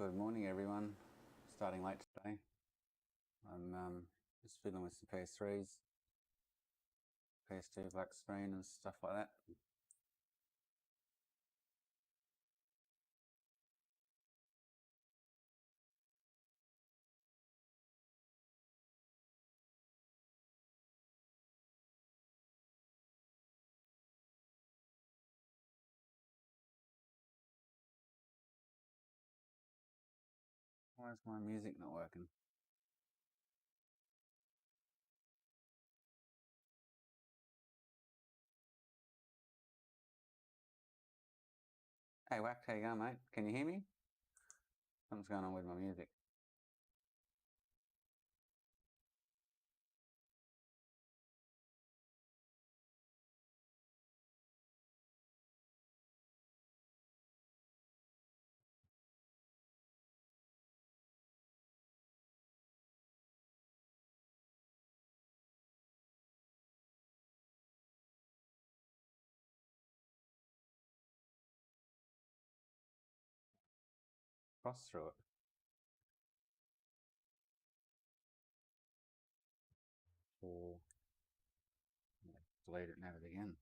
Good morning, everyone. Starting late today. I'm just fiddling with some PS3s, PS2 black screen and stuff like that. Why is my music not working? Hey, Wack, how you going, mate? Can you hear me? Something's going on with my music. Cross through it. Or delete it and have it again.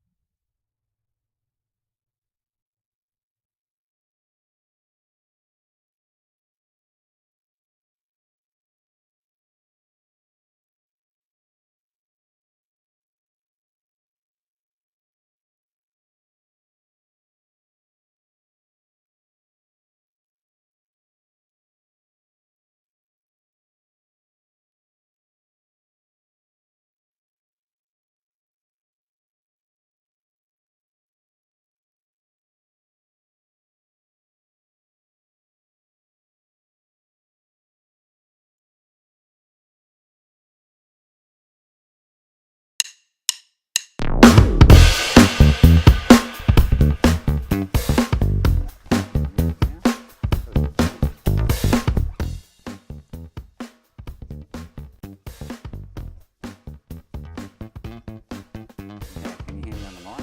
Can you hear me on the mic?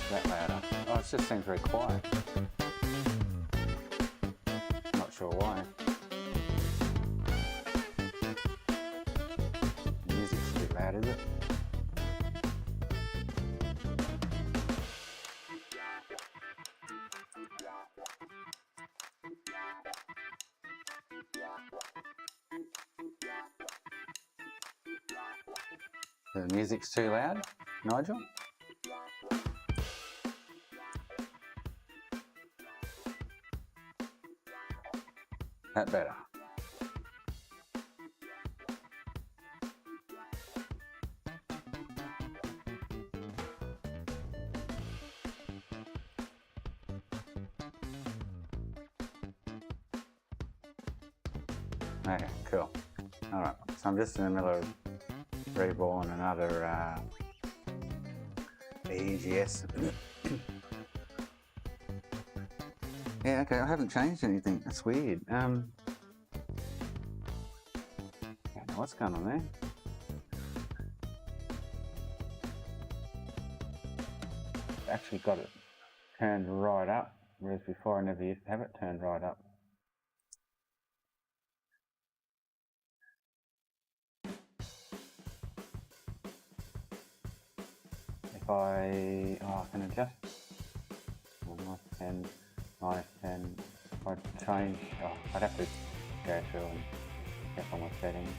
That louder. Oh, it just seems very quiet. Not sure why. The music's a bit loud, is it? The music's too loud, Nigel? That better. Okay, cool. Alright, so I'm just in the middle of reborn another EGS. Yeah, okay, I haven't changed anything. That's weird. I don't know what's going on there. Actually got it turned right up, whereas before I never used to have it turned right up. If I can adjust. -10, -10. If I change, I'd have to go through and check on my settings.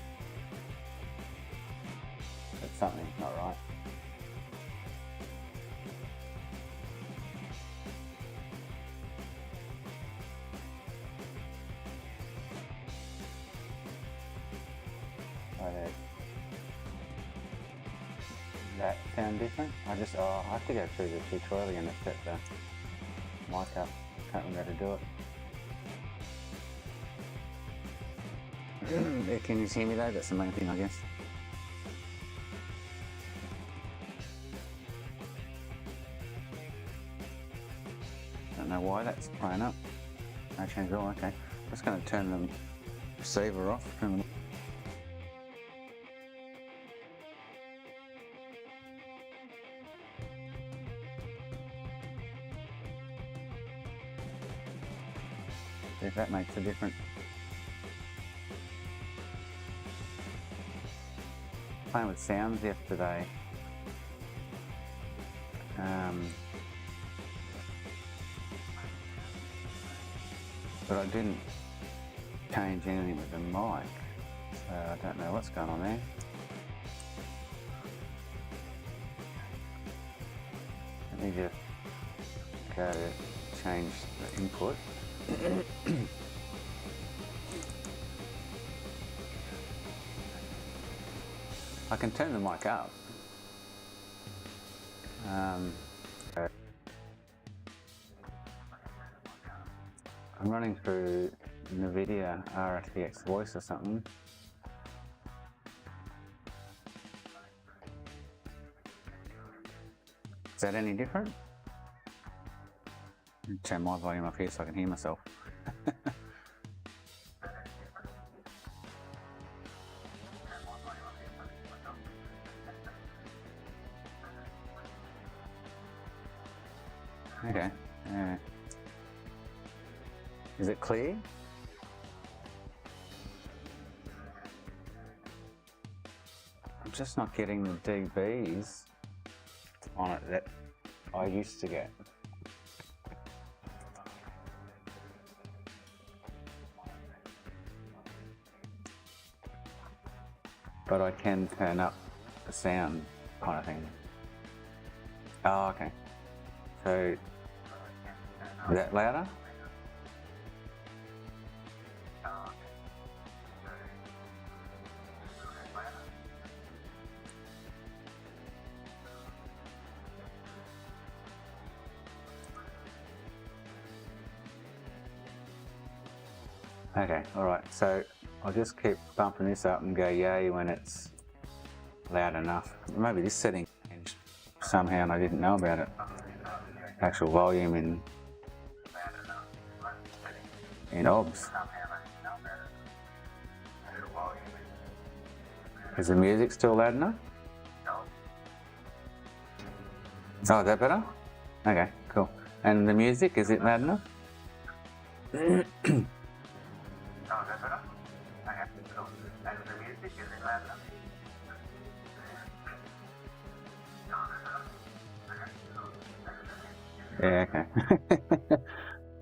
But something's not right. That sound different? I have to go through the tutorial again to set the mic up. Can't remember how to do it. Can you hear me though? That's the main thing, I guess. Don't know why that's playing up. No change at all, okay. I'm just going to turn the receiver off. See if that makes a difference. Playing with sounds yesterday. But I didn't change anything with the mic, so I don't know what's going on there. Let me just go to change the input. I can turn the mic up. I'm running through NVIDIA RTX voice or something. Is that any different? Turn my volume up here so I can hear myself. Okay. Is it clear? I'm just not getting the dBs on it that I used to get. But I can turn up the sound kind of thing. Oh, okay. So, is that louder? Okay, alright, so I'll just keep bumping this up and go yay when it's loud enough. Maybe this setting changed somehow and I didn't know about it. Actual volume in obs. Is the music still loud enough? Oh, is that better? Okay, cool. And the music, is it loud enough? Yeah, okay.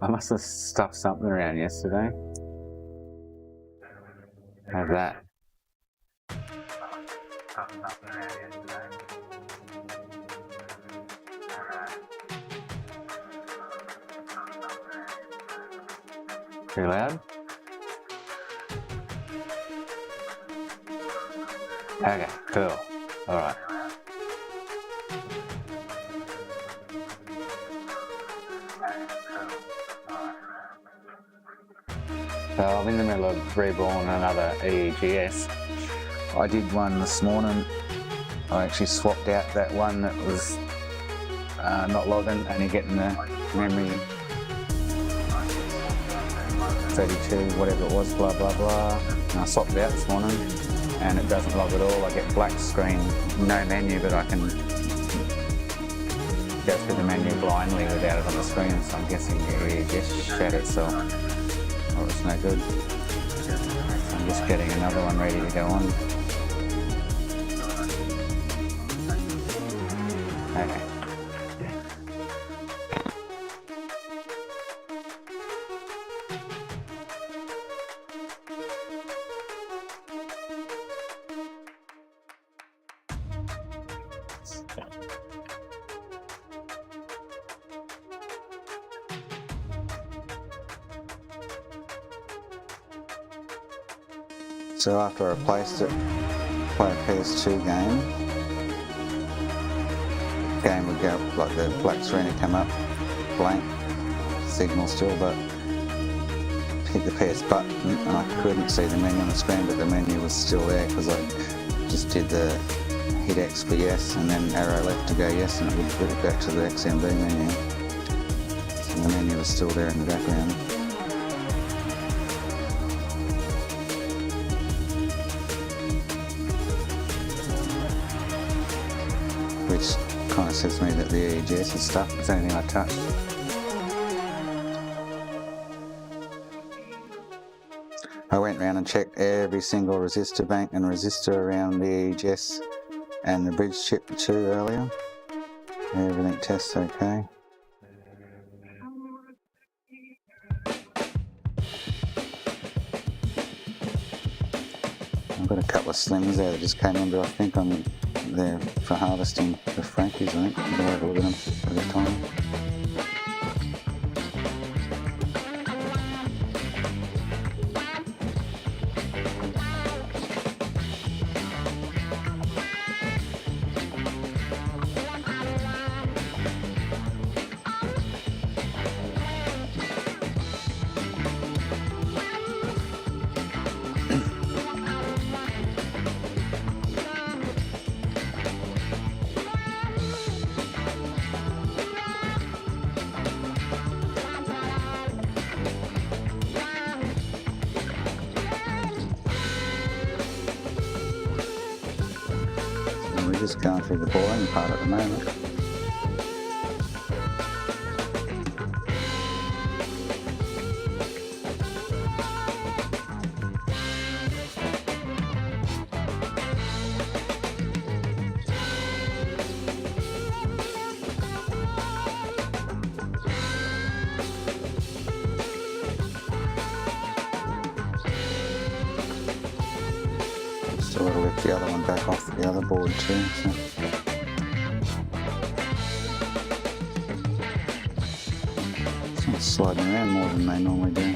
I must have stuffed something around yesterday. How's that? Too loud? Okay, cool. Alright. So I'm in the middle of reborn another EEGS. I did one this morning. I actually swapped out that one that was not logging and you're getting the memory 32, whatever it was, blah blah blah. And I swapped it out this morning and it doesn't log at all. I get black screen, no menu, but I can go through the menu blindly without it on the screen, so I'm guessing the EEGS shat itself. Or it's no good. I'm just getting another one ready to go on. Okay. So after I replaced it, play a PS2 game would go, like the black screen would come up, blank, signal still, but hit the PS button and I couldn't see the menu on the screen, but the menu was still there because I just did the hit X for yes and then arrow left to go yes, and it would put it back to the XMB menu. So the menu was still there in the background. Which kind of says to me that the EEGS and stuff is anything I touched. I went round and checked every single resistor bank and resistor around the EEGS and the bridge chip too earlier. Everything tests okay. I've got a couple of slims there that just came in, but I think I'm there for harvesting for Frankie's, I think. I'll have a look at them at the time. We're just going through the boring part at the moment. Still got to lift the other one back off the other board too. So. It's not sliding around more than they normally do.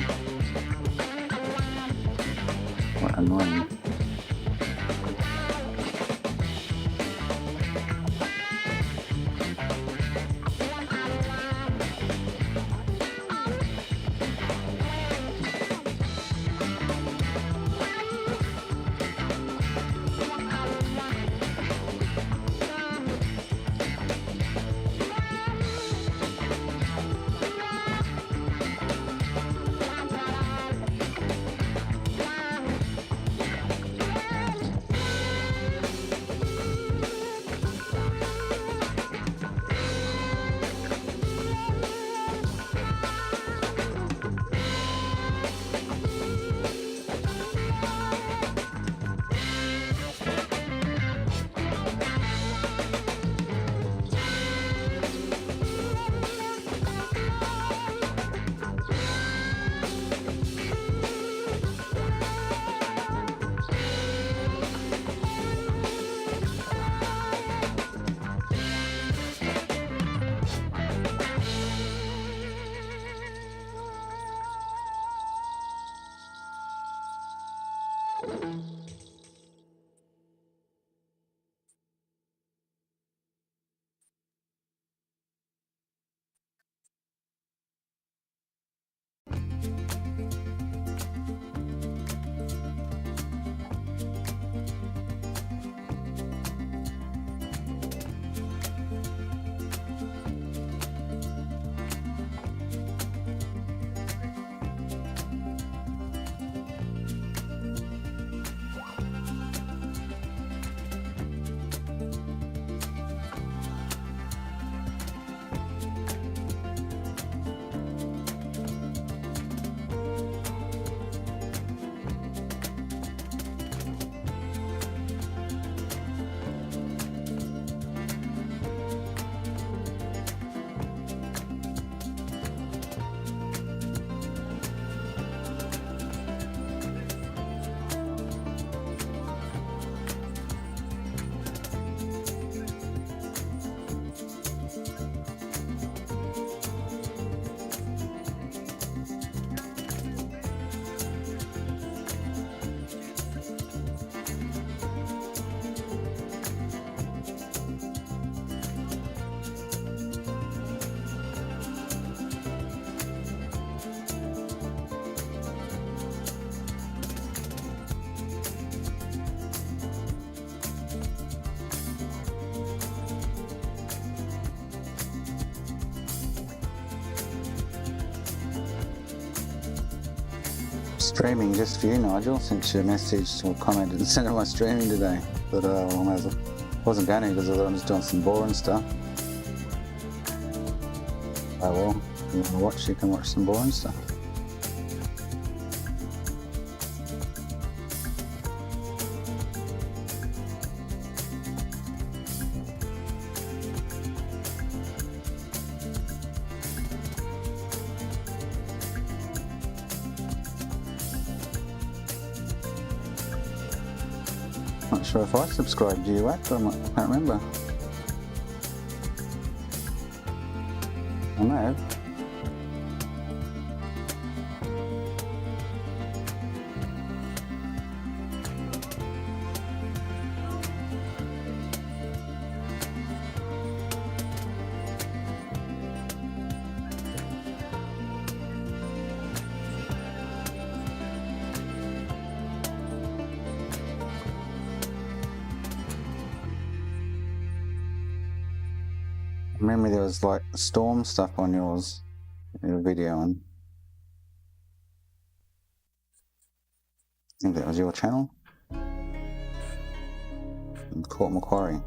Quite annoying. Streaming just for you, Nigel, since you messaged or commented and sent on my streaming today. But I wasn't going to because I thought I'm just doing some boring stuff. Oh well, if you want to watch, you can watch some boring stuff. Not sure if I subscribed to you, I can't remember. I may have. Remember there was like storm stuff on yours, your video, and I think that was your channel. And Court Macquarie.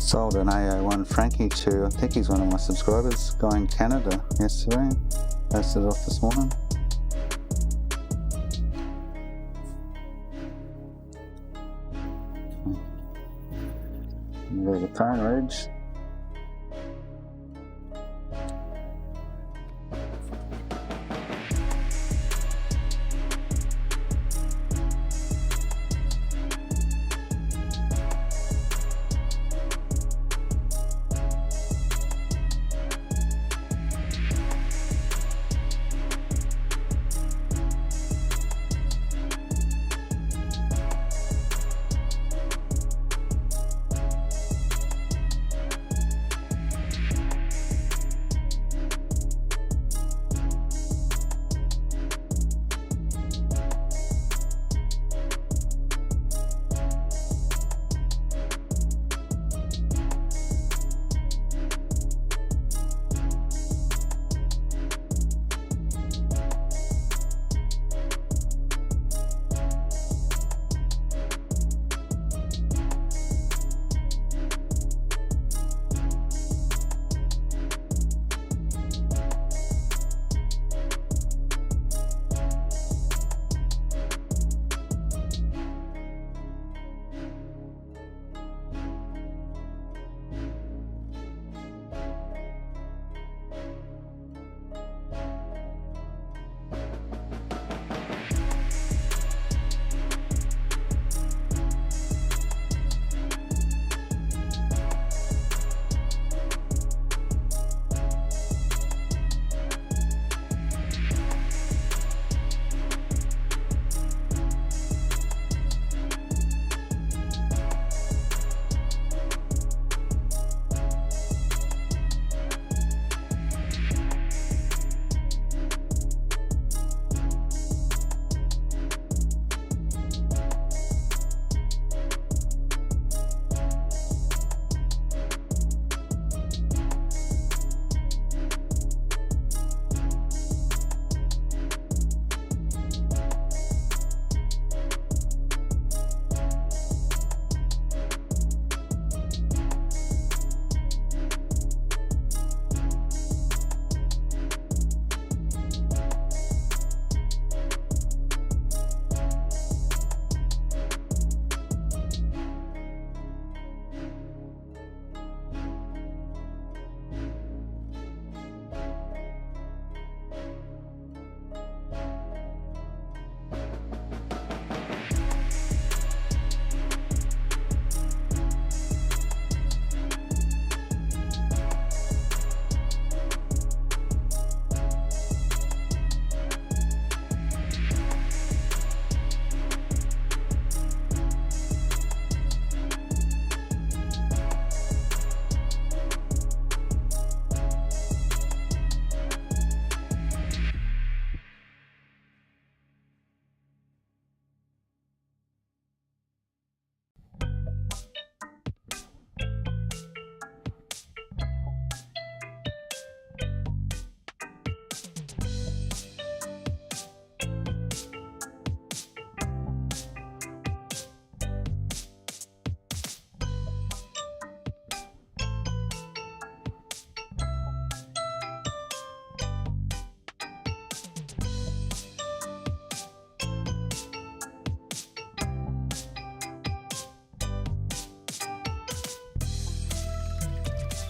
Sold an AO1 Frankie to, I think he's one of my subscribers, guy in Canada yesterday. Posted it off this morning. There's a phone ridge.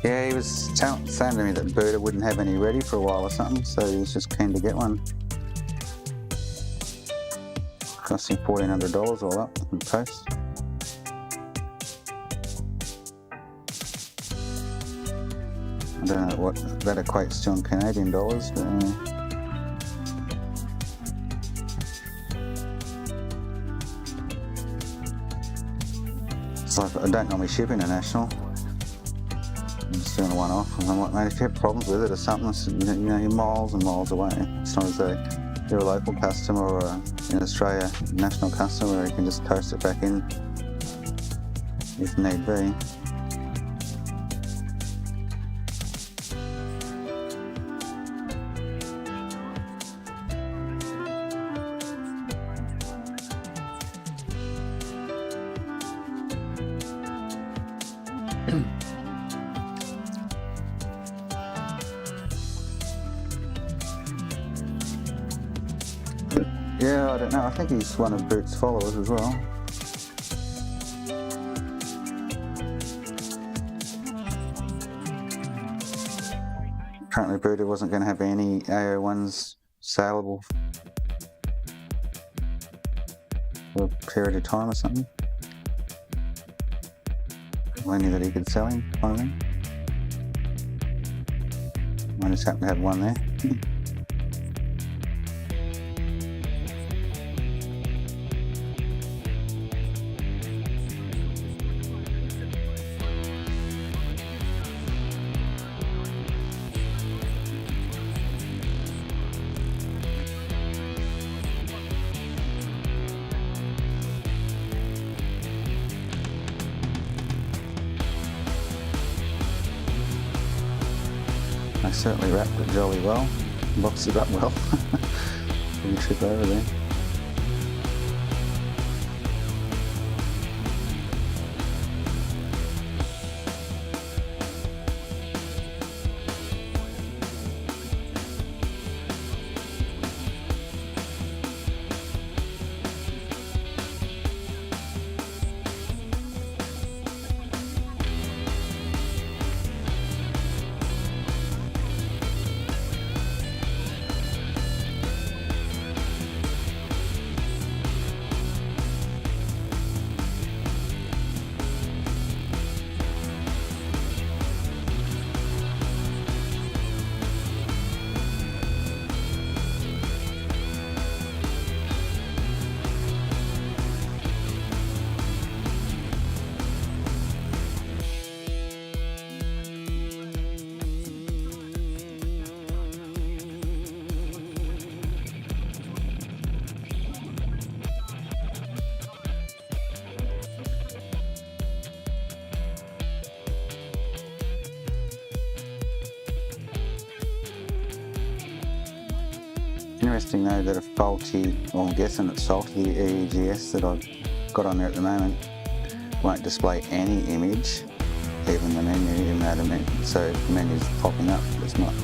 Yeah, he was saying to me that Buddha wouldn't have any ready for a while or something, so he was just keen to get one. Costing $1,400 all up in post. I don't know what that equates to in Canadian dollars, but it's like I don't normally ship international. I'm just doing a one-off, and I'm like, mate, if you have problems with it or something, you're miles and miles away. It's not as though you're a local customer or in Australia national customer where you can just toast it back in if need be. Yeah, I don't know. I think he's one of Boot's followers as well. Apparently Boot wasn't going to have any AO1s saleable for a period of time or something. Only that he could sell him, kind of thing. I just happen to have one there. I certainly wrapped it jolly well, boxed it up well. Pretty trip over there. Interesting though that a faulty, well I'm guessing it's faulty, the EEGS that I've got on there at the moment won't display any image, even the menu, even though so the menu's popping up, but it's not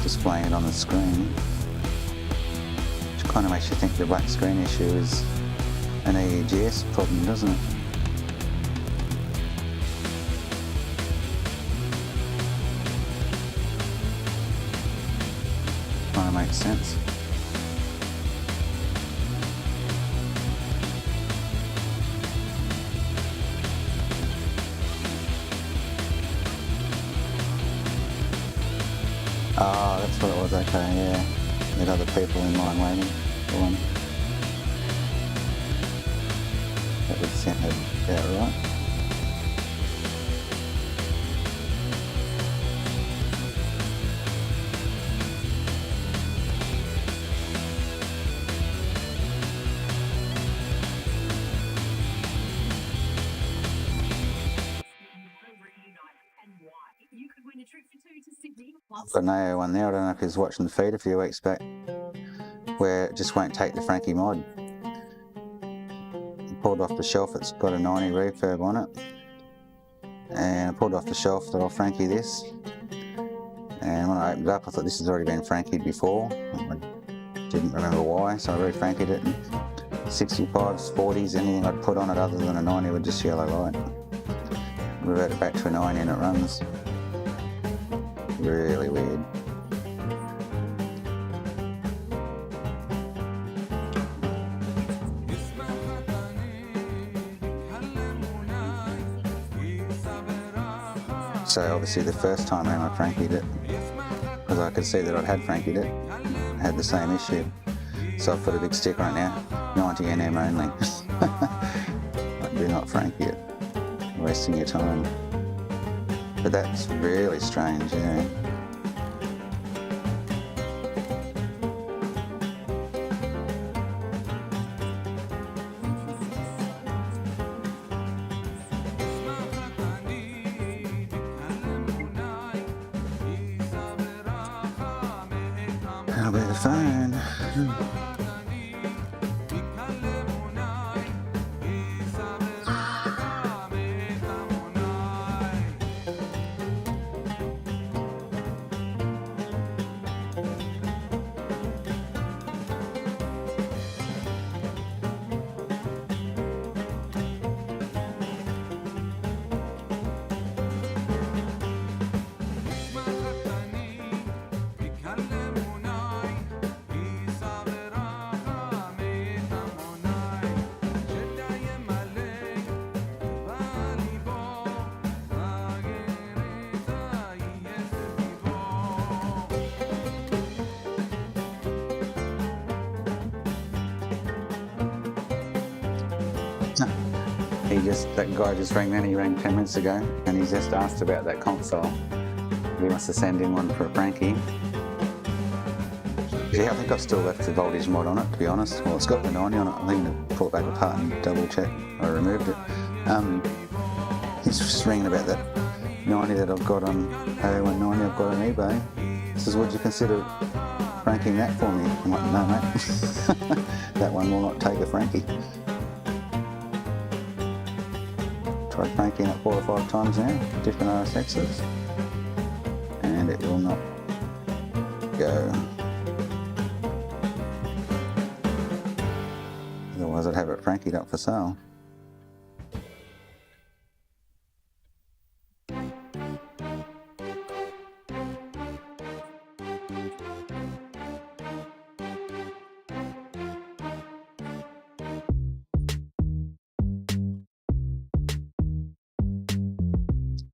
displaying it on the screen. Which kind of makes you think the black screen issue is an EEGS problem, doesn't it? Kind of makes sense. Oh, that's what it was, okay, yeah. There are other people in line waiting for one. That would sound about right. I've got an AO one there, I don't know if he was watching the feed a few weeks back, where it just won't take the Frankie mod. I pulled off the shelf, it's got a 90 refurb on it. And I pulled off the shelf, thought I'll Frankie this. And when I opened it up, I thought this has already been Frankied before. I didn't remember why, so I re-Frankied it. 65s, 40s, anything I'd put on it other than a 90 would just yellow light. revert it back to a 90 and it runs. Really weird. So obviously the first time around I Frankied it, because I could see that I'd had Frankied it, I had the same issue. So I've put a big sticker on it now, 90 NM only. Like, do not Frankie it, wasting your time. But that's really strange, yeah. That'll be the phone. That guy just rang then, he rang 10 minutes ago, and he just asked about that console. He wants to send in one for a Frankie. Yeah, I think I've still left the voltage mod on it, to be honest. Well, it's got the 90 on it. I think to pull it back apart and double check I removed it. He's just ringing about that 90 that I've got on, 0190 I've got on eBay. He says, would you consider franking that for me? I'm like, no mate, that one will not take a Frankie. Tried franking it 4 or 5 times now, different RSXs, and it will not go. Otherwise I'd have it frankied up for sale.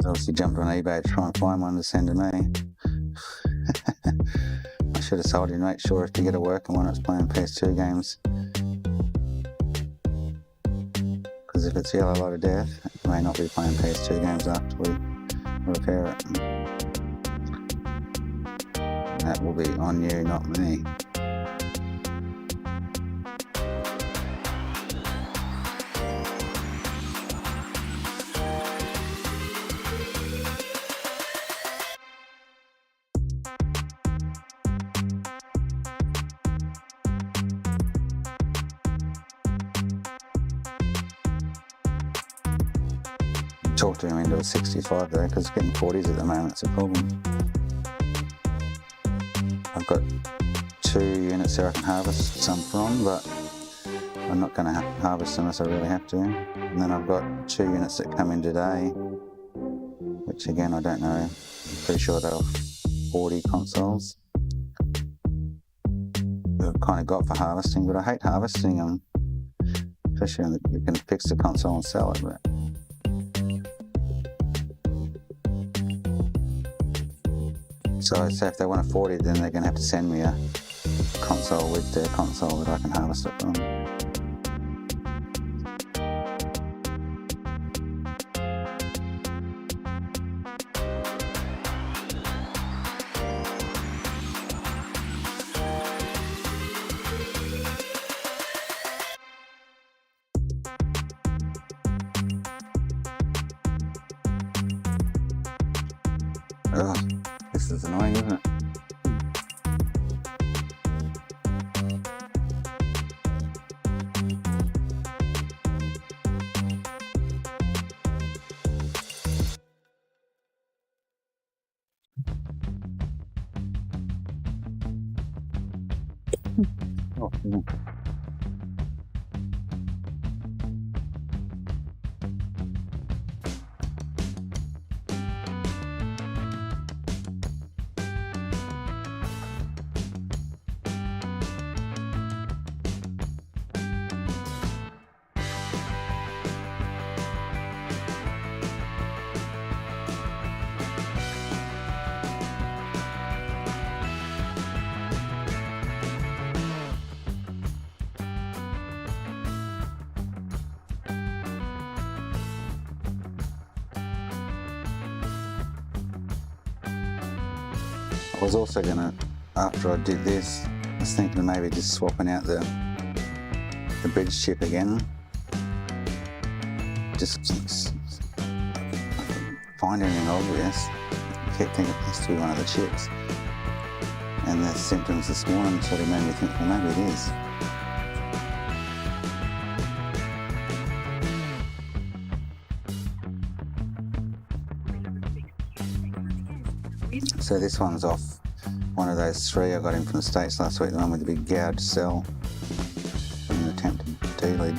Obviously jumped on eBay to try and find one to send to me. I should have told you, mate, sure, if you get a working one that's playing PS2 games. Because if it's Yellow Light of Death, it may not be playing PS2 games after we repair it. And that will be on you, not me. Talk to him into a 65 though, because getting 40s at the moment, it's a problem. I've got 2 units there I can harvest some from, but I'm not going to harvest unless I really have to. And then I've got 2 units that come in today, which again I don't know, I'm pretty sure they're 40 consoles that I've kind of got for harvesting, but I hate harvesting them, especially when you can fix the console and sell it. But so if they want a 40, then they're going to have to send me a console with their console that I can harvest it from. Ugh. This is annoying, isn't it? Oh, no. I was also gonna, after I did this, I was thinking of maybe just swapping out the bridge chip again. Just find anything obvious. I kept thinking it has to be one of the chips. And the symptoms this morning sort of made me think, well, maybe it is. So this one's off one of those 3 I got in from the States last week, the one with the big gouged cell from the attempted D-lead.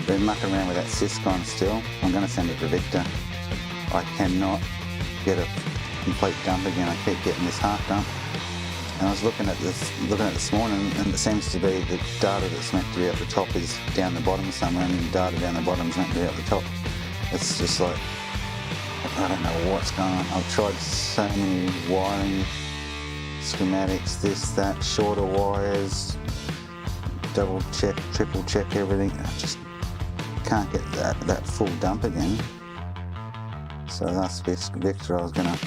Been mucking around with that Syscon still. I'm going to send it to Victor. I cannot get a complete dump again. I keep getting this half dump. And I was looking at this morning, and it seems to be the data that's meant to be at the top is down the bottom somewhere, and the data down the bottom is meant to be at the top. It's just like, I don't know what's going on. I've tried so many wiring schematics, this, that, shorter wires, double check, triple check everything. I just can't get that full dump again. So that's Victor, I was going to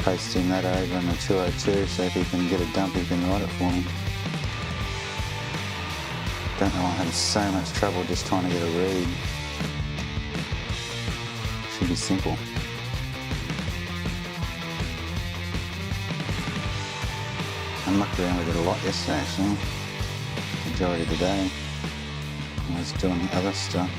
post him that over in the 202, so if he can get a dump he can write it for me. Don't know why I'm having so much trouble just trying to get a read. Should be simple. I mucked around with it a lot yesterday actually, majority of the day. I was doing other stuff.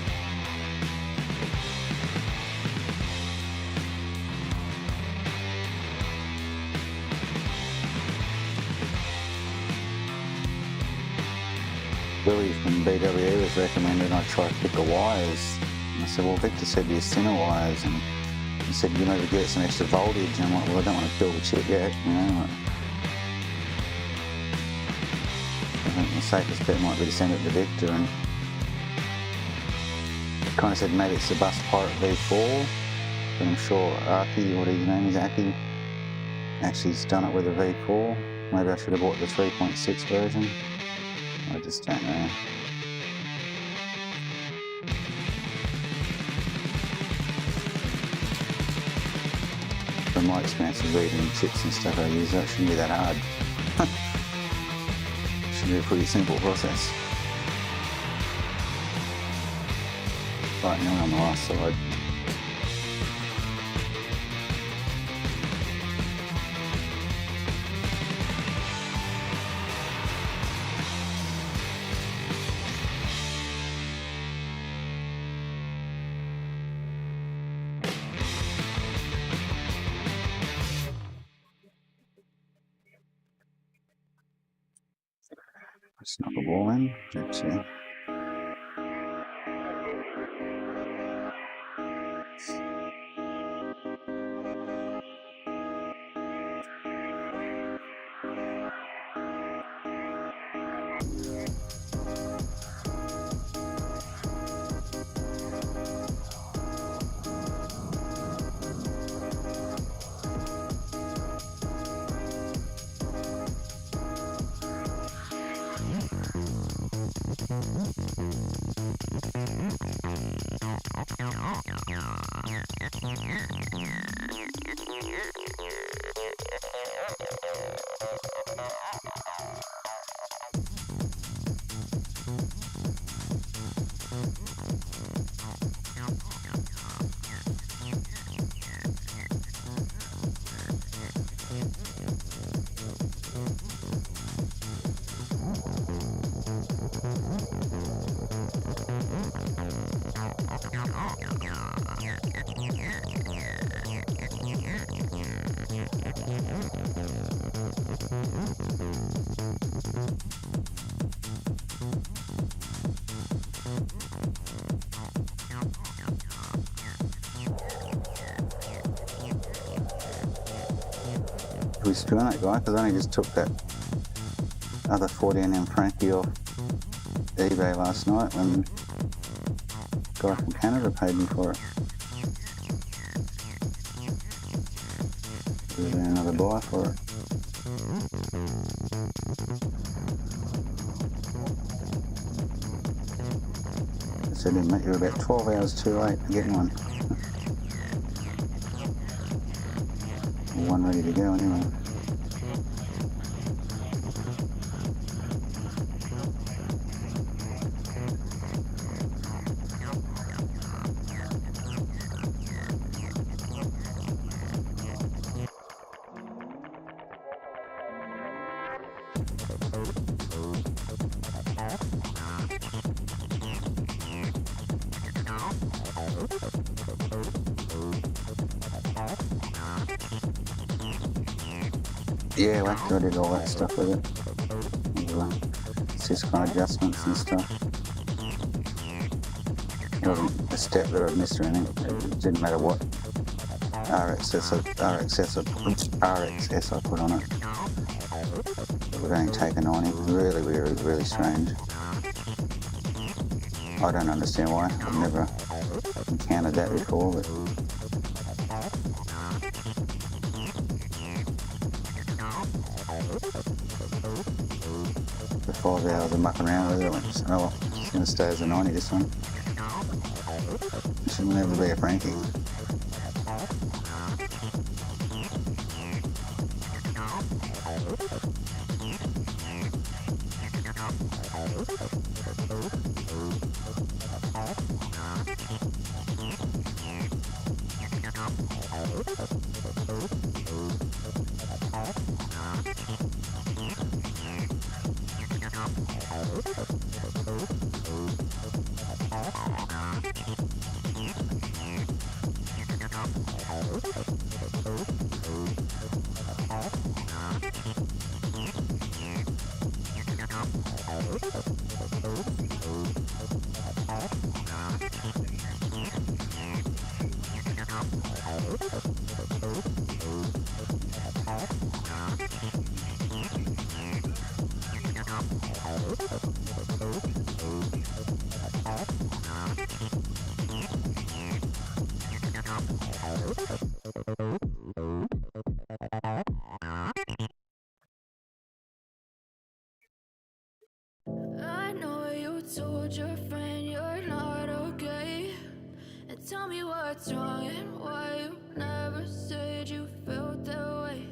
Billy from BWE was recommended I try thicker wires. And I said, well, Victor said use thinner wires, and he said, you know, to get some extra voltage. And I'm like, well, I don't want to kill the chip yet, you know. Like, I think the safest bet might be to send it to Victor, and kind of said maybe it's the Bus Pirate V4, but I'm sure Aki, what his name is, Aki, actually has done it with a V4. Maybe I should have bought the 3.6 version. I just don't know. From my experience of reading chips and stuff I use, that shouldn't be that hard. Should be a pretty simple process. Right, now on the last side. Snuck a ball in, let's see. be screwing that guy because I only just took that other 14mm Frankie off eBay last night when the guy from Canada paid me for it. There's another buy for it. I said, mate, you're about 12 hours too late for getting one. One ready to go anyway. Yeah, I did all that stuff with it. Sys adjustments and stuff. It wasn't a step that I'd missed or anything. It didn't matter what RXS I put on it. It would only take a 90. Really weird, really strange. I don't understand why. I've never encountered that before, but for 5 hours of mucking around with it, I went, oh well, it's going to stay as a 90 this one. It should never be a Frankie. I know you told your friend you're not okay, and tell me what's wrong and why you never said you felt that way.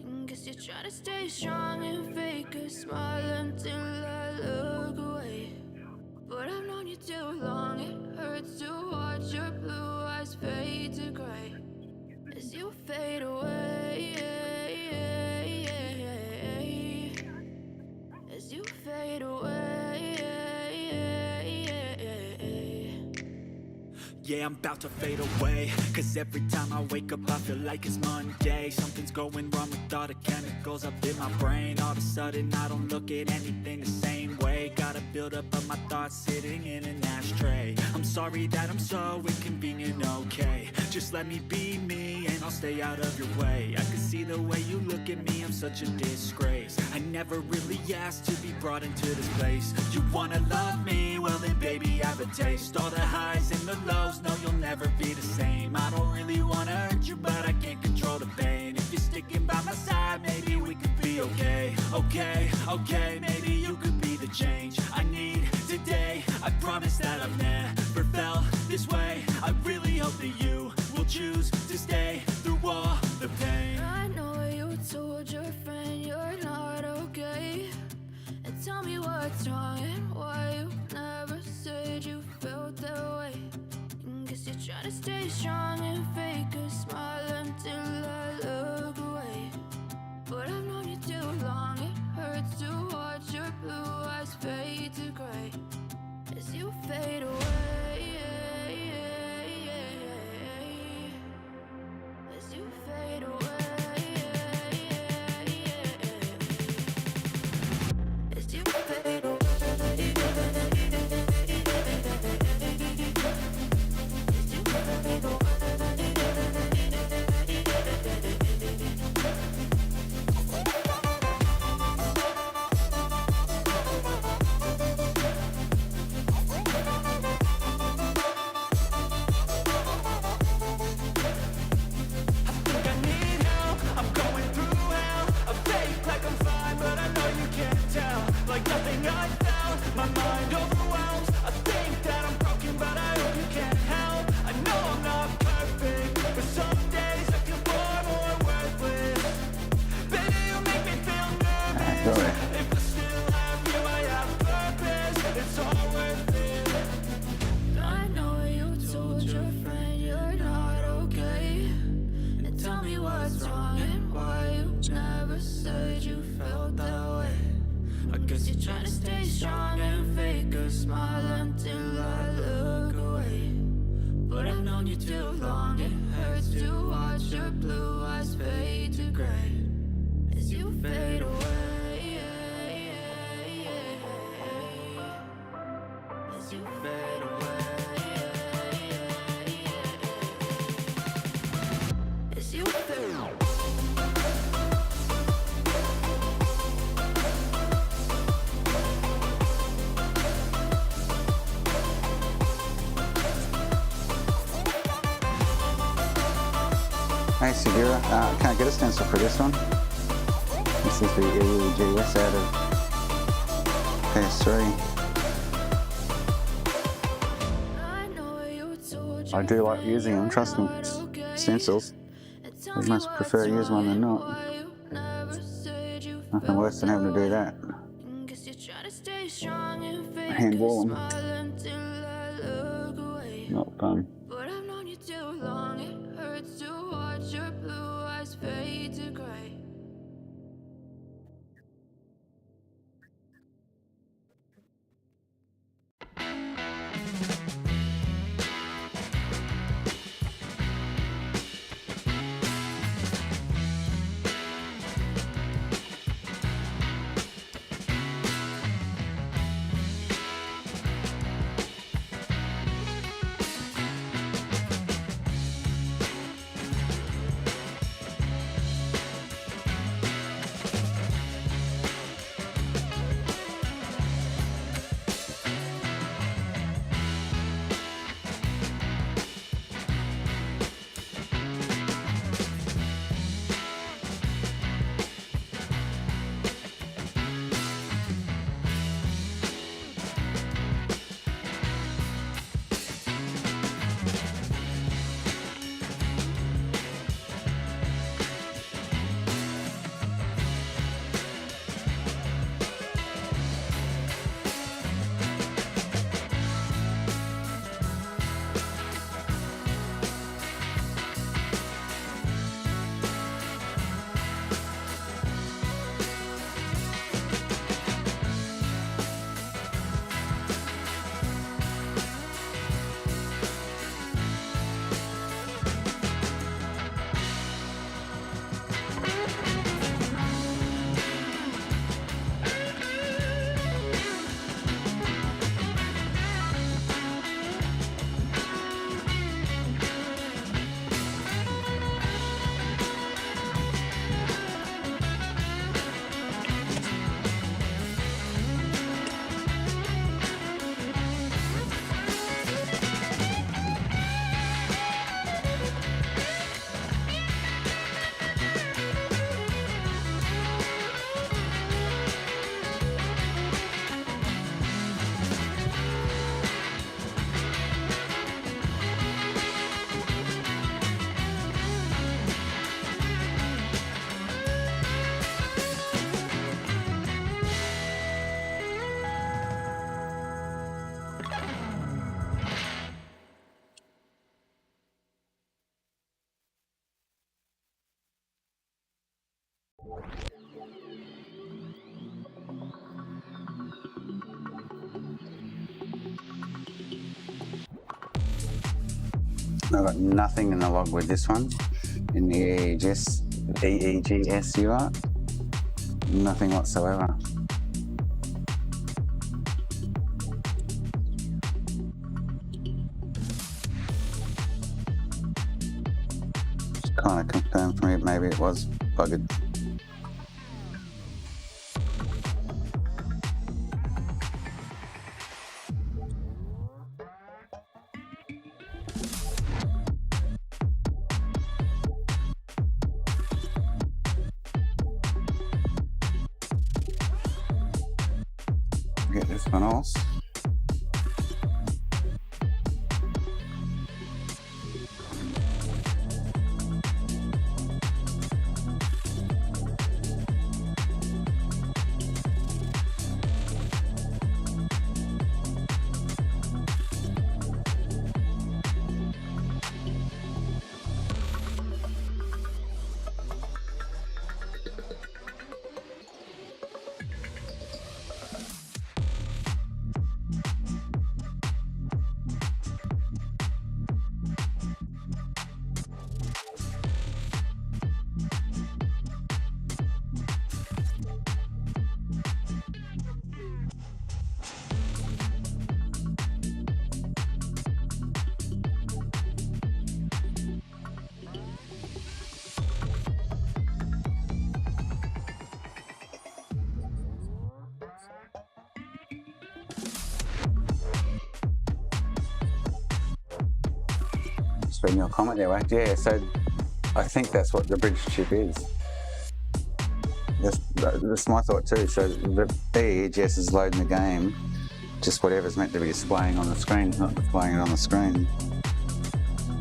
And guess you're trying to stay strong and fake a smile until I look away. But I've known you too long, it hurts to watch your blue eyes fade to gray as you fade away, as you fade away. Yeah, I'm about to fade away, cause every time I wake up I feel like it's Monday. Something's going wrong with all the chemicals up in my brain. All of a sudden I don't look at anything the same way. Gotta build up of my thoughts sitting in an ashtray. I'm sorry that I'm so inconvenient, okay. Just let me be me and I'll stay out of your way. I can see the way you look at me, I'm such a disgrace. I never really asked to be brought into this place. You wanna love me? Well then baby I have a taste. All the highs and the lows, no you'll never be the same. I don't really wanna hurt you but I can't control the pain. If you're sticking by my side maybe we could be okay. Okay, maybe you could be the change I need today. I promise that I've never felt this way. I really hope that you will choose to stay through all the pain. I know you told your friend you're not okay, and tell me what's wrong and why you never said you felt that way. And guess you're trying to stay strong and fake a smile until I look away. But I've known you too long, it hurts to watch your blue eyes fade to gray as you fade away, as you fade away, as you fade away, as you fade away. feeling like doubt, my mind overwhelms. I think that I'm broken, but I hope you can't help. I know I'm not perfect, but some days I feel far more worthless. Baby, you make me feel nervous. If I still have you, I have purpose. It's all worth it. I know you told your friend you're not okay, and tell me what's wrong and why you never said you felt that way. I guess you're trying to stay strong and fake a smile until I look away. But I've known you too long, it hurts to watch your blue eyes fade to gray as you fade away. As you fade away. As you fade away. Hey Segura, can't get a stencil for this one. This is the EEGS out of PS3. I do like using them, trust me. Stencils. I much prefer to use one than not. Nothing worse than having to do that. Handball them. Not fun. But I've known you too long, it hurts to watch your blue eyes fade to gray. I've got nothing in the log with this one. In the EEGS UART. Nothing whatsoever. Just kind of confirmed for me maybe it was buggered. Get this one off. Just reading your comment there, right? Yeah, so I think that's what the bridge chip is. That's my thought too. So the EEGS is loading the game, just whatever's meant to be displaying on the screen, not displaying it on the screen.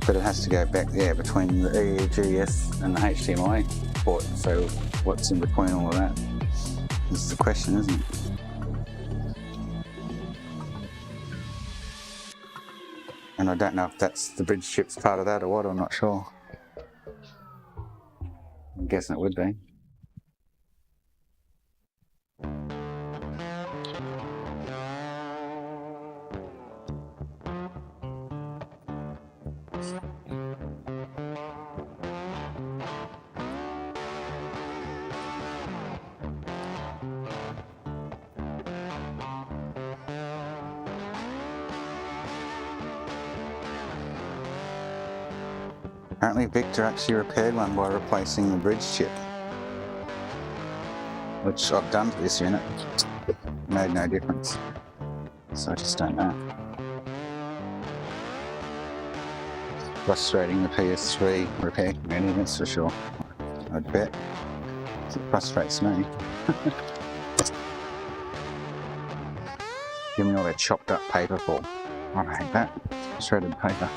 But it has to go back there between the EEGS and the HDMI port. So what's in between all of that? This is the question, isn't it? And I don't know if that's the bridge chip's part of that or what, I'm not sure. I'm guessing it would be. Apparently Victor actually repaired one by replacing the bridge chip, which I've done to this unit. Made no difference. So I just don't know. Frustrating the PS3 repair community, that's for sure. I'd bet. It frustrates me. Give me all that chopped up paper for. I hate that. Shredded paper.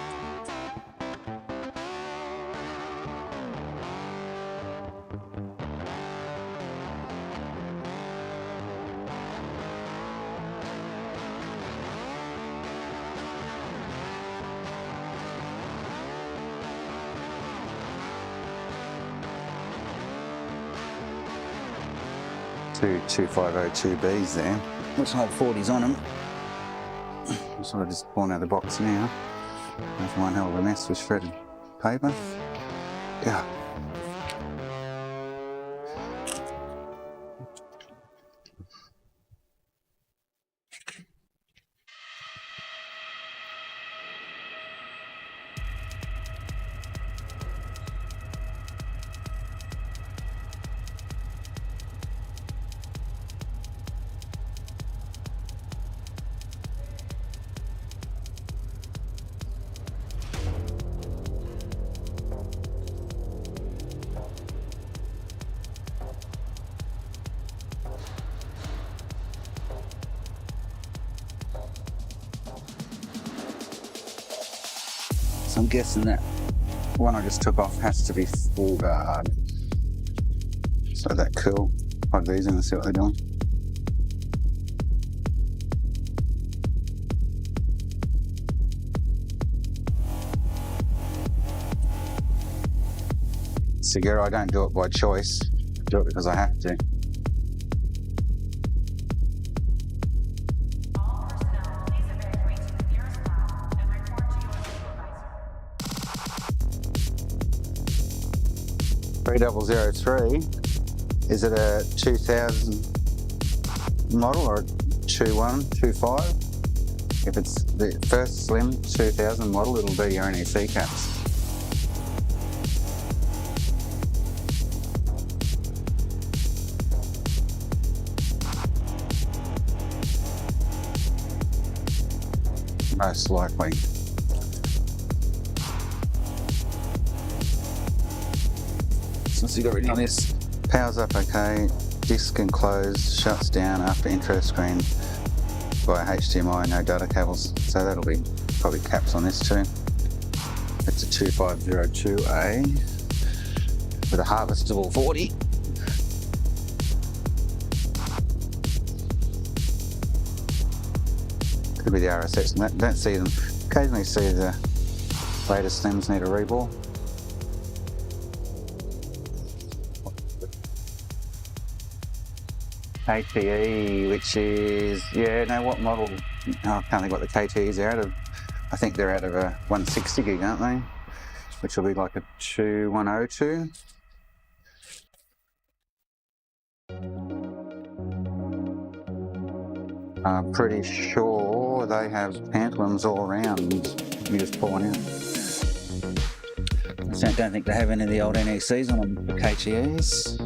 Two 2502Bs there, which hold 40s on them. I'm sort of just pulling out the box now. That's one hell of a mess with shredded paper. Yeah. So I'm guessing that one I just took off has to be full guard. So that cool. Plug these in and see what they're doing. Cigar, I don't do it by choice. I do it because I have to. All 3003, is it a 2000 model or a 2125? If it's the first slim 2000 model, it'll be your NEC caps. Most likely. Since you got written on this, powers up okay, disk can close, shuts down after intro screen, via HDMI, no data cables. So that'll be probably caps on this too. It's a 2502A with a harvestable 40. Could be the RSX. Don't see them. Occasionally see the latest stems need a rebore. KTE, which is, what model? Oh, I can't think what the KTEs are out of. I think they're out of a 160 gig, aren't they? Which will be like a 2102. I'm pretty sure they have tantalums all around. You just pull one out. I don't think they have any of the old NECs on them, the KTEs.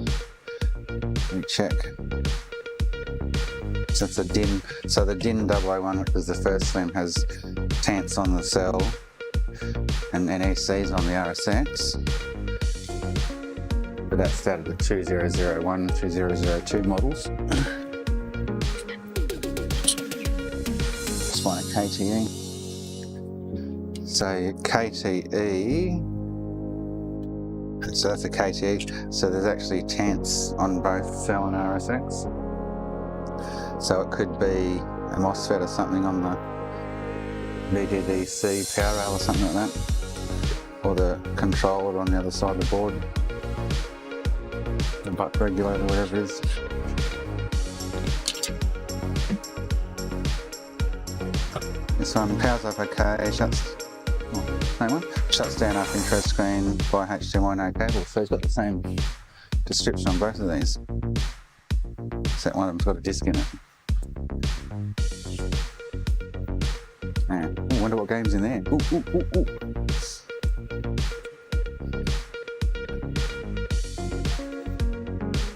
Let me check. So it's a DIN. So the DIN 001, which was the first one, has TANTs on the cell and NECs on the RSX. But that's out of the 2001, 2002 models. Just find a KTE. So KTE. So that's a KTE. So there's actually TANTs on both cell and RSX. So it could be a MOSFET or something on the VDDC power rail or something like that. Or the controller on the other side of the board. The buck regulator, whatever it is. This one powers up okay, shuts down after intro screen by HDMI no cable. So it's got the same description on both of these. Except one of them's got a disc in it. Man, I wonder what game's in there. Ooh, ooh, ooh, ooh.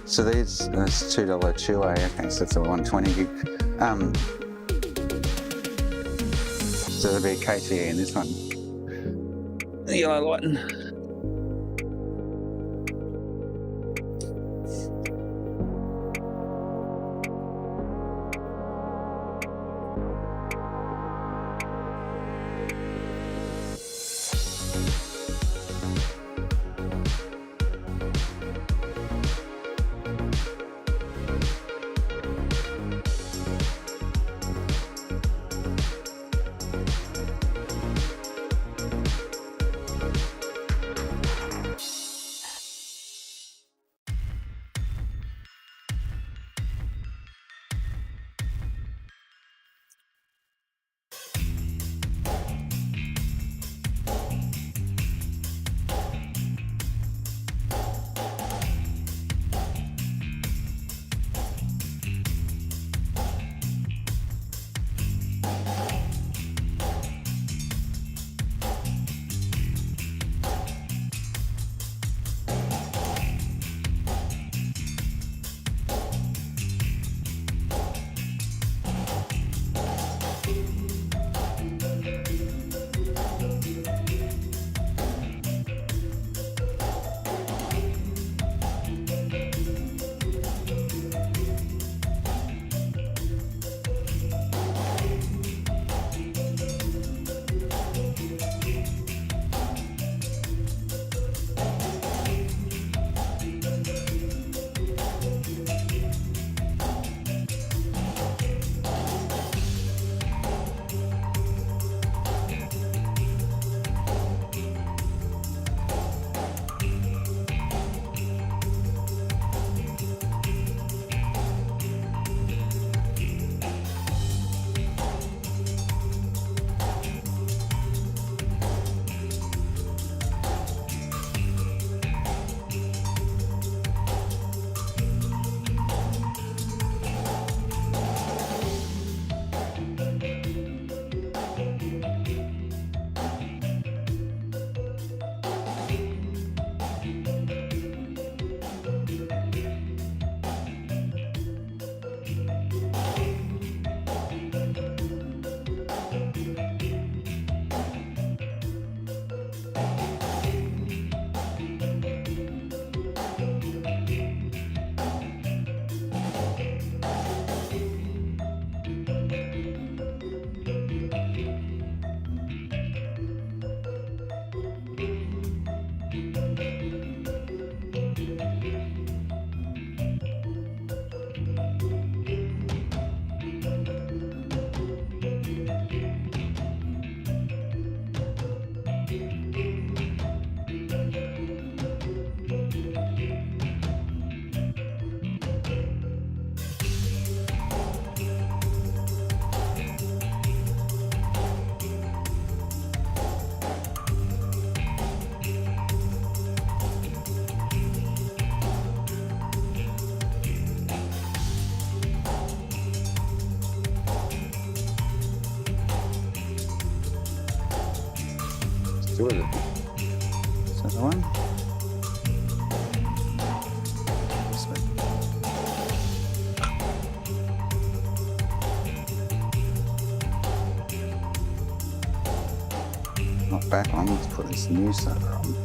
So these, that's $2.2A, okay, so it's a 120 gig. So there'll be a KTE in this one. The yellow lighting. still is it? Is that the one? Not back on, let's put this new server on.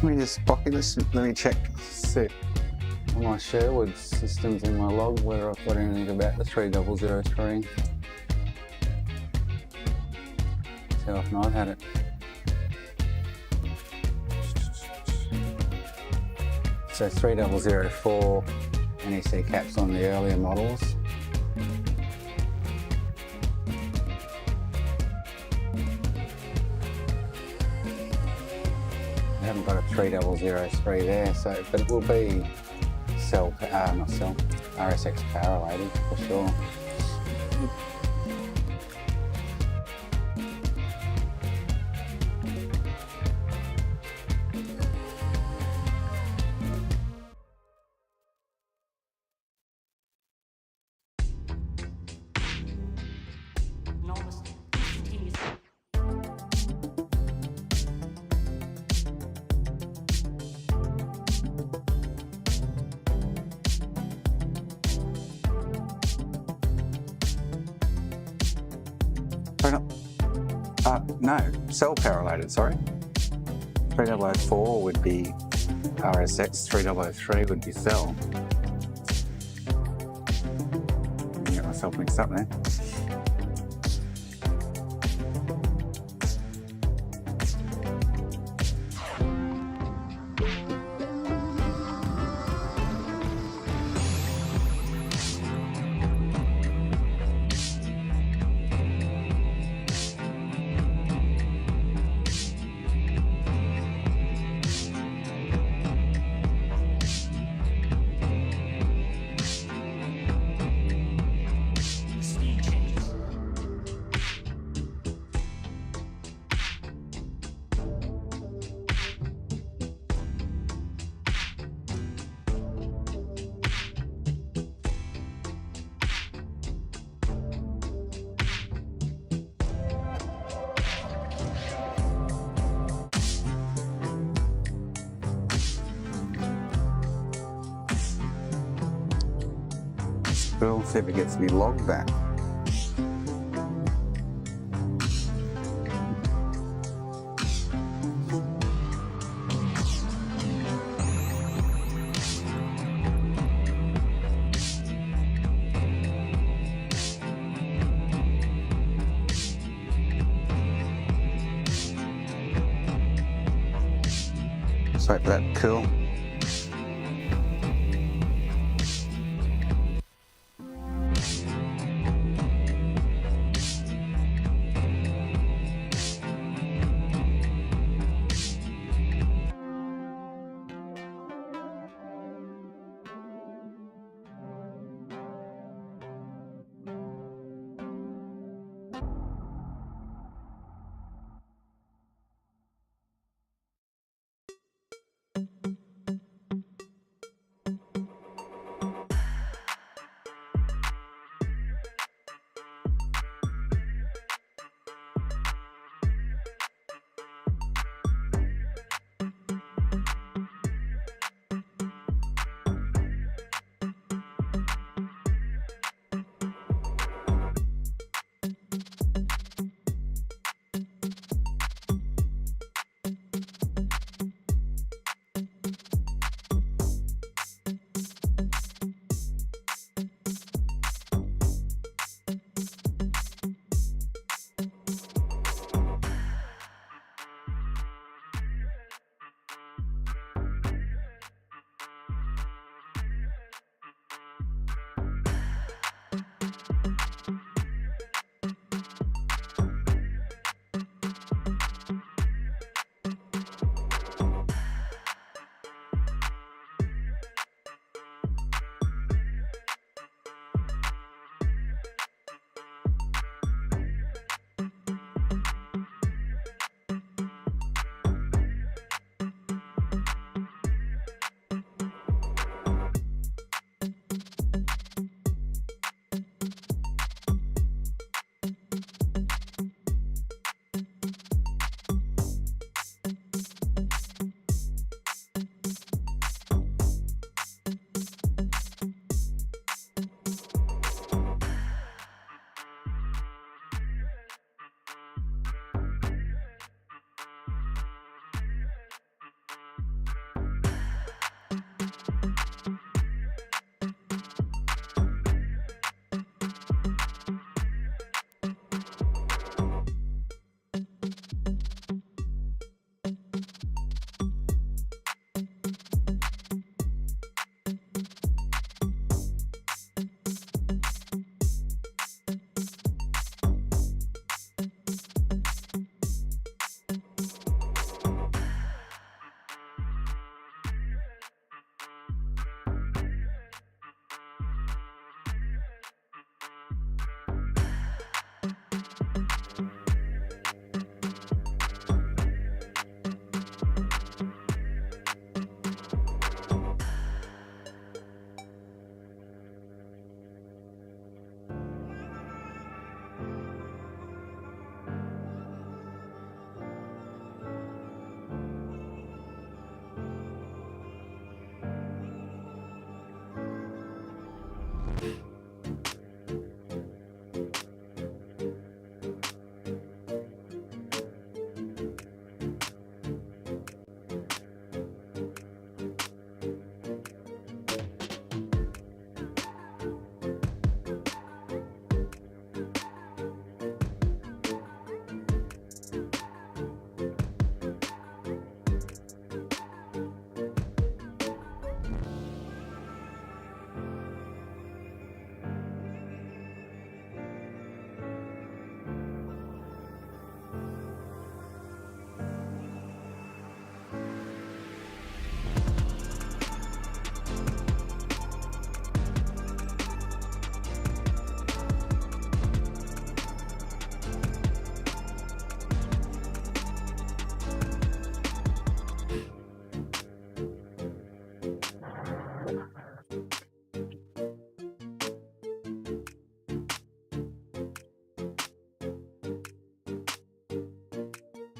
Let me just pocket this, let me check, see on my Sherwood systems in my log whether I've got anything about the 3003. See how often I've had it. So 3004 NEC caps on the earlier models. I haven't got a 3003 there, so but it will be RSX power rated for sure. No, cell power rated, sorry. 3004 would be RSX, 3003 would be cell. Get myself mixed up there. We'll see if it gets me logged back. Just wait for that to cool.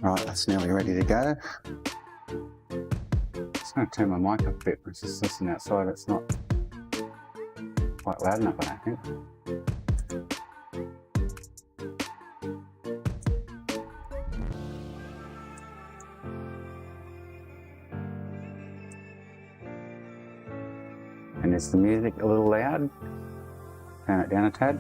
Right, that's nearly ready to go. Just going to turn my mic up a bit. It's just listening outside. It's not quite loud enough, I don't think. And is the music a little loud? Turn it down a tad.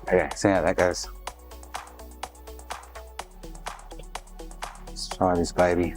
Okay, see how that goes. Let's try this baby.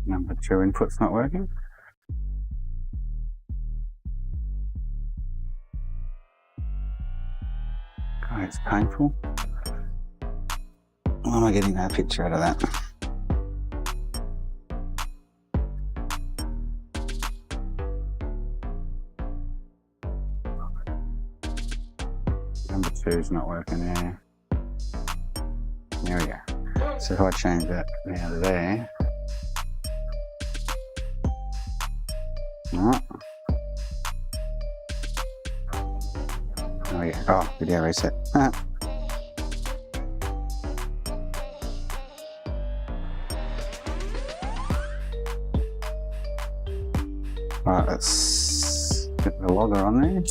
Number 2 input's not working. God, it's painful. Why am I getting no picture out of that? Number 2's not working there. There we go. So if I change that now to there. Oh. Oh yeah. Oh, video reset. Right, let's get the logger on there.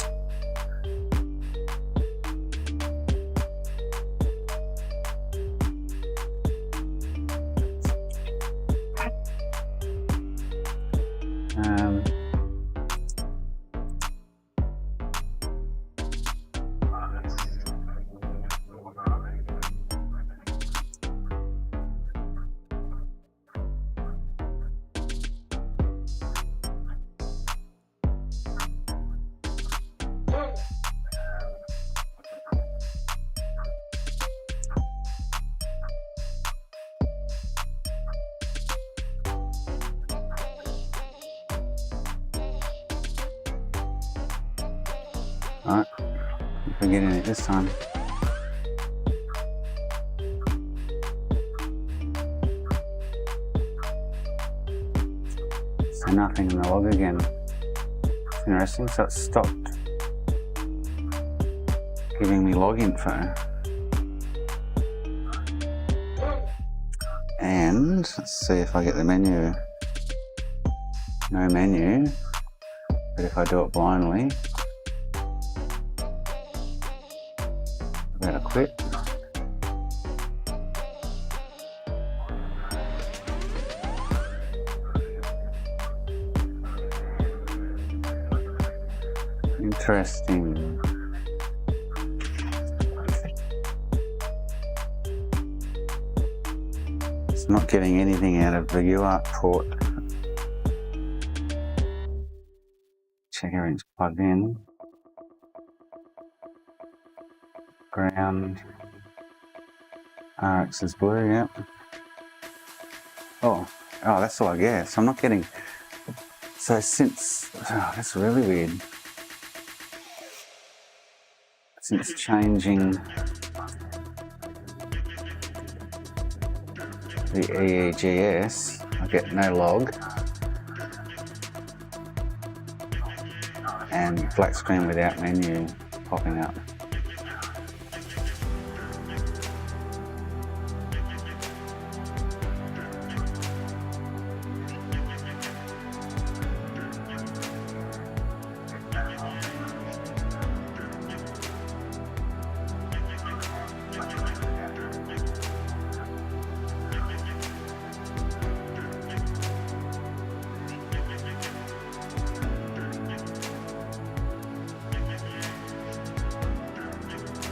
Alright, if we get in it this time. So nothing in the log again. It's interesting, so it stopped giving me log info. And let's see if I get the menu. No menu, but if I do it blindly, I'm gonna quit. Interesting. It's not getting anything out of the UART port. Check everything's plugged in. Ground. RX is blue, yep. Oh, that's all I guess. I'm not getting. So since. Oh, that's really weird. Since changing the EEGS, I get no log and black screen without menu popping up.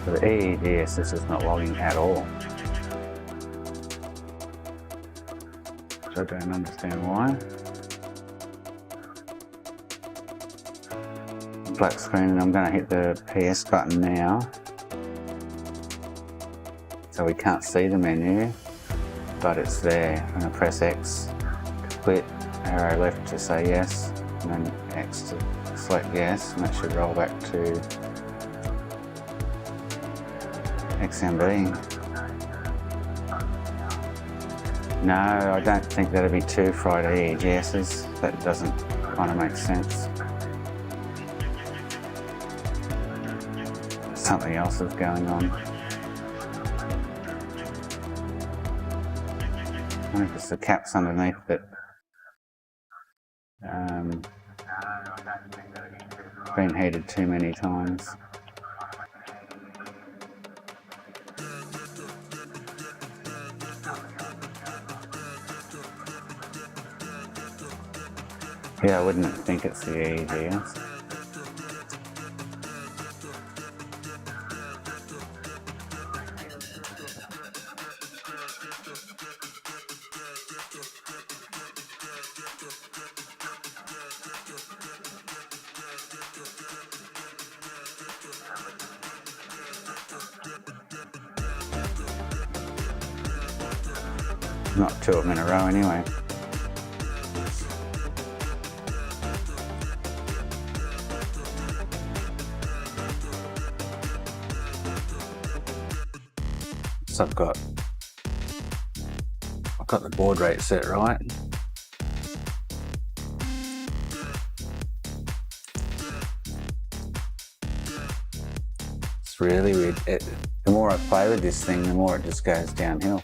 For the EEGS, this is not logging at all. Which I don't understand why. Black screen, and I'm going to hit the PS button now. So we can't see the menu, but it's there. I'm going to press X, quit, arrow left to say yes, and then X to select yes, and that should roll back to XMB. No, I don't think that'd be two fried EEGS's. That doesn't kind of make sense. Something else is going on. I think it's the caps underneath that been heated too many times. Yeah, I wouldn't think it's the EEGS. Not two of them in a row anyway. So I've got the baud rate set right. It's really weird. The more I play with this thing, the more it just goes downhill.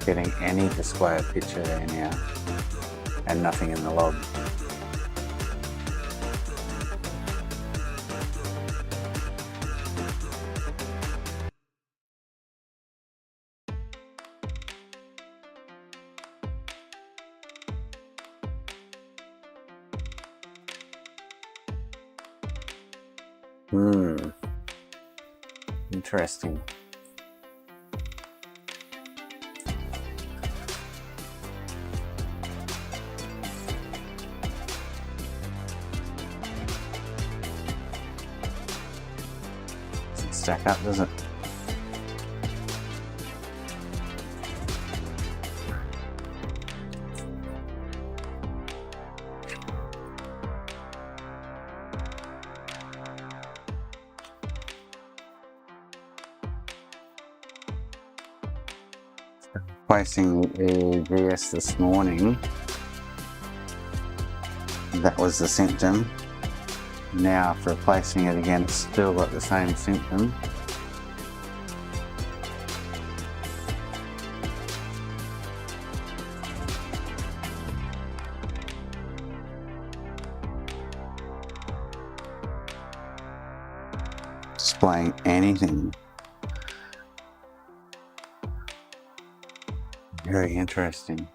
Getting any display of picture there now, and nothing in the log. Interesting. Doesn't stack up, does it? Replacing the VS this morning, that was the symptom. Now after replacing it again, it's still got the same symptom. Displaying anything. Very interesting.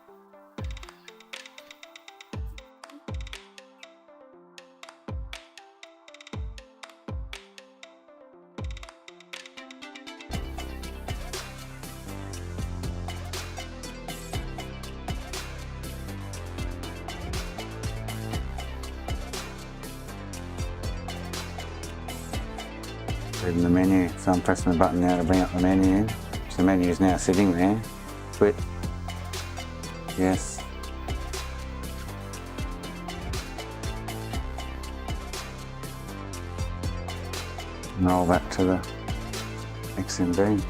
In the menu, so I'm pressing the button now to bring up the menu. So the menu is now sitting there. Quit. Yes. And roll back to the XMB.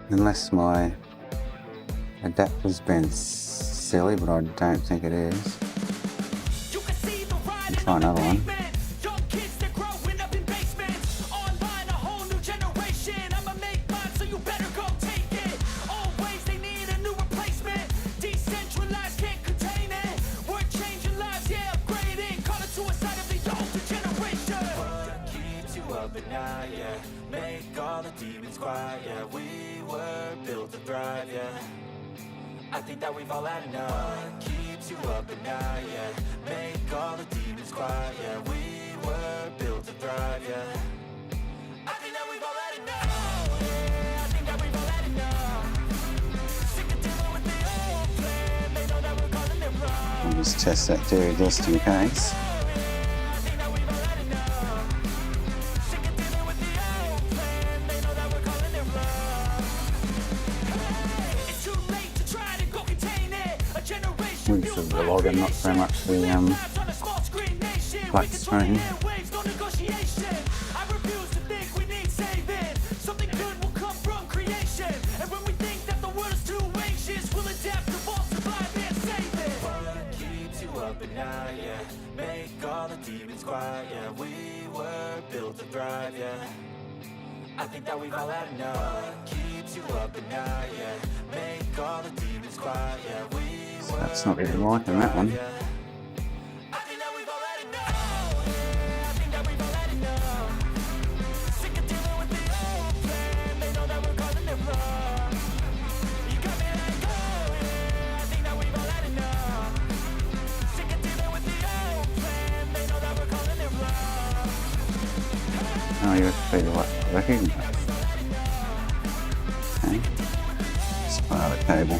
Unless my adapter's been silly, but I don't think it is. I'll try another one. Make all the demons quiet, yeah. We were built to thrive, yeah. I think that we've all had enough. What keeps you up at night, yeah. Make all the demons quiet, yeah. We were built to thrive, yeah. I think that we've all had enough. Yeah, I think that we've all had enough. Sick of dealing with the old plan. They know that we're calling it wrong. I'll just test that theory just in case. Of the logger, not so much the black screen. Make all the demons quiet, yeah. We were built to thrive, yeah. I think that we've all had enough. What keeps you up at night, yeah. Make all the demons quiet, yeah. So that's not really liking that one. Oh, you have to figure what recognize. Okay. Spare the cable.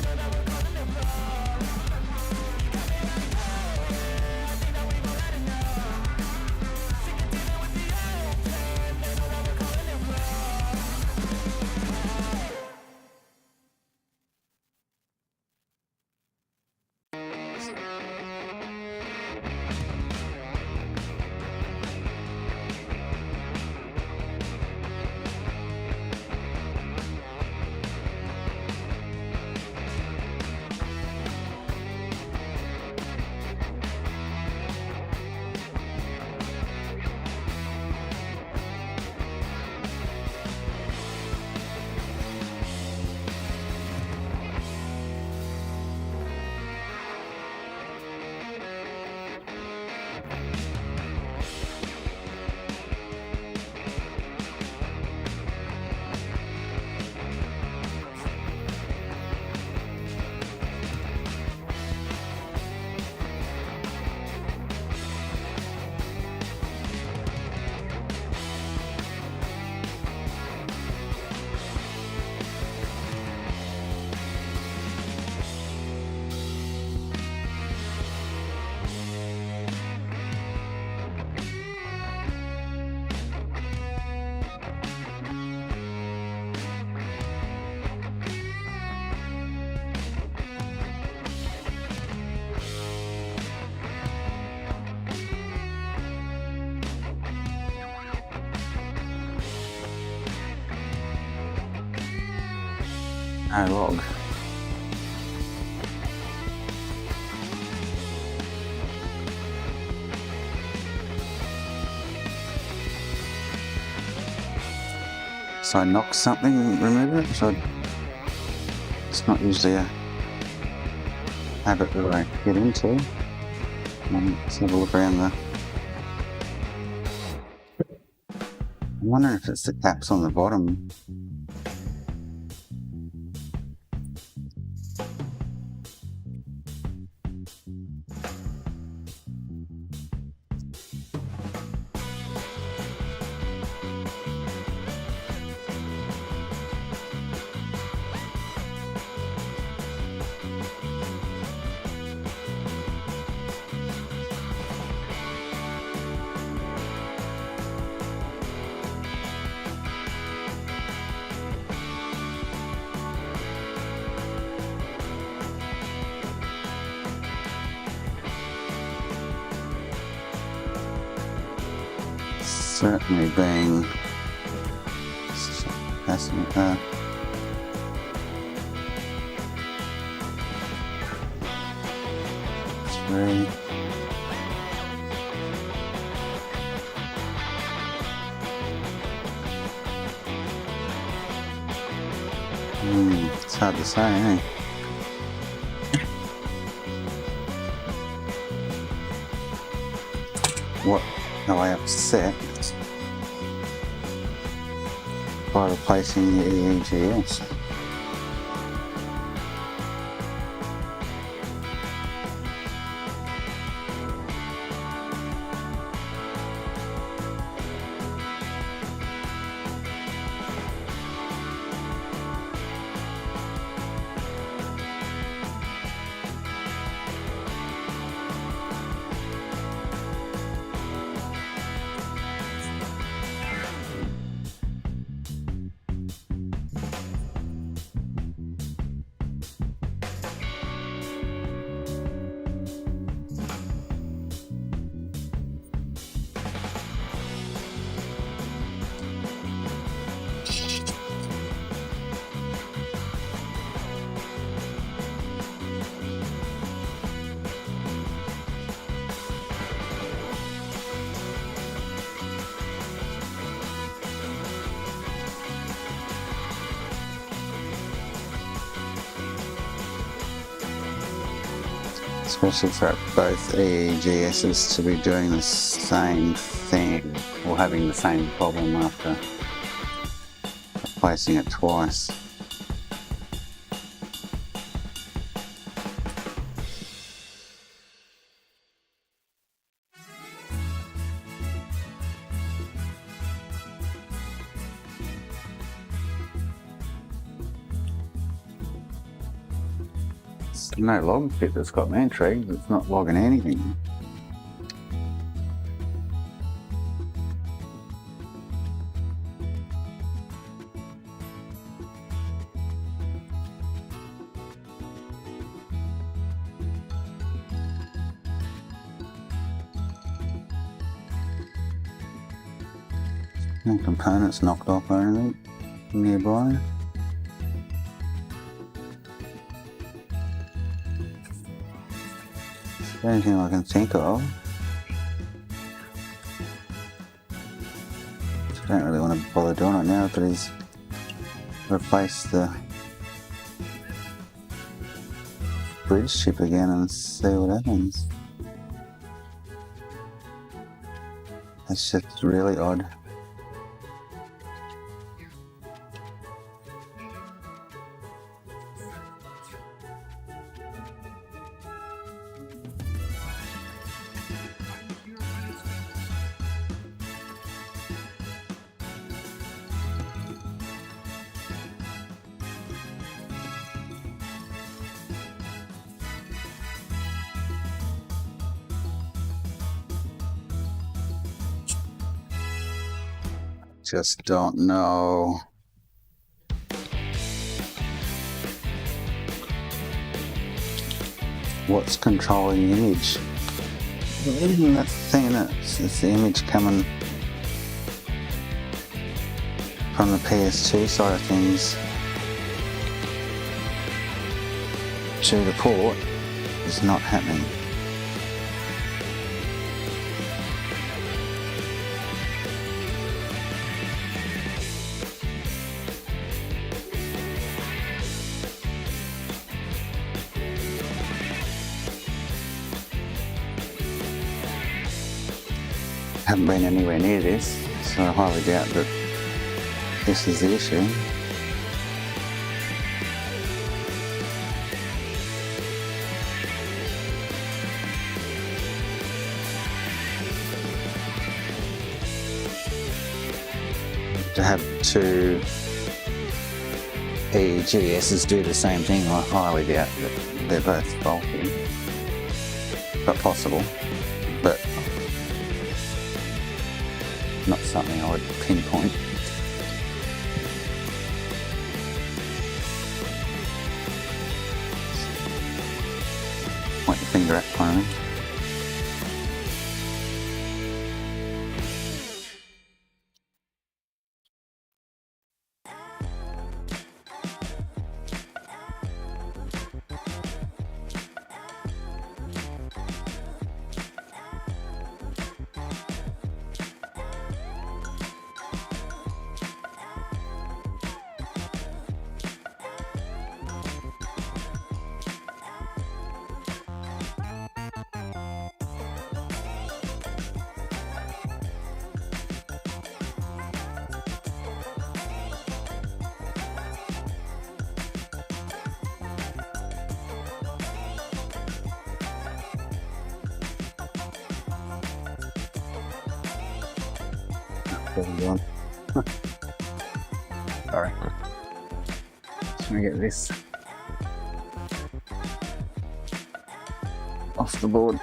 No log. So I knock something, remove it? So it's not usually a habit that I get into. Let's have a look around the... I'm wondering if it's the caps on the bottom. Certainly being passing three. It's hard to say, eh? What am I upset by replacing the EEGS? Especially for both EEGSs to be doing the same thing or having the same problem after replacing it twice. No log bit that's got me intrigued. It's not logging anything. No components knocked off or anything nearby. Anything I can think of. I don't really want to bother doing it now, but he's replaced the bridge chip again and see what happens. That's just really odd. Just don't know. What's controlling the image? Isn't that thing it's the image coming from the PS2 side of things? to the port is not happening. Haven't been anywhere near this, so I highly doubt that this is the issue. To have two EGSs do the same thing, I highly doubt that they're both faulty, but possible, but not something I would pinpoint. Point your finger at phone. Sorry. Just gonna get this off the board.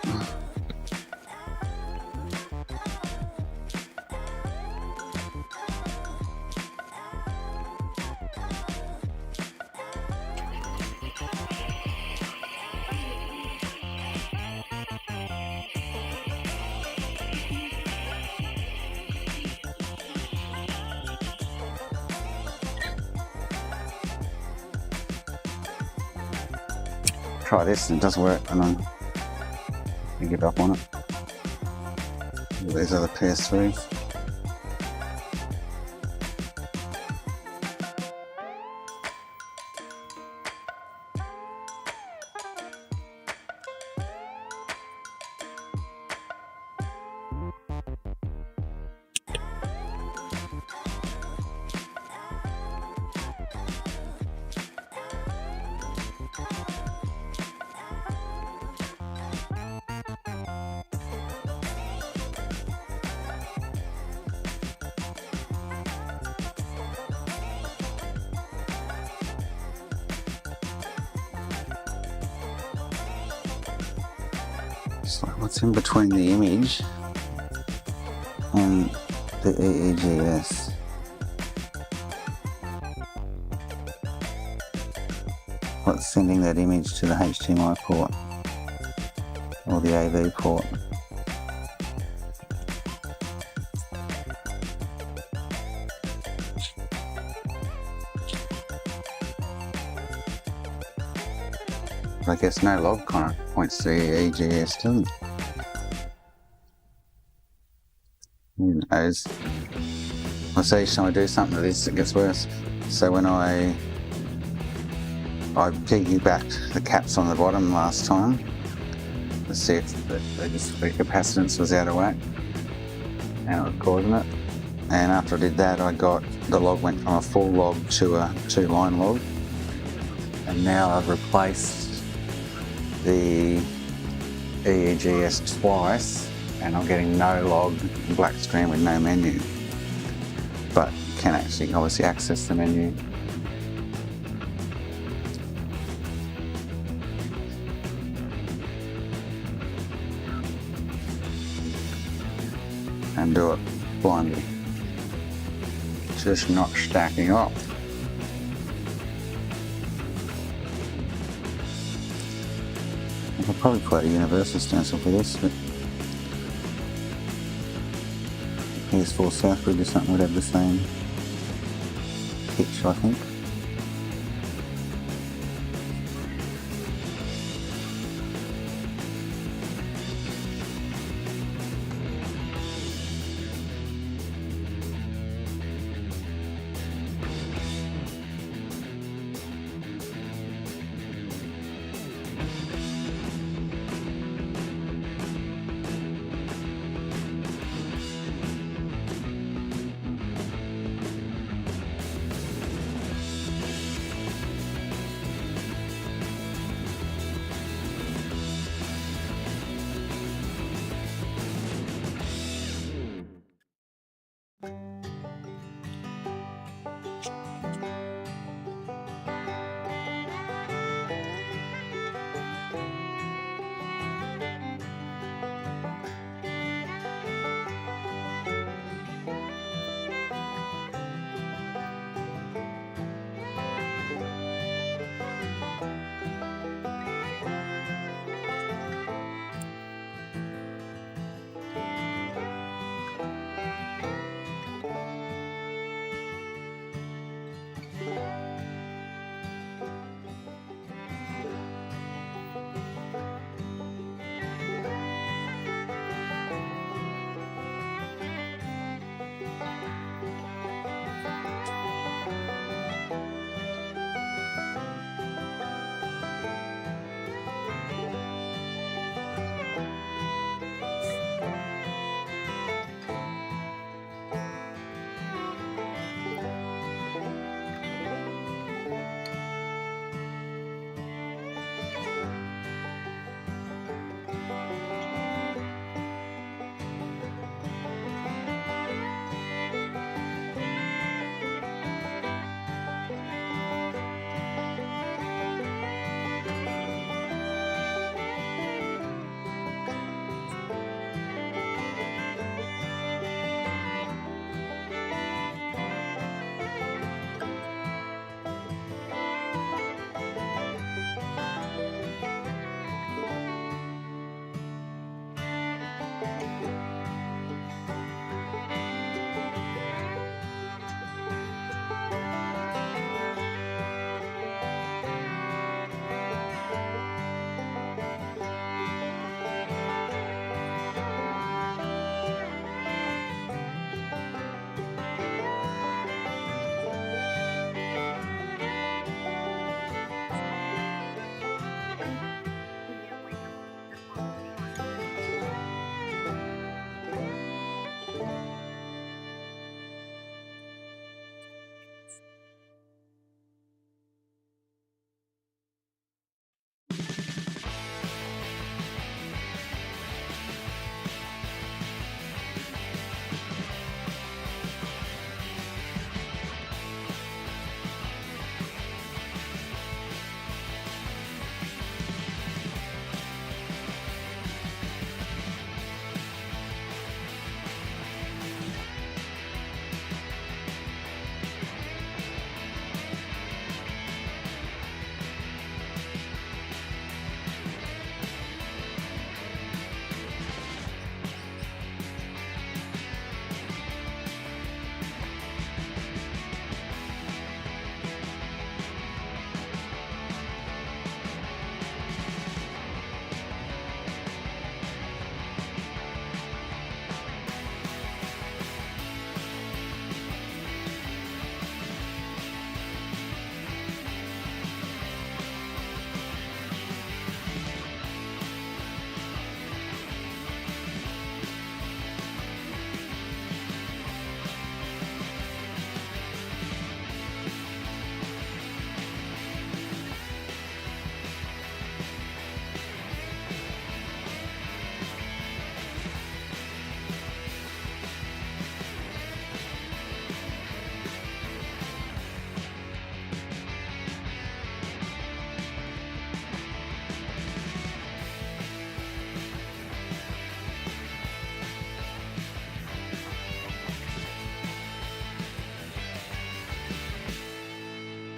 Try this and it doesn't work, and I give up on it. These are the PS3s. So what's in between the image and the EEGS? What's sending that image to the HDMI port or the AV port? I guess no log kind of points to the EGS, doesn't it? Who knows? I say each time I do something to this, it gets worse. So when I piggybacked the caps on the bottom last time, let's see if the capacitance was out of whack, and it was causing it. And after I did that, the log went from a full log to a 2-line log, and now I've replaced the EEGS twice, and I'm getting no log, black screen with no menu, but can actually obviously access the menu. And do it blindly. Just not stacking up. I'll probably quote a universal stencil for this, but PS4 Southbridge or something would have the same pitch, I think.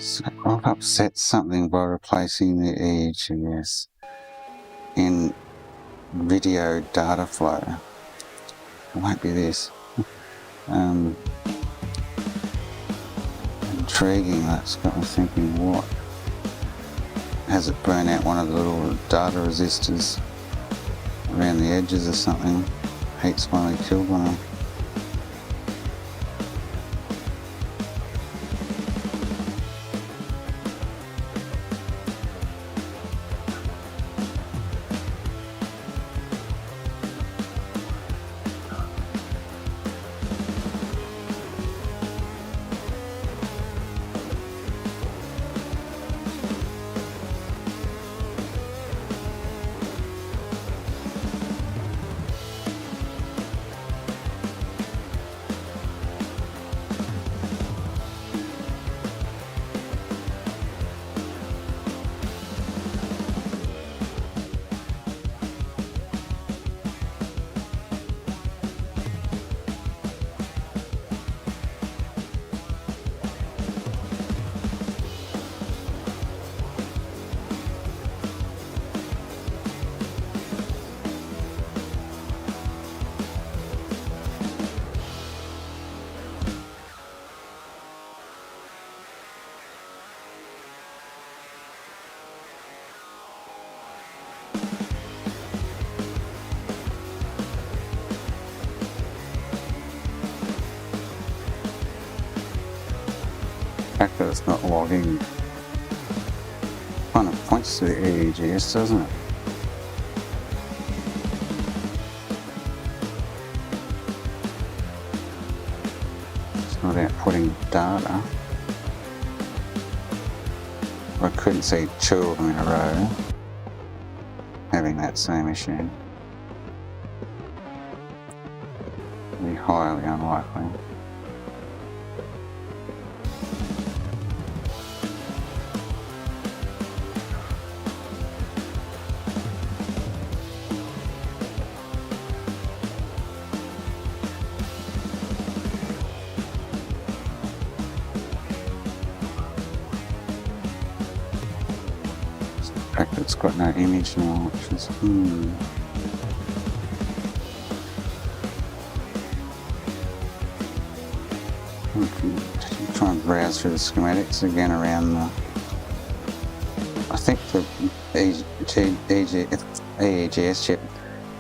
So I've upset something by replacing the edge, I guess, in video data flow. It won't be this. Intriguing, that's got me thinking, what? Has it burn out one of the little data resistors around the edges or something? Heat's finally killed one of them. but it's not logging. Kind of points to the EEGS, doesn't it? It's not outputting data. I couldn't see two of them in a row having that same issue. Be highly unlikely. In fact, it's got no image now, which is Try and browse through the schematics again around the. I think the EEGS chip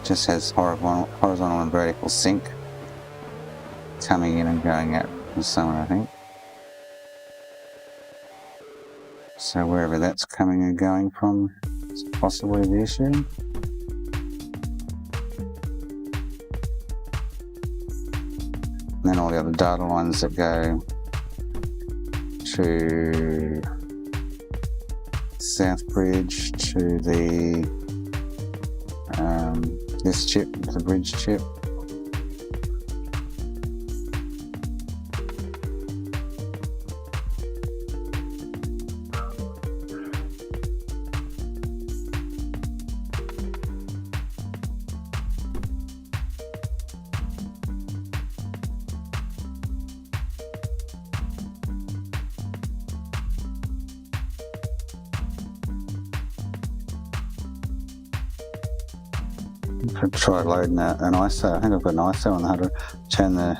just has horizontal and vertical sync coming in and going out from somewhere, I think. So wherever that's coming and going from is possibly the issue. And then all the other data lines that go to Southbridge, to the this chip, the bridge chip. Try loading an ISO. I think I've got an ISO on the hard drive. Turn the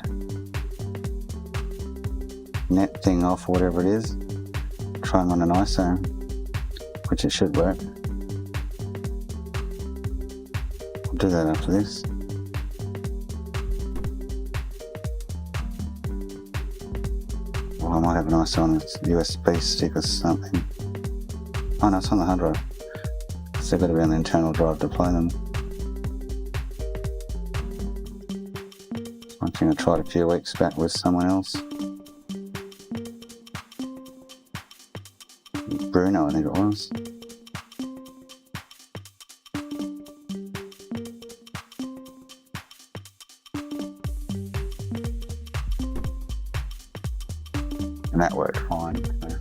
net thing off, whatever it is. Try them on an ISO, which it should work. I'll do that after this. Well, I might have an ISO on this USB stick or something. Oh no, it's on the hard drive. So they've got to be on the internal drive to play them. One thing I tried a few weeks back with someone else. Bruno, I think it was. And that worked fine. So.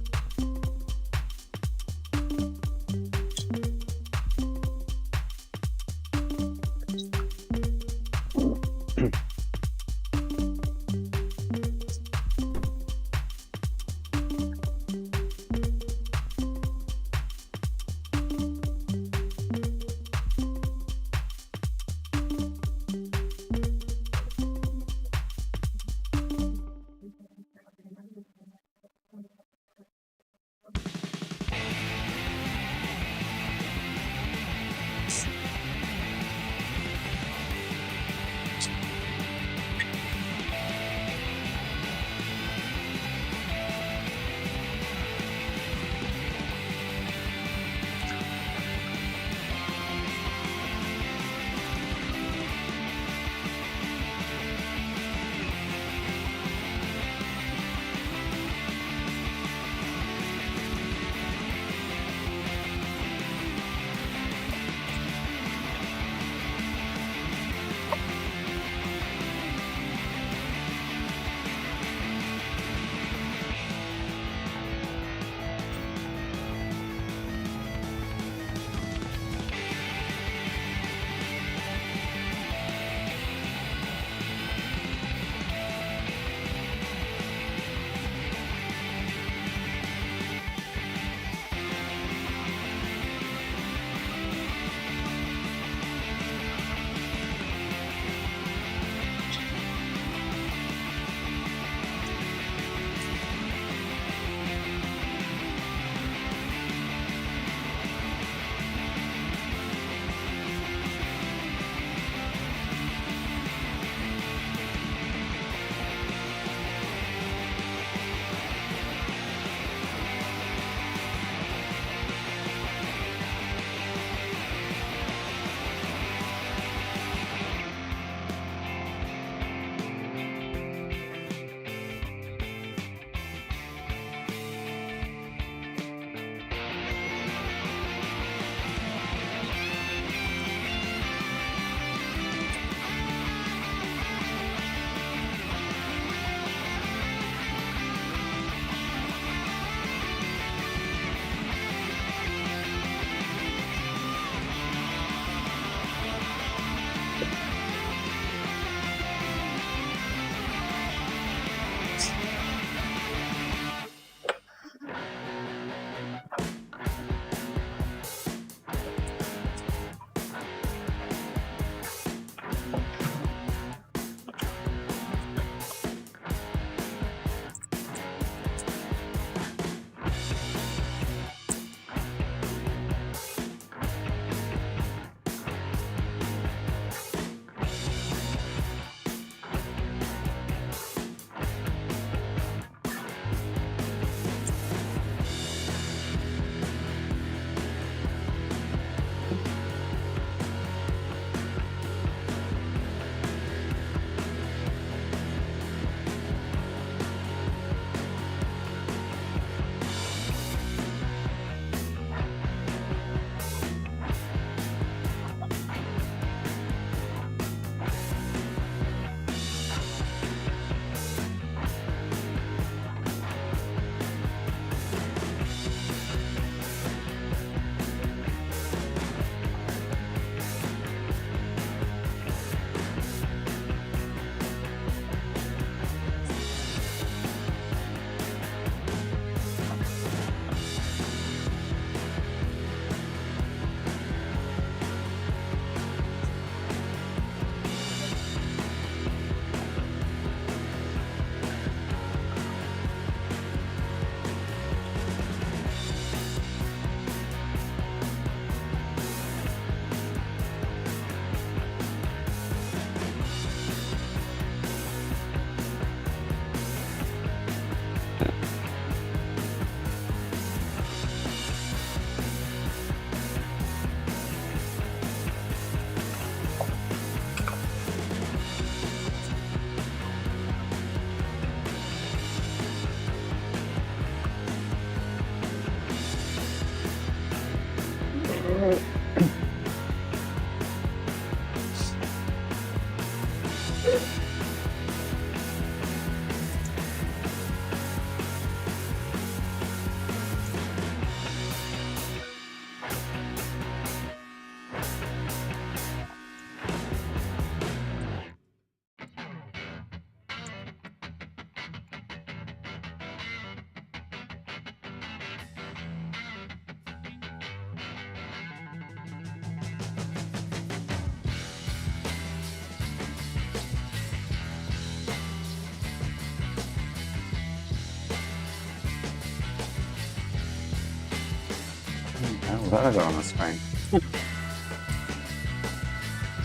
What have I got on the screen?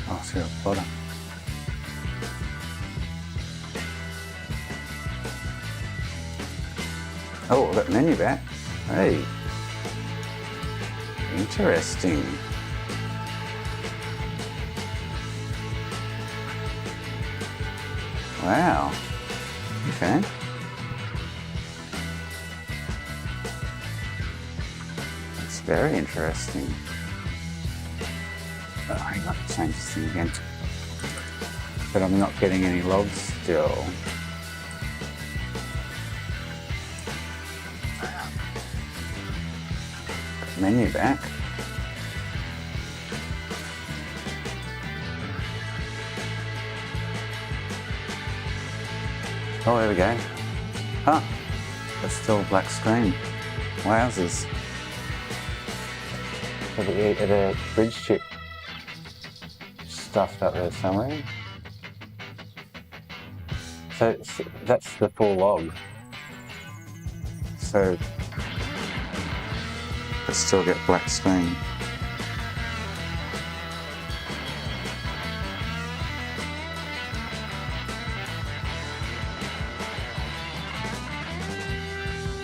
Oh, it's got a plotter. Oh, I've got the menu back. Hey. Interesting. Wow. Okay. That's very interesting. Oh, hang on, change this thing again. But I'm not getting any logs still. Menu back. Oh, there we go. Huh. It's still black screen. Wowzers. The bridge chip stuffed up there somewhere. So that's the full log. So I still get black screen.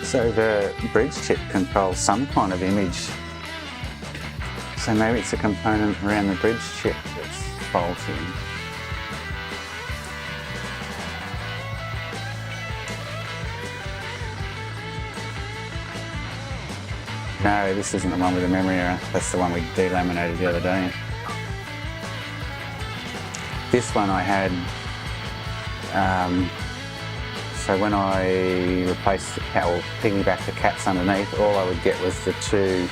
So the bridge chip controls some kind of image. So maybe it's a component around the bridge chip that's faulty. No, this isn't the one with the memory error. That's the one we delaminated the other day. This one I had, so when I replaced the cat, or piggybacked the cats underneath, all I would get was the two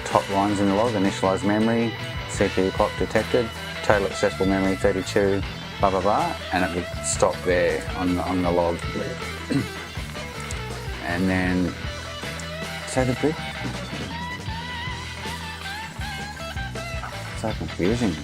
top lines in the log: initialized memory, CPU clock detected, total accessible memory 32, blah blah blah, and it would stop there on the log. And then, so the bridge. So confusing.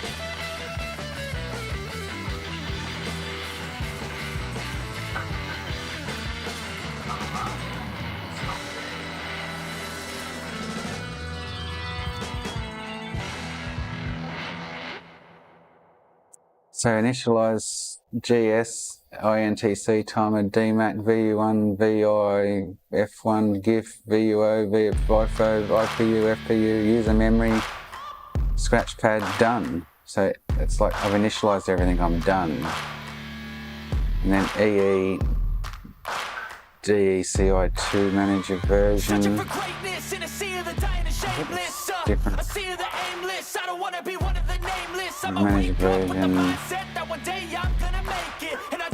So initialize GS, INTC timer, DMAC, VU1, VI, F1, GIF, VUO, VIFO, IPU, FPU, user memory, scratchpad, done. So it's like I've initialized everything, I'm done. And then EE, DECI2 manager version. Different. Manager version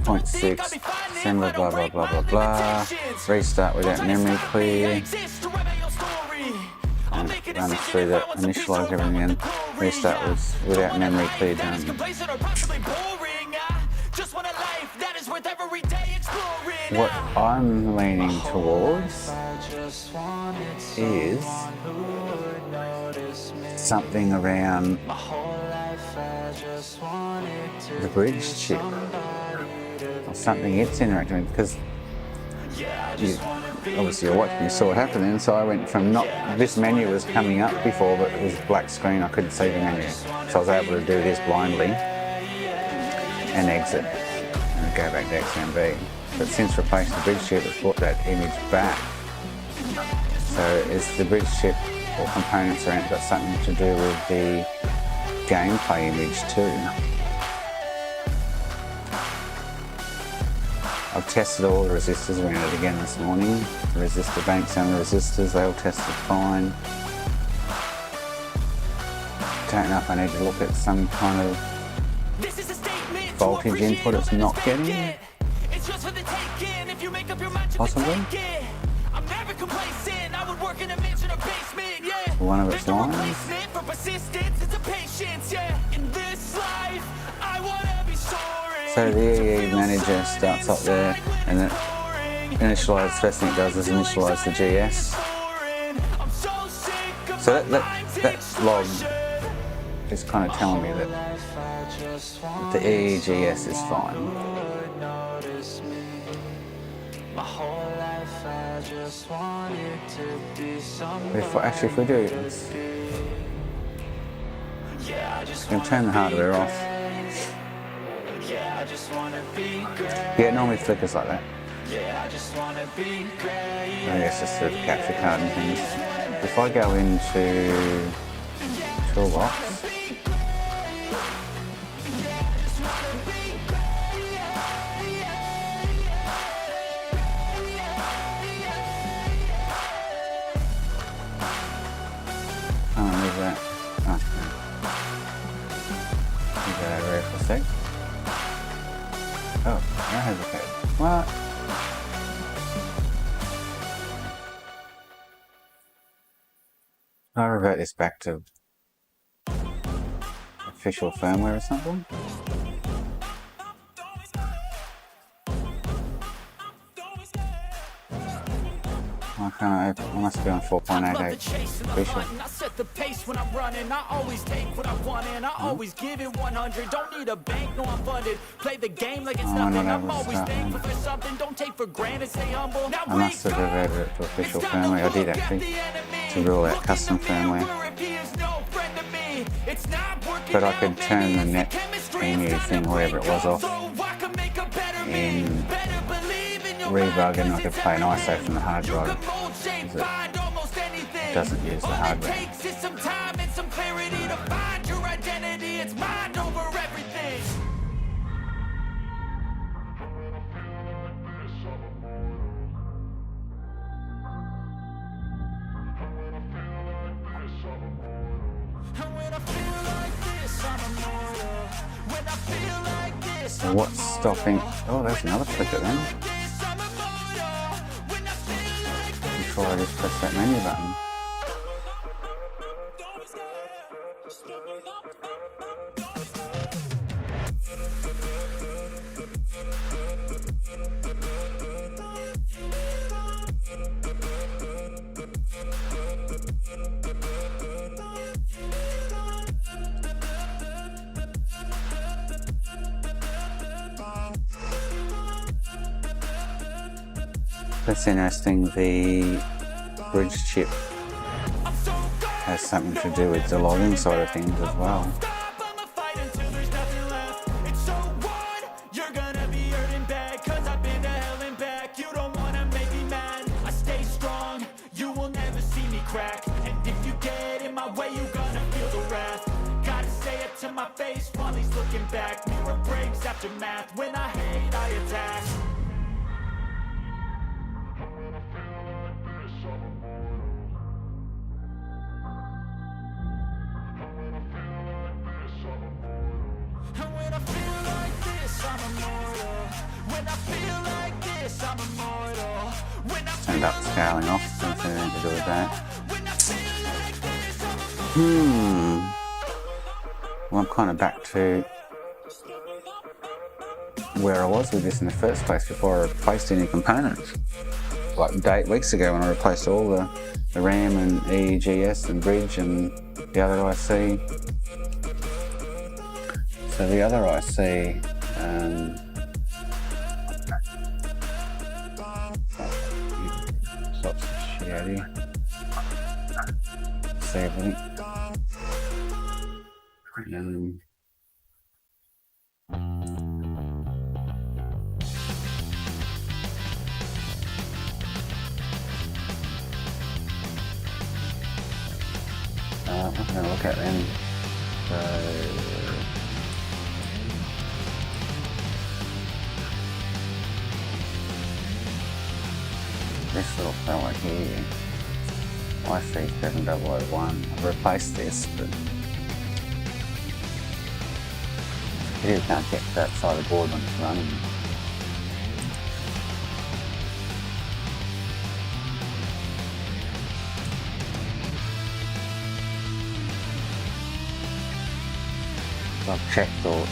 0.6 December, blah blah blah blah blah. Restart without memory clear. And run through that, initialize everything in. Restart without memory clear done. What I'm leaning towards is something around the bridge chip, or something it's interacting with, because obviously you're watching, you saw what happened then, so I went from this menu was coming up before, but it was black screen, I couldn't see the menu. So I was able to do this blindly and exit and go back to XMB. But since replacing the bridge chip, it's brought that image back. So is the bridge chip or components around it got something to do with the gameplay image too? I've tested all the resistors around it again this morning. The resistor banks and the resistors, they all tested fine. don't know if I need to look at some kind of voltage input it's not getting. Possibly. One of its lines. So the EE manager starts up there and it initialises, first thing it does is initialise the GS. So that log is kind of telling me that the EEGS is fine. If we do this, you can turn the hardware off. Yeah, it normally flickers like that. I guess just the capture card and things. If I go into Toolbox, move that. Oh, move that over here for a sec. Oh, that has a code. What? I'll revert this back to official firmware or something. Why can't I open? I must be on 4.88 official. I set the pace when I'm running. I always take what I want and I always give it 100. Don't need a bank, no I'm funded. Play the game like it's nothing. I'm always thankful for something. Don't take for granted, stay humble. I must have reverted it to official firmware. I did actually, to rule out custom firmware. But I could turn the net emu thing, wherever it was, off in rebug, and I could play an ISO from the hard drive. It doesn't use the hardware. So what's stopping? Oh, there's another flicker then. Before I just press that menu button. That's interesting, the bridge chip has something to do with the logging side of things as well. When I hate, I attack. And when I feel like this, I'm immortal. When I feel like this, I'm immortal. When I Turned up scaling off, something to do with that. Well, I'm kind of back to where I was with this in the first place before I replaced any components. Like 8 weeks ago when I replaced all the RAM and EEGS and bridge and the other IC. So the other IC, stops the shit out of you. See everything. I'm going to look at them. This little fella here, IC7001. I've replaced this, but You can't get to that side of the board when it's running. So I've checked all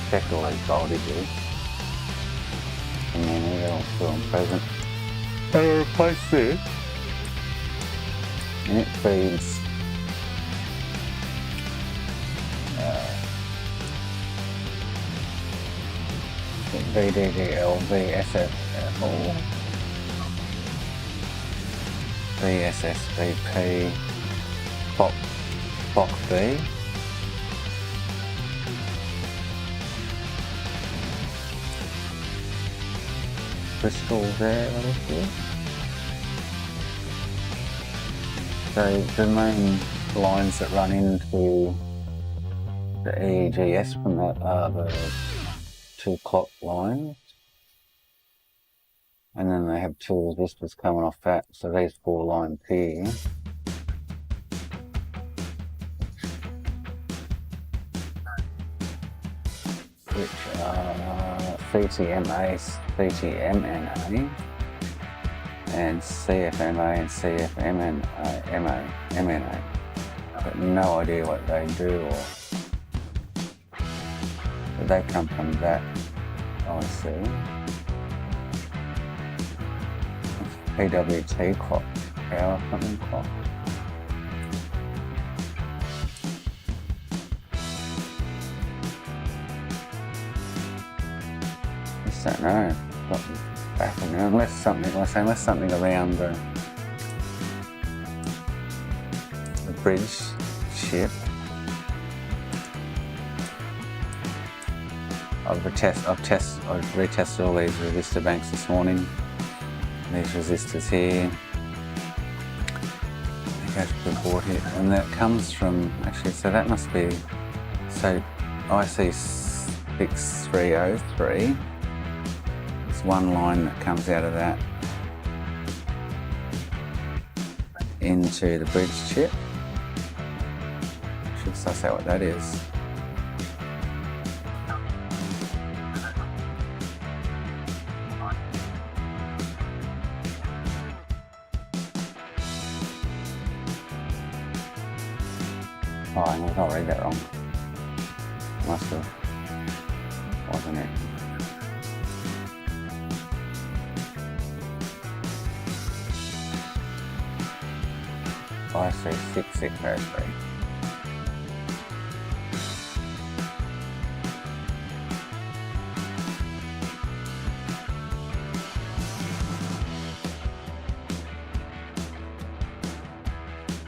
these voltages, and then they're all still present. And I replace this, and it feeds VDDL, VSFL, VSSVP, POC B, crystal there, what is this? So the main lines that run into the EEGS from that are the 2 clock lines, and then they have 2 resistors coming off that, so these 4 lines here which are CTMA, CTMNA and CFMA and CFMNA. I've got no idea what they do, or but they come from that IC. PWT clock, power something clock. Just don't know. Unless something around the bridge chip. I've retested all these resistor banks this morning. These resistors here. They go to the board here, and that comes from so that must be IC 6303. There's one line that comes out of that into the bridge chip. Should suss out what that is. Oh, I must not read that wrong. Must have, wasn't it? I see 6603.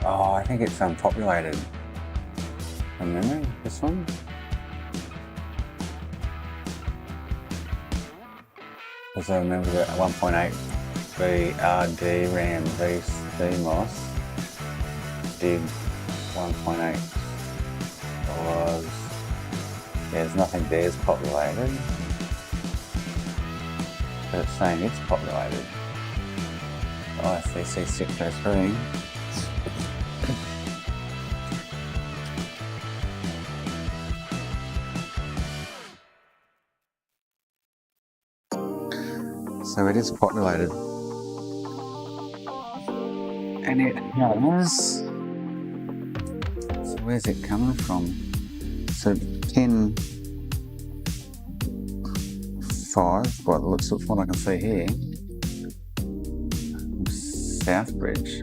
Oh, I think it's unpopulated. From memory, this one. Because I remember that 1.8 VRD RAM VCMOS did 1.8 was, there's nothing there's populated, but it's saying it's populated. ICC 603. So it is populated, and it has. So where's it coming from? So pin 5, by the looks of what I can see here, South Bridge.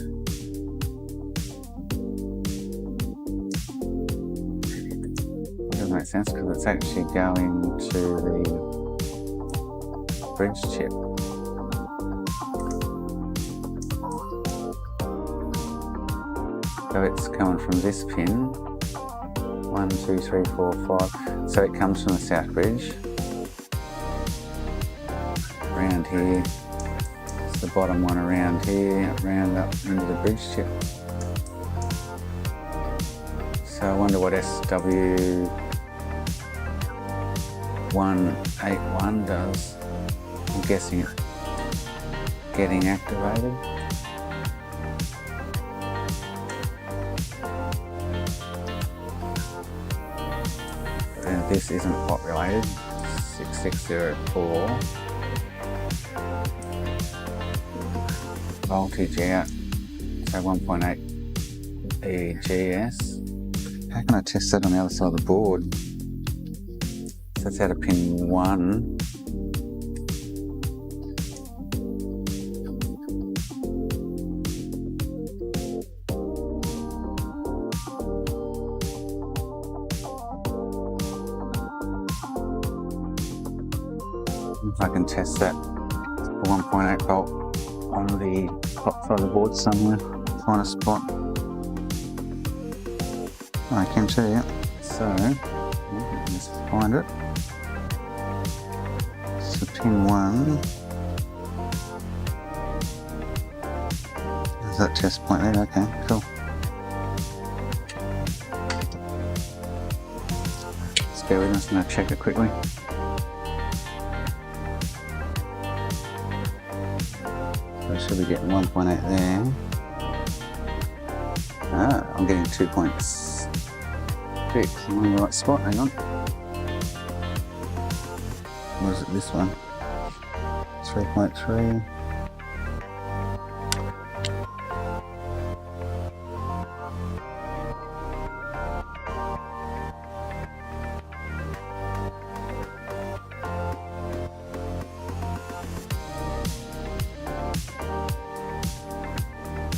It doesn't make sense because it's actually going to the bridge chip. So it's coming from this pin, 1, 2, 3, 4, 5. So it comes from the South Bridge, around here. It's the bottom one around here, round up into the bridge chip. So I wonder what SW181 does. I'm guessing it's getting activated. This isn't populated. 6604. Voltage out, so 1.8 EGS. How can I test that on the other side of the board? So it's out of pin 1. If I can test that 1.8 volt on the top side of the board somewhere, find a spot. I can too, yeah. So, just find it. So pin 1. There's that test point there, okay, cool. Just bear with us, I'm going to check it quickly. So I should be getting 1.8 there. Ah, I'm getting 2.6. I'm in the right spot, hang on. Or is it this one? 3.3.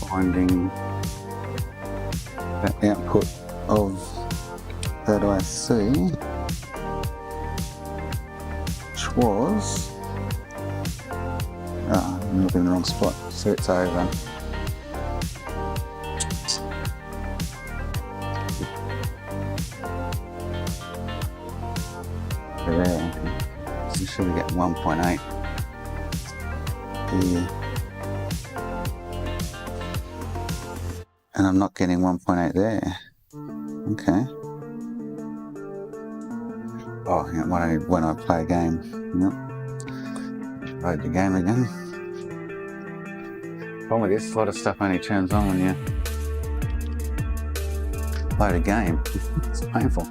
Finding That output of that IC, which was, I'm looking in the wrong spot, so it's over. There, so should we get 1.8 here? And I'm not getting 1.8 there. Okay. Oh, yeah, when I play a game. Yep. Load the game again. problem with this, a lot of stuff only turns on when you load a game. It's painful.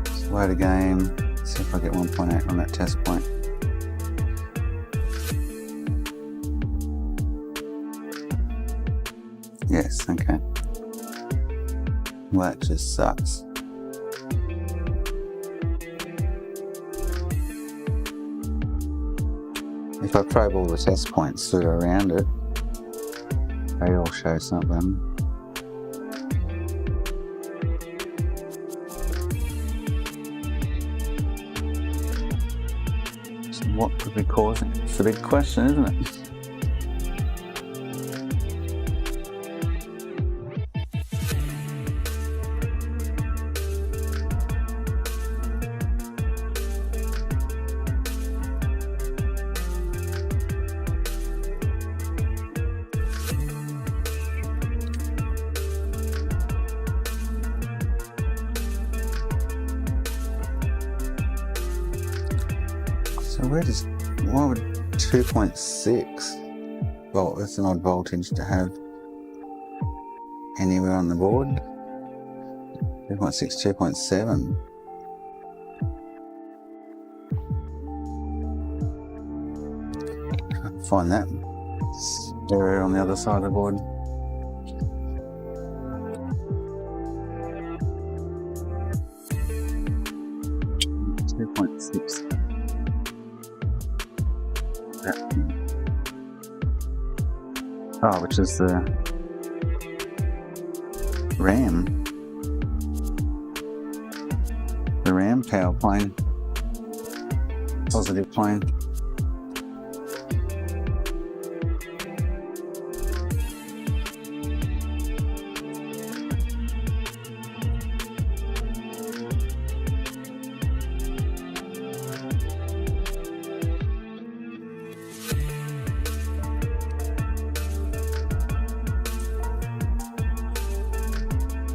Let's load a game. See if I get 1.8 on that test point. Yes, okay. Well, that just sucks. If I probe all the test points that are around it, they all show something. So what could be causing it? It's a big question, isn't it? So why would 2.6 volt, that's an odd voltage to have anywhere on the board. 2.6, 2.7. Can't find that area on the other side of the board. Oh, which is the RAM. The RAM power plane. Positive plane.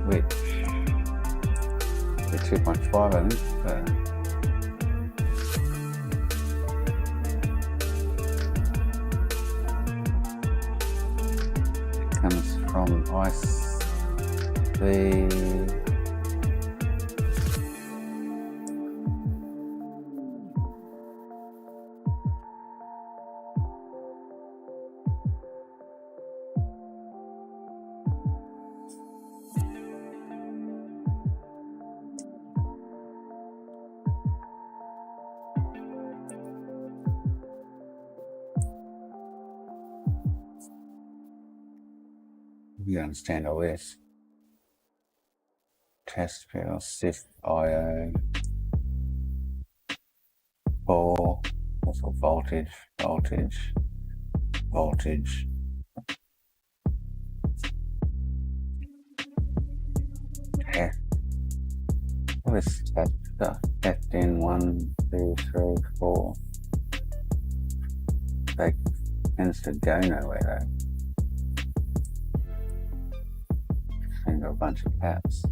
Which the 2.5, I think. It comes from the You understand all this. Test field, SIF IO, 4, also voltage, yeah. What is that stuff? FN 1, 2, 3, 4. They tends to go nowhere though. And got a bunch of caps.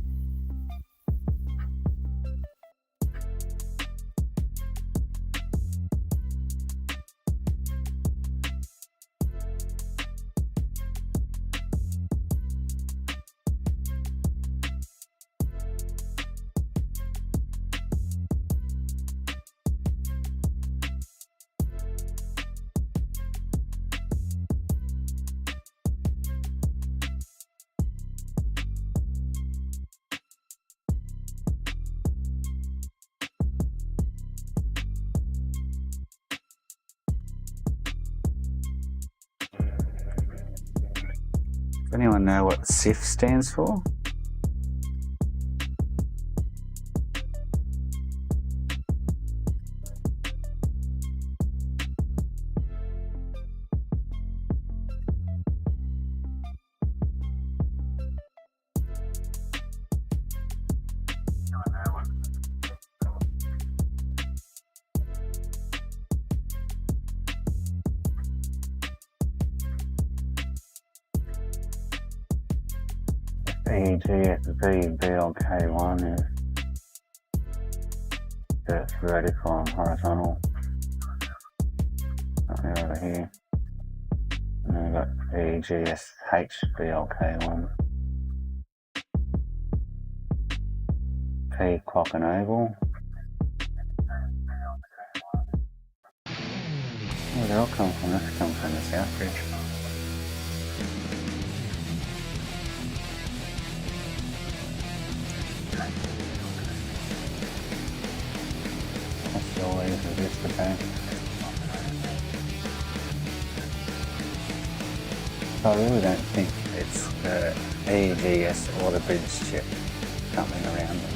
Does anyone know what SIF stands for? EGSV VLK1 is that's vertical and horizontal. Over here. And then we've got EGSH VLK1. P clock and oval. Where they all come from? This comes from the South Bridge. That's always as is the case. I really don't think it's the EGS or the bridge chip coming around them.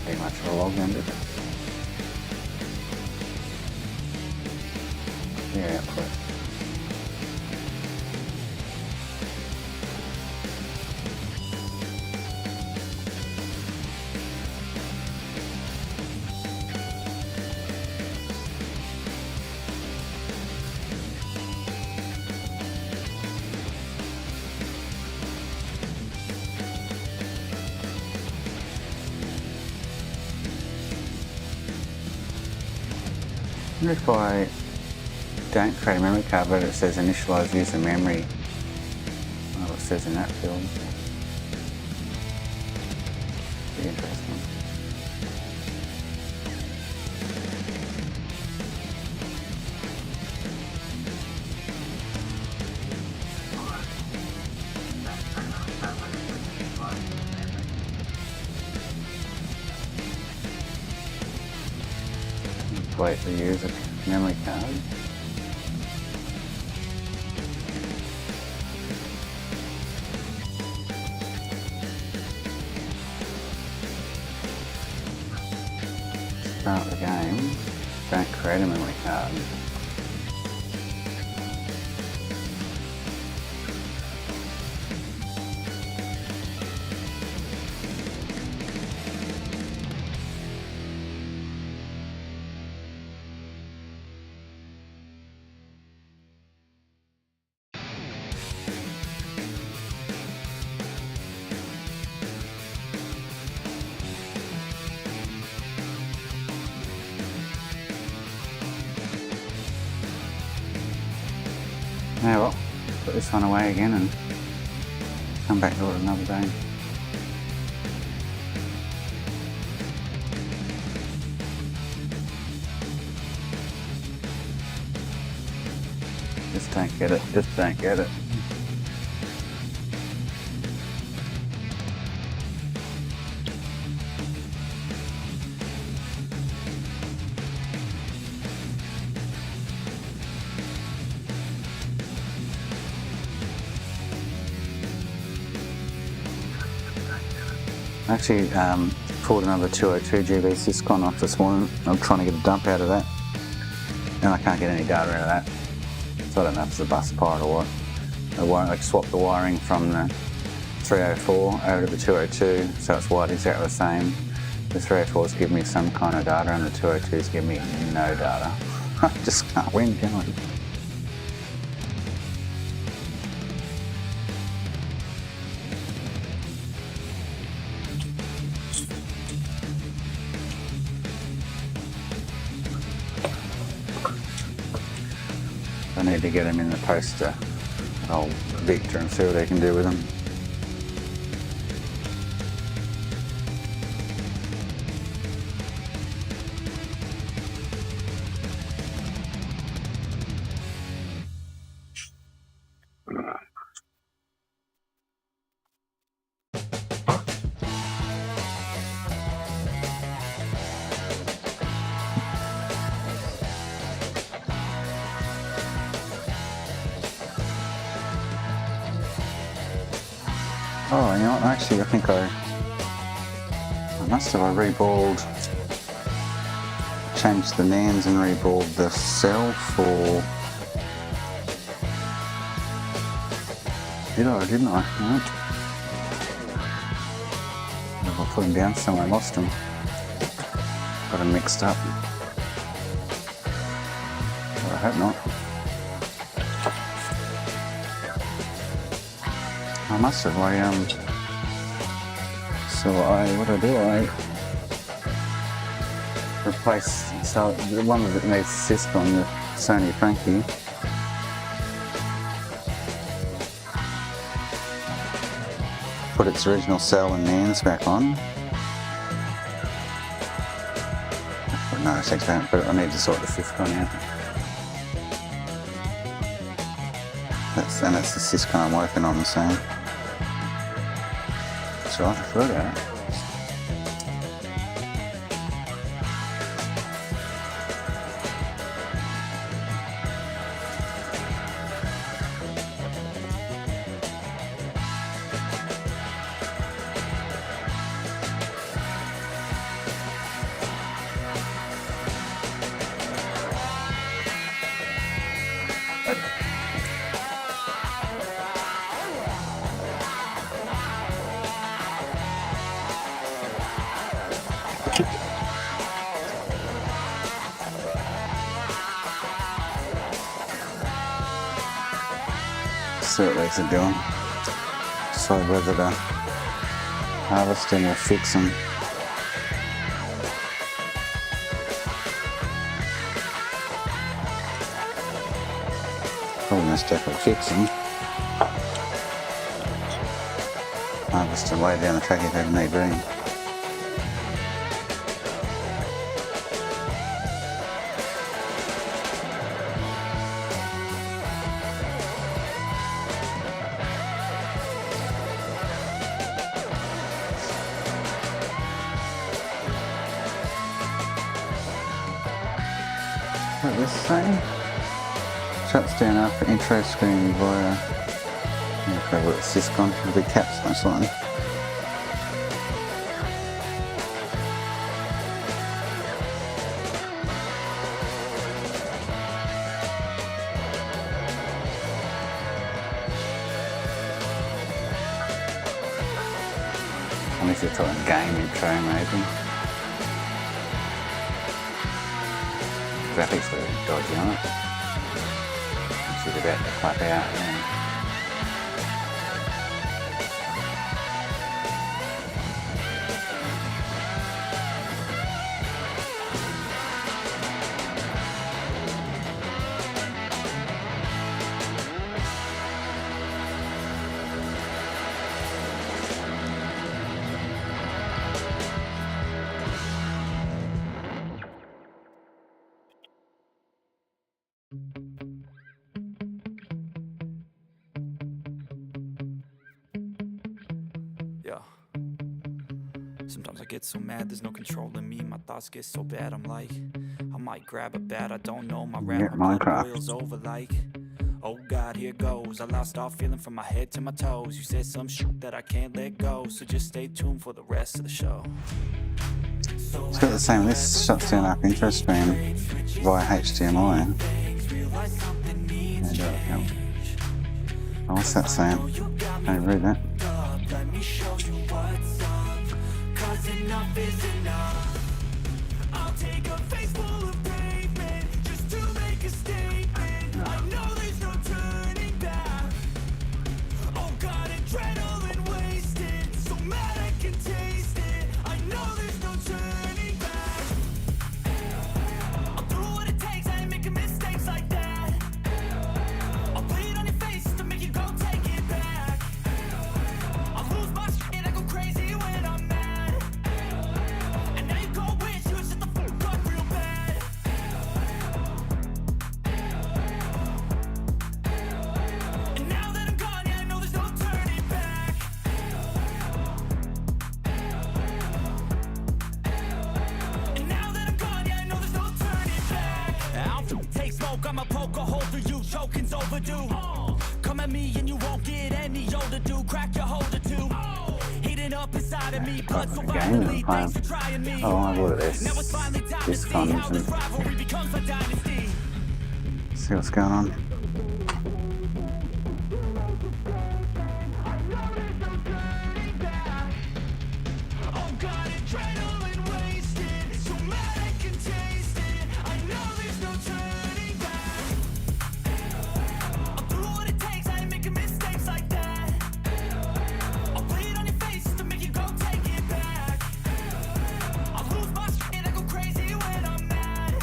Pretty much a log ended it. Yeah, output. I wonder if I don't create a memory card, but it says initialize user memory. Well, it says in that field. Be interesting. Wait to use a memory card. Start the game. Don't create a memory card. Yeah, well, put this one away again and come back to it another day. Just don't get it, just don't get it. Actually, pulled another 202 GB Syscon off this morning. I'm trying to get a dump out of that, and I can't get any data out of that. So I don't know if it's a bus part or what. I won't like swap the wiring from the 304 over to the 202, so it's wired exactly the same. The 304's give me some kind of data, and the 202's give me no data. I just can't win, can I? I need to get him in the poster, old Victor, and see what they can do with him. Oh, you know what, actually I think I must have reballed, changed the NANDs and reballed the cell for... Didn't I? Right. If I put them down somewhere, I lost them. Got them mixed up. Well, I hope not. I must have, what do I do? I replace, so the one that needs Syscon, the Sony Frankie. Put its original cell and NANDs back on. No, it takes time, but I need to sort the Syscon out. That's the Syscon I'm working on, so. That's right, I forgot about it. See what these are doing. So whether to harvest them or fix them. Probably most definitely fix them. Harvest them way down the track if they need rain. What this saying? Shuts down after intro screen via favorite Syscon, the big caps most likely. Unless you're talking game intro maybe. Graphics are dodgy on it. She's about to clap out then. Sometimes I get so mad, there's no controlling me. My thoughts get so bad, I'm like, I might grab a bat, I don't know. My Get rap, my blood Minecraft. boils over like, oh God, here goes. I lost all feeling from my head to my toes. You said some shit that I can't let go, so just stay tuned for the rest of the show. It's got the same, this shuts down our intro stream via HDMI. And, oh, what's that saying? Can't read that. Let me show you what's up, 'cause enough is enough. I'll take a face full of pavement just to make a statement. I know there's no turning back. Oh God, adrenaline wasted, so mad I can taste it. I know there's no turning back. I'll do what it takes, I ain't making mistakes like that. I'll play it on your face to make you go take it back. I lose my shit, I go crazy when I'm mad. And now you go wish you would shut the fuck up real bad. And now that I'm gone, yeah, I know there's no turning back. And now that I'm gone, yeah, I know there's no turning back. I'll take smoke, I'ma poke a hole through you, choking's overdue. Come at me and you won't get any older, dude. Crack your holder too. Heating up inside of me, blood so violently. Thanks for trying me. Oh, I look at this. Now it's finally time to This see how comes this and rivalry becomes a dynasty. see what's going on. Oh God, adrenaline wasted, so mad I can taste it. I know there's no turning back. I'll do what it takes, I ain't making mistakes like that. I'll play it on your face to make you go take it back. I'll lose my shit, I go crazy when I'm mad.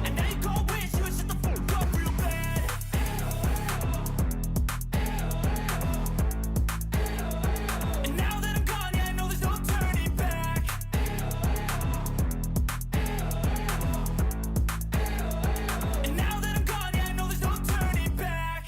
And now you go wish you would shut the fuck up real bad. And now that I'm gone, yeah, I know there's no turning back. And now that I'm gone, yeah, I know there's no turning back.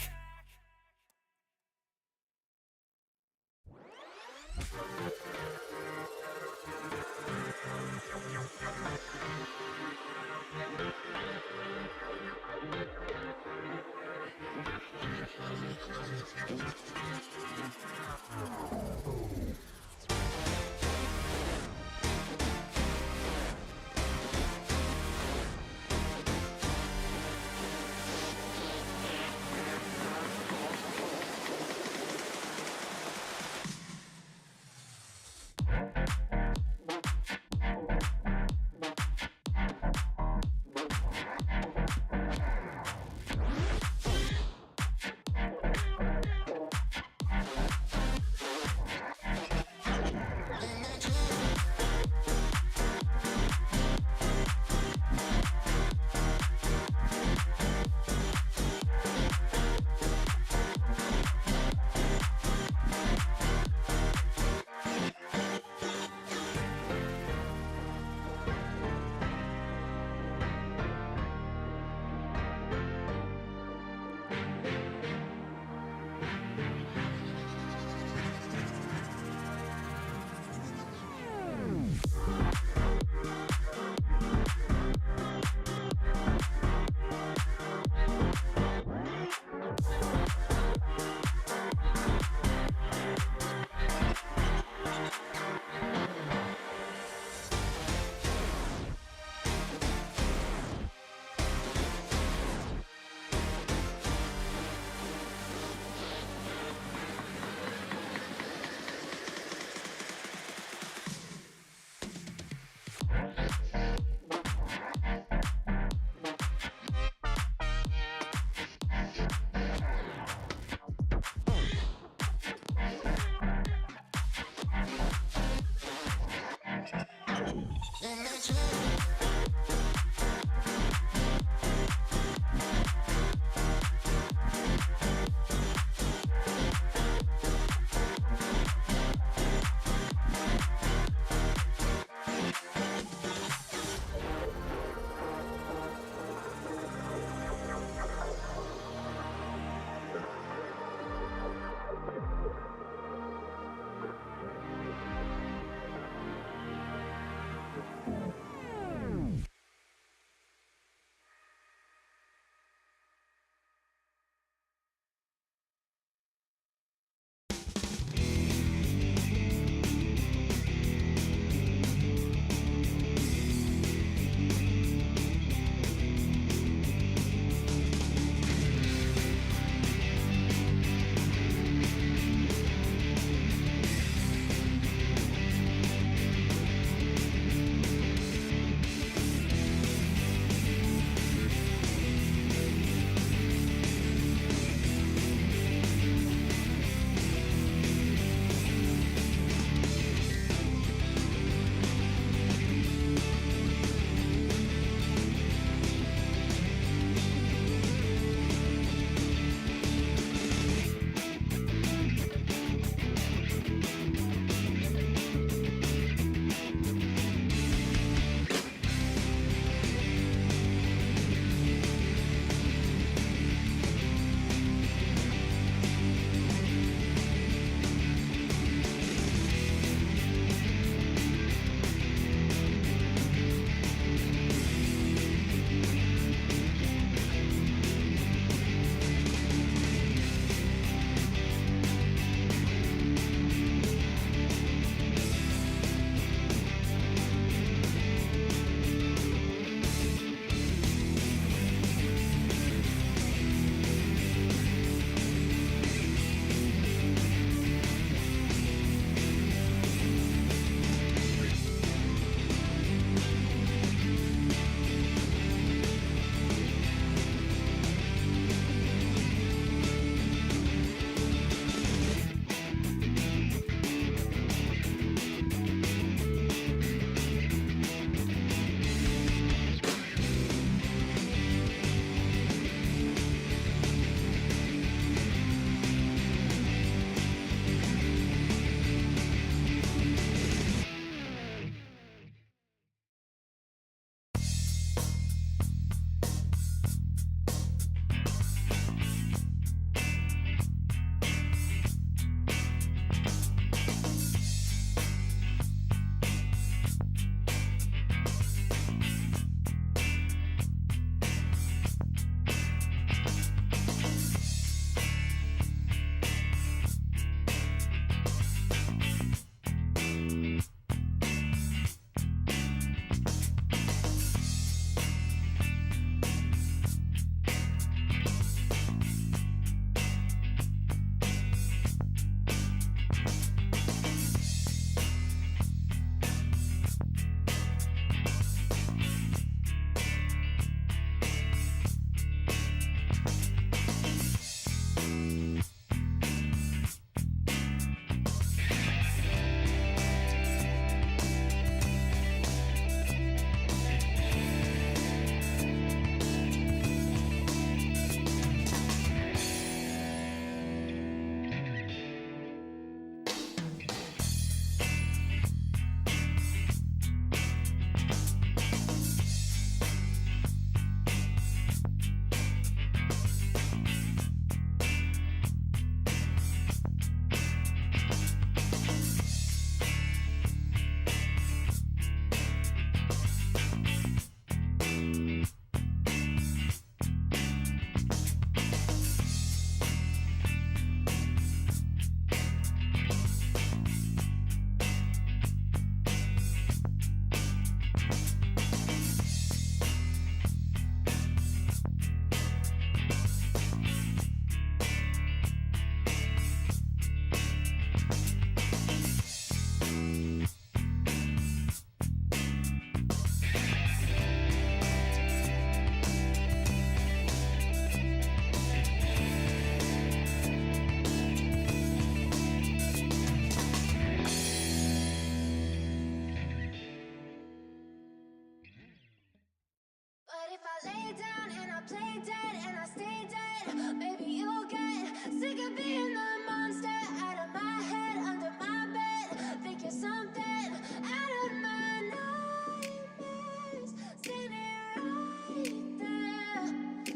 Sick of being the monster out of my head, under my bed. Think you're something out of my nightmares. Standing right there.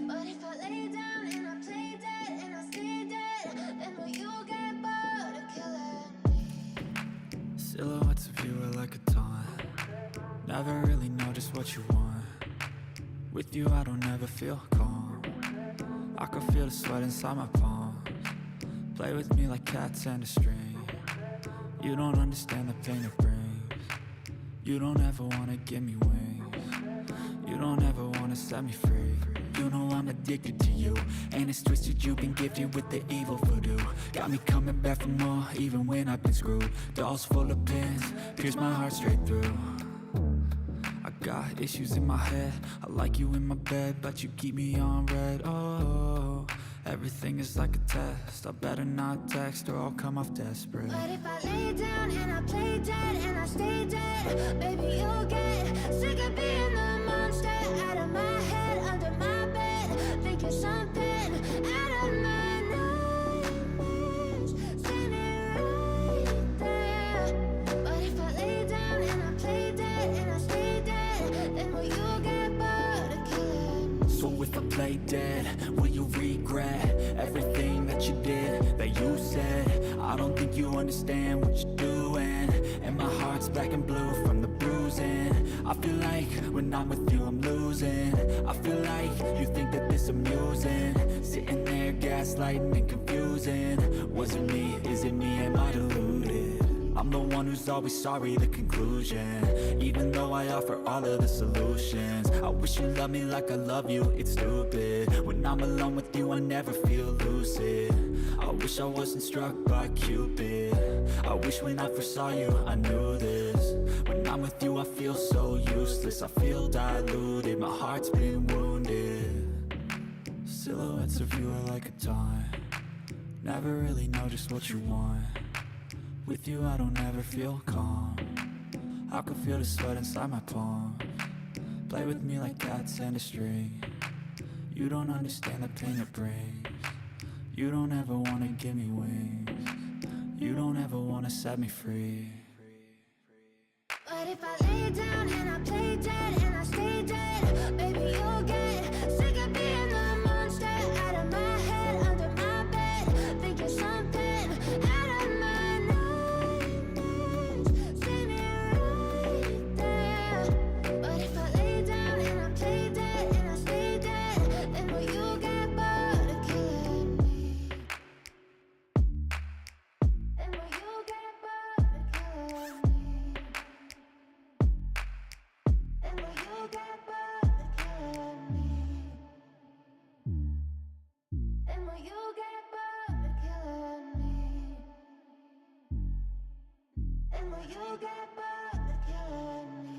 But if I lay down and I play dead and I stay dead, then will you get bored of killing me? Silhouettes of you are like a taunt. Never really know just what you want. With you I don't ever feel calm. I can feel the sweat inside my palms. Play with me like cats and a string. You don't understand the pain it brings. You don't ever wanna give me wings. You don't ever wanna set me free. You know I'm addicted to you, and it's twisted. You've been gifted with the evil voodoo. Got me coming back for more, even when I've been screwed. Dolls full of pins, pierce my heart straight through. I got issues in my head. I like you in my bed, but you keep me on red. Oh, everything is like a test. I better not text or I'll come off desperate. But if I lay down and I play dead and I stay dead, baby, you'll get sick of being the monster out of my head, under my bed. Think you're something out of my nightmares. Standing right there. But if I lay down and I play dead and I stay dead, then will you get bored of killing me? So if I play dead, will you regret everything that you did, that you said? I don't think you understand what you're doing, and my heart's black and blue from the bruising. I feel like when I'm with you I'm losing. I feel like you think that this amusing. Sitting there gaslighting and confusing. Was it me? Is it me? Am I deluded? I'm the one who's always sorry, the conclusion. Even though I offer all of the solutions. I wish you loved me like I love you, it's stupid. When I'm alone with you I never feel lucid. I wish I wasn't struck by Cupid. I wish when I first saw you I knew this. When I'm with you I feel so useless. I feel diluted, my heart's been wounded. Silhouettes of you are like a taunt. Never really know just what you want. With you I don't ever feel calm. I can feel the sweat inside my palms. Play with me like cats and a string. You don't understand the pain it brings. You don't ever wanna give me wings. You don't ever wanna set me free. But if I lay down and I play dead and I stay dead, baby, you'll get sick of being the monster out of my head, under my bed. Think you're something out of my nightmares. Standing right there. But if I lay down and I play dead and I stay dead, then will you get bored of killing me? Then will you get bored of killing me? And will you get bored of killing me? And will you get bored of killing me? And will you get bored of killing me?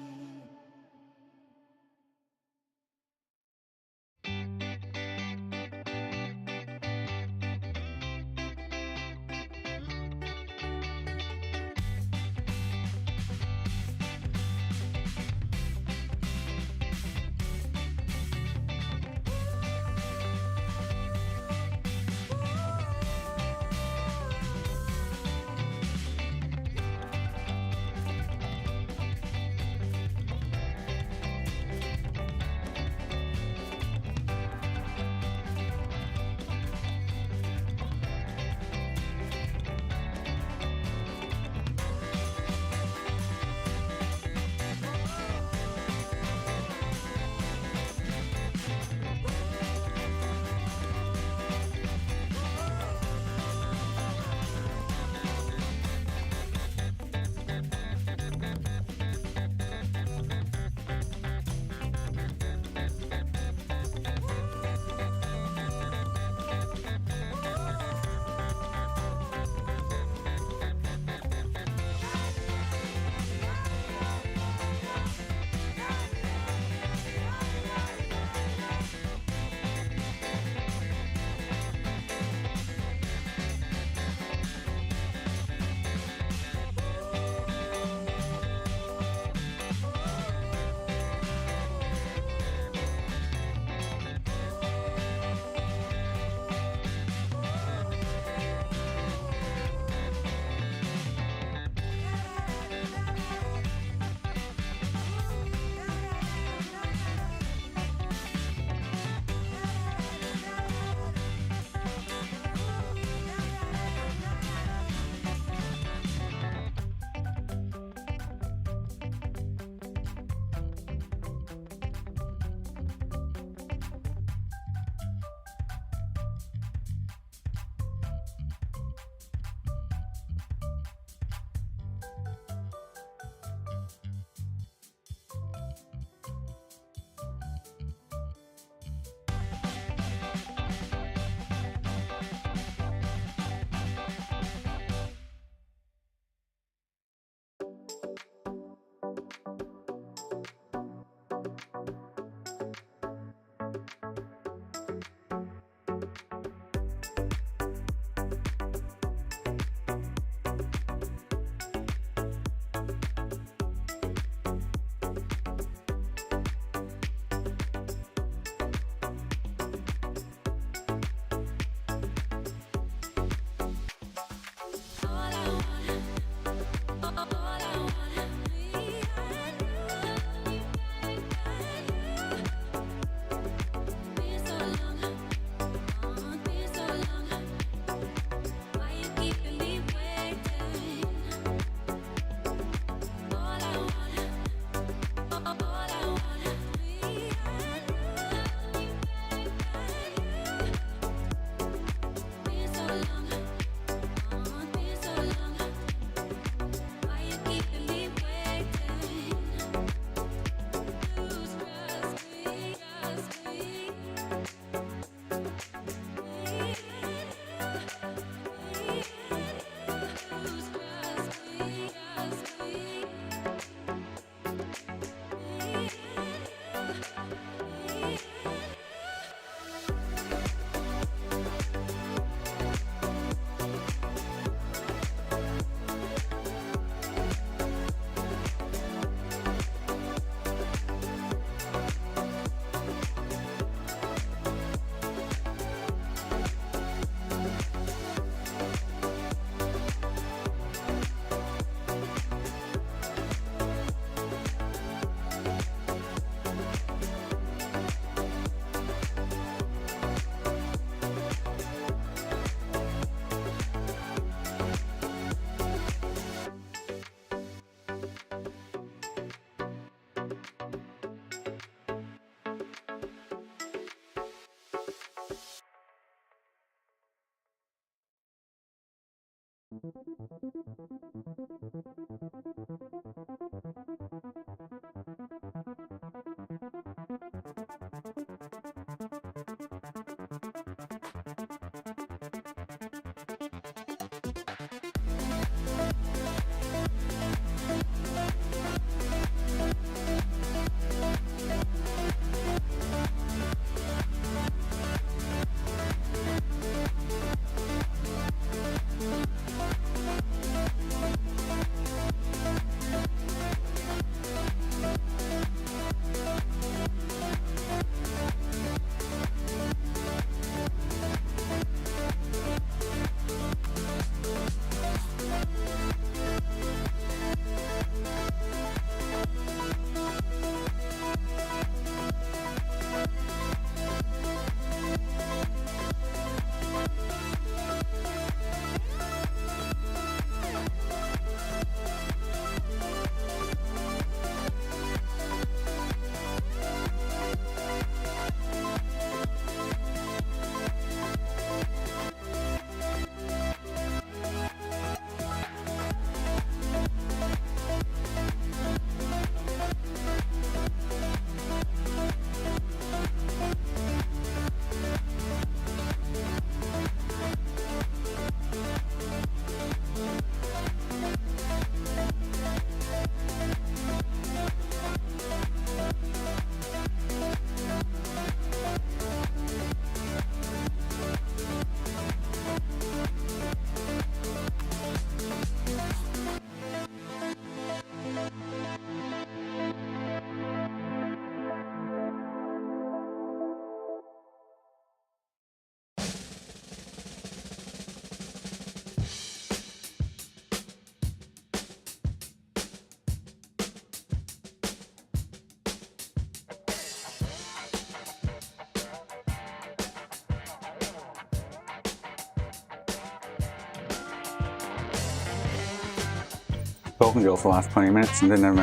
Talking to you for the last 20 minutes and didn't have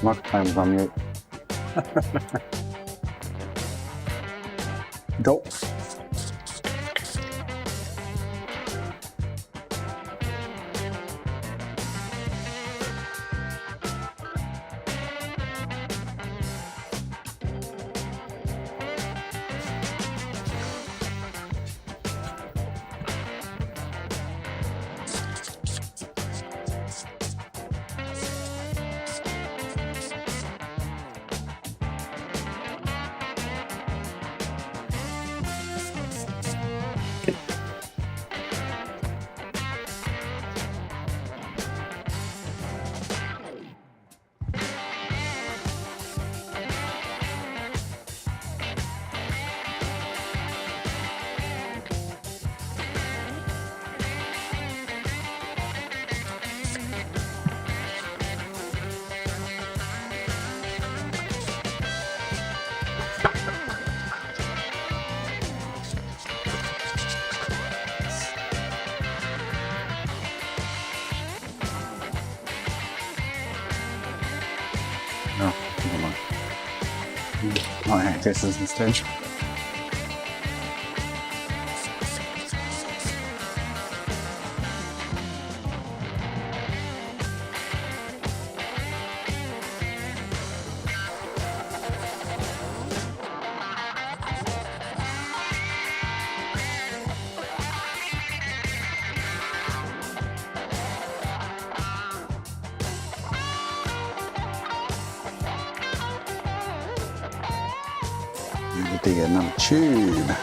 my microphone was on mute. Dope. No, never mind. Might hack this instead. Dig another tube.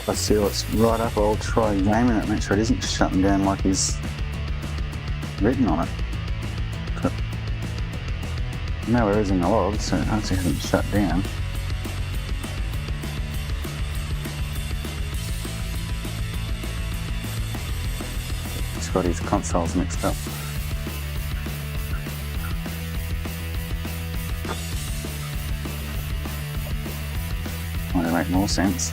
if I see it's right up, I'll try aiming it, make sure it isn't shutting down like he's written on it. But no errors in the log, so it actually hasn't shut down. He's got his consoles mixed up. Might make more sense.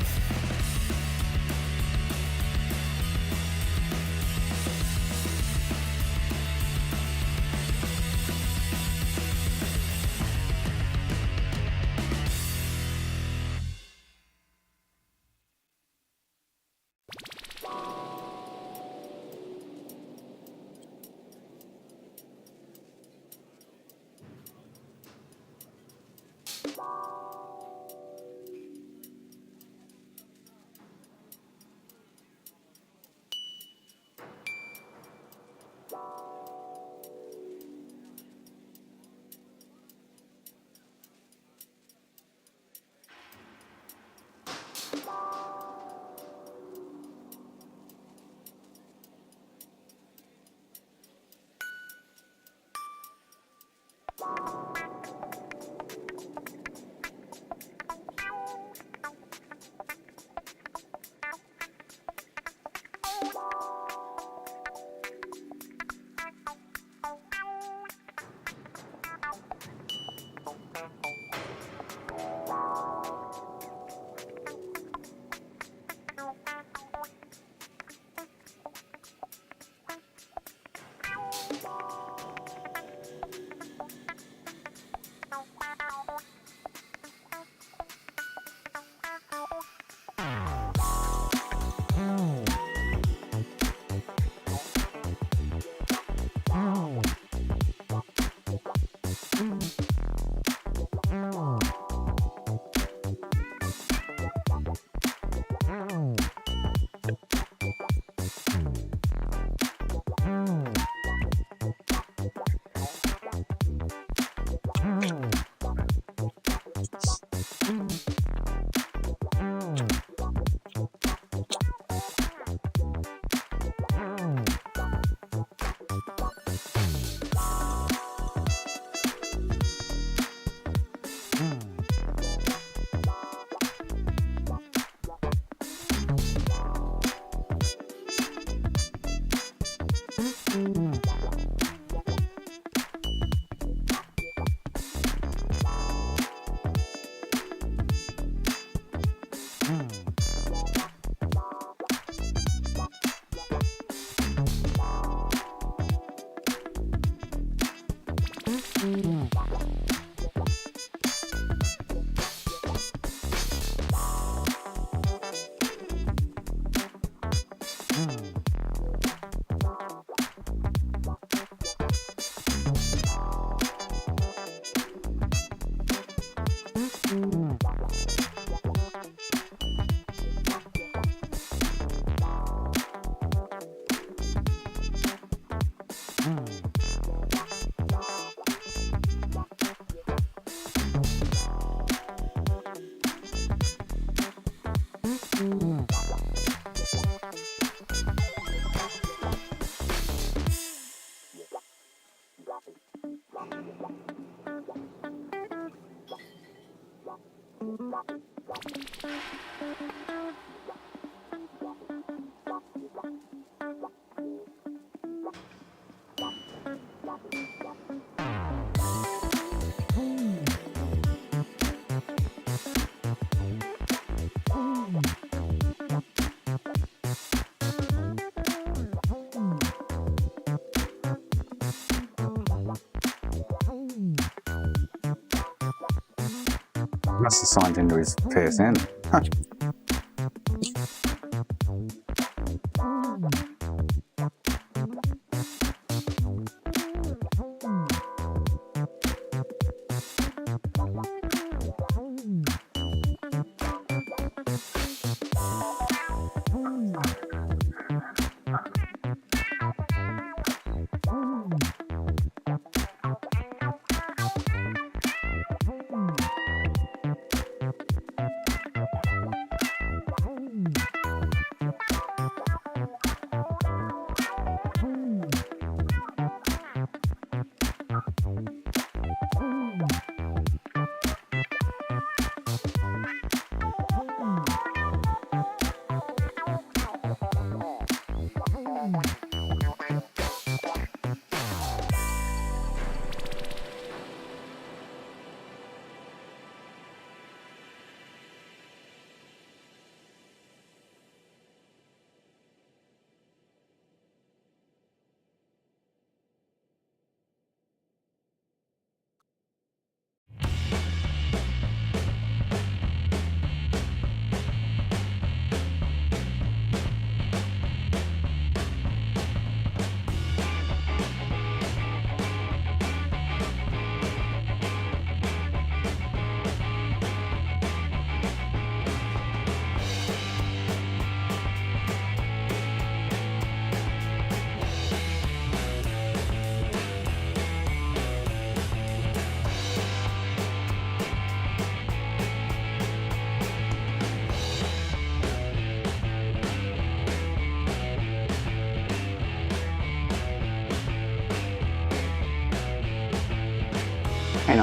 Must have signed into his PSN. Huh.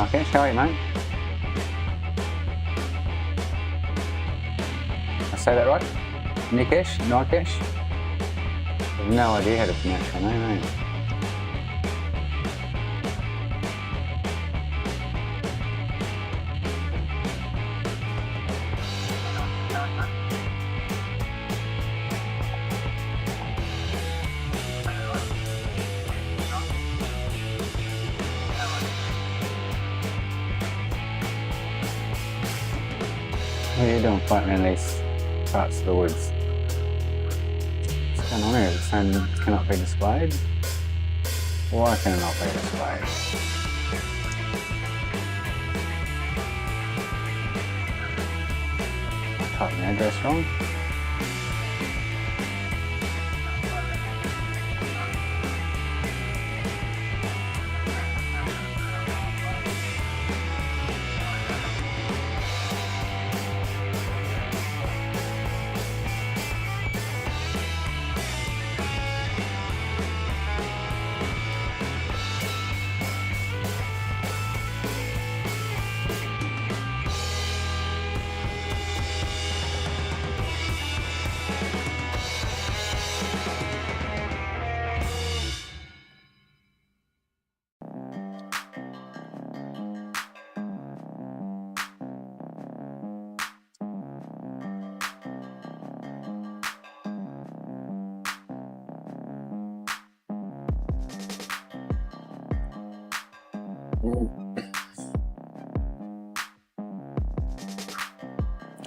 Nikesh, how are you, mate? I say that right? Nikesh? Nikesh? I have no idea how to pronounce your name, mate. What are you doing fighting in these parts of the woods? What's going on here? The sun cannot be displayed? Why can it not be displayed? Type the address wrong.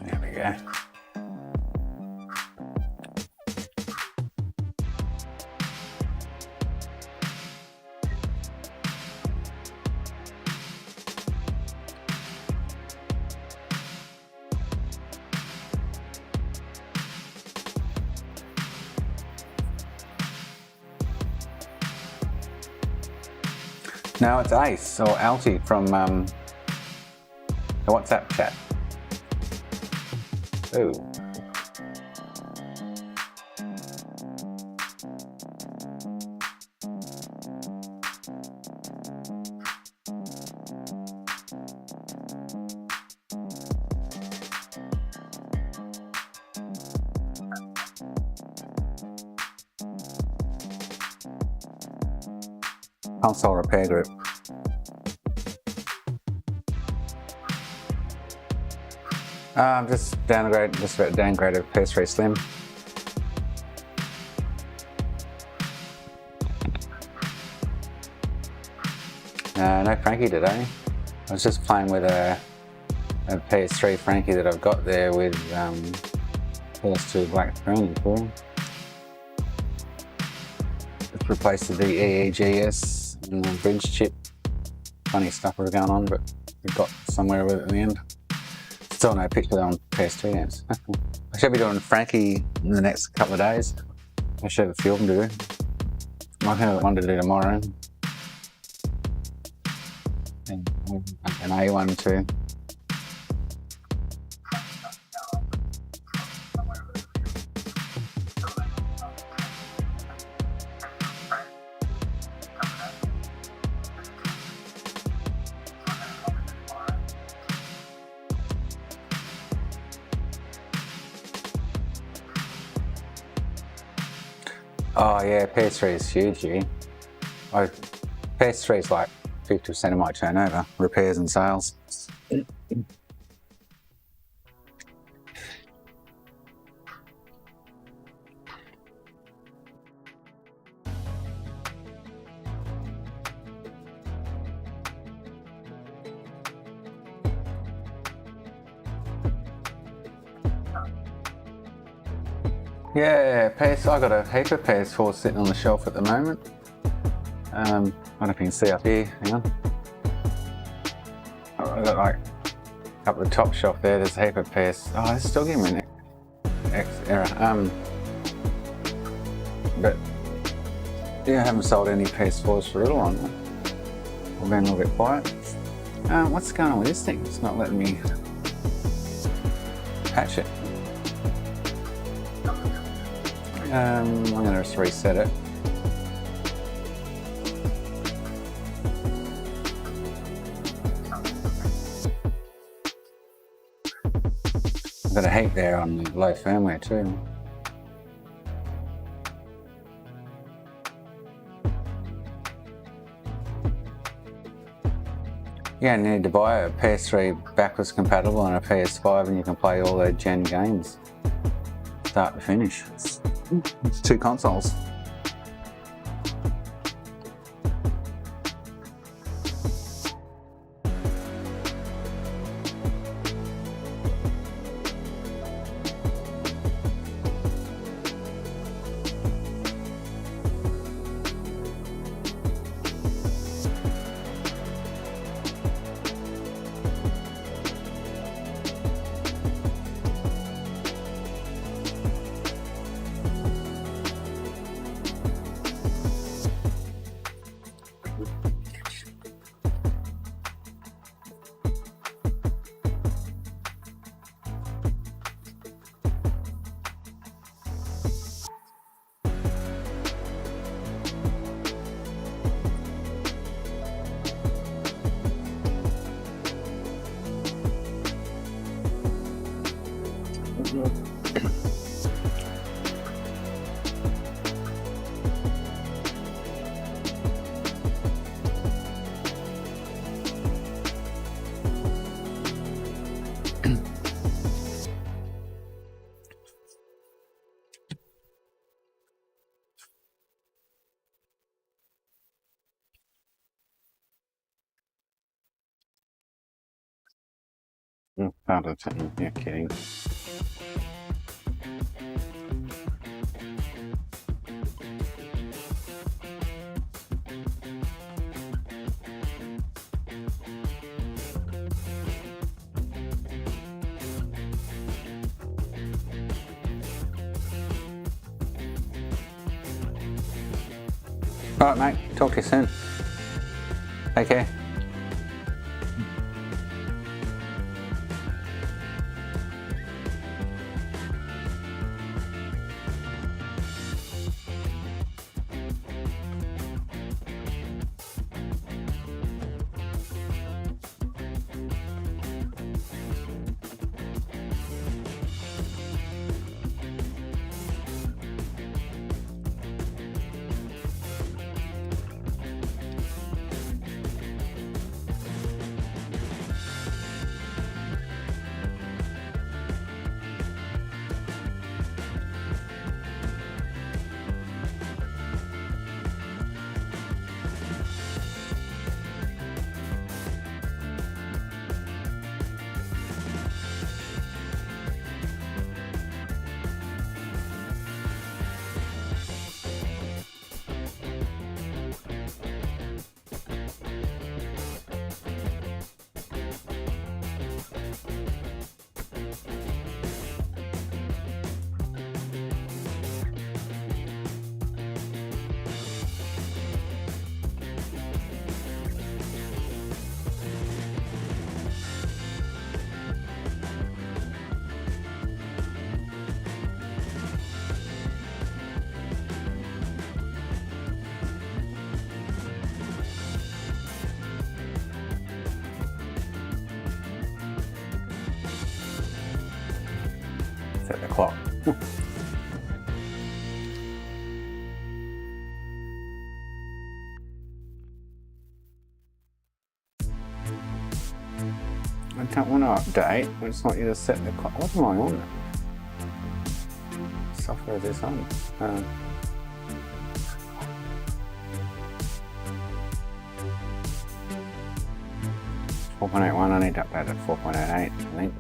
There we go. No, it's Ace or Alti from the WhatsApp chat. Ooh. Console repair group. I'm just about downgraded PS3 Slim. No Frankie today. I was just playing with a PS3 Frankie that I've got there with PS2 black screen. Cool. Just replaced the EEGS and the bridge chip. Funny stuff was going on, but we got somewhere with it in the end. Still no picture on PS2 games. I should be doing Frankie in the next couple of days. I should have a few of them to do. Might have one to do tomorrow. And an A1 too. Oh yeah, PS3 is huge here. PS3 is like 50% of my turnover, repairs and sales. Yeah, I got a heap of PS4 sitting on the shelf at the moment. I don't know if you can see up here, hang on. I've got like up the top shelf there, there's a heap of PS. Oh, it's still giving me an X error. But yeah, I haven't sold any PS4s for a little while now. I've been a little bit quiet. What's going on with this thing? It's not letting me patch it. I'm going to just reset it. I've got a heat there on the low firmware too. You don't need to buy a PS3 backwards compatible and a PS5 and you can play all their gen games, start to finish. It's 2 consoles. Part of the you're kidding. Alright mate, talk to you soon. Take care. Set the clock. I don't want to update. I just want you to set the clock. What am I on? What software is this on? 4.81. I need to update to 4.88. I think.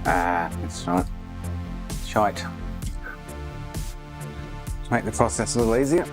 That's right. Shite. Make the process a little easier.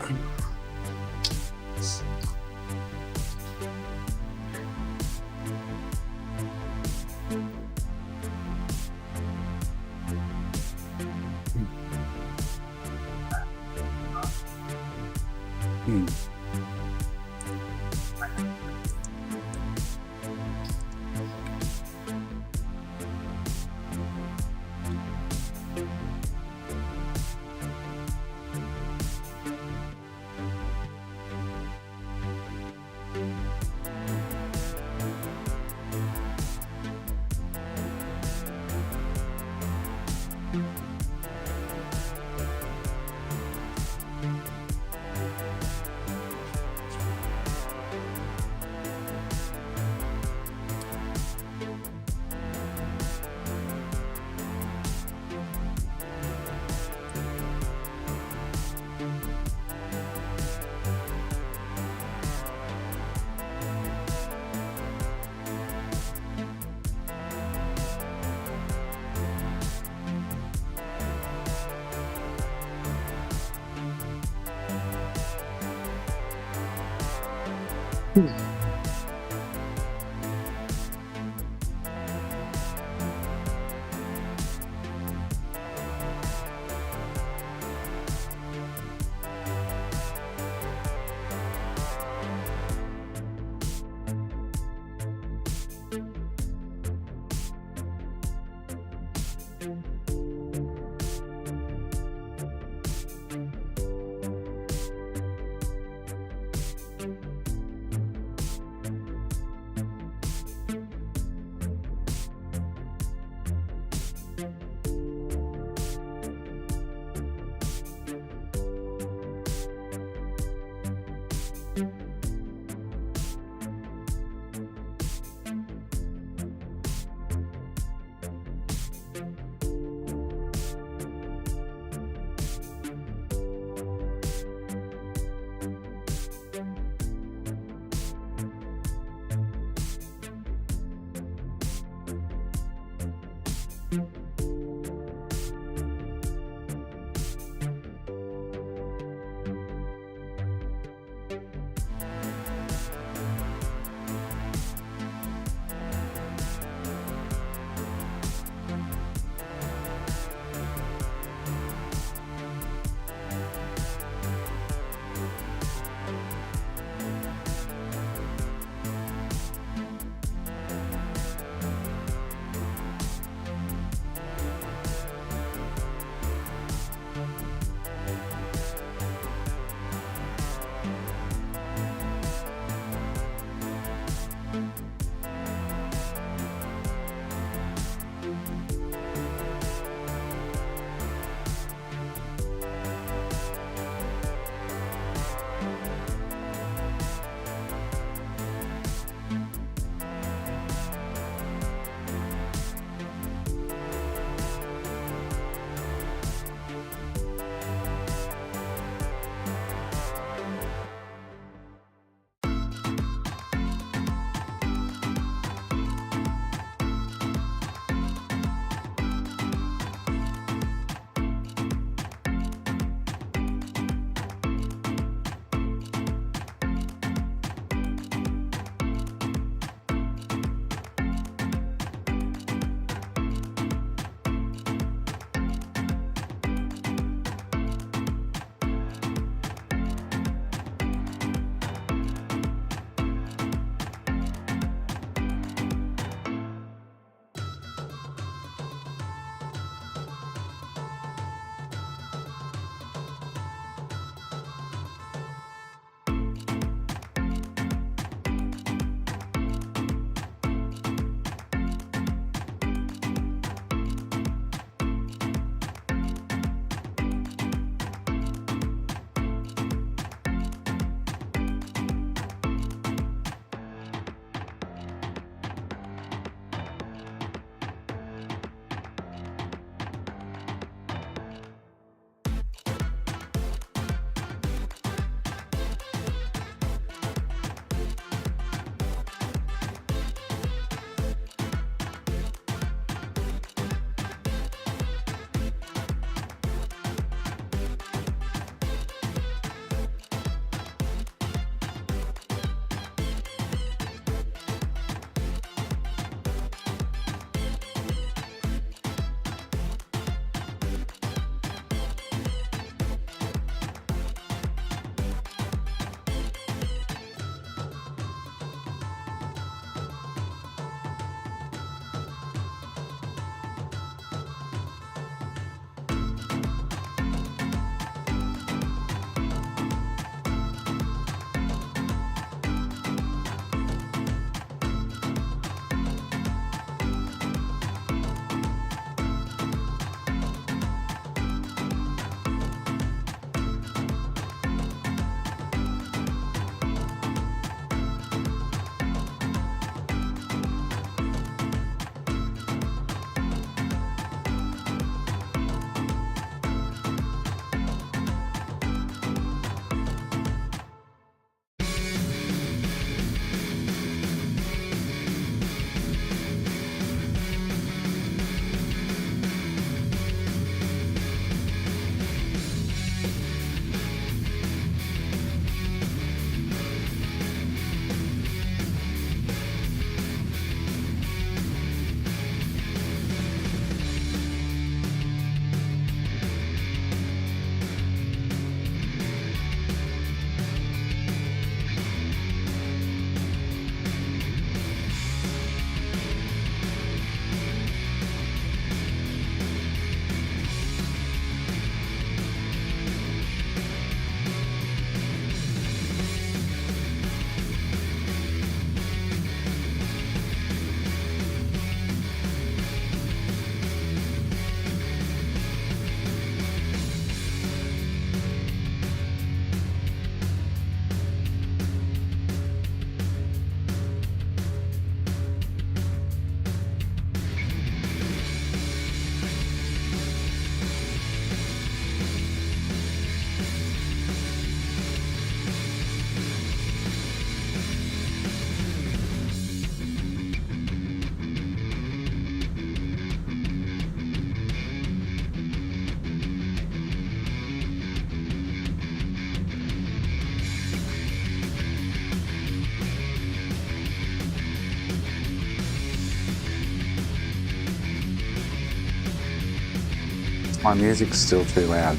My music's still too loud.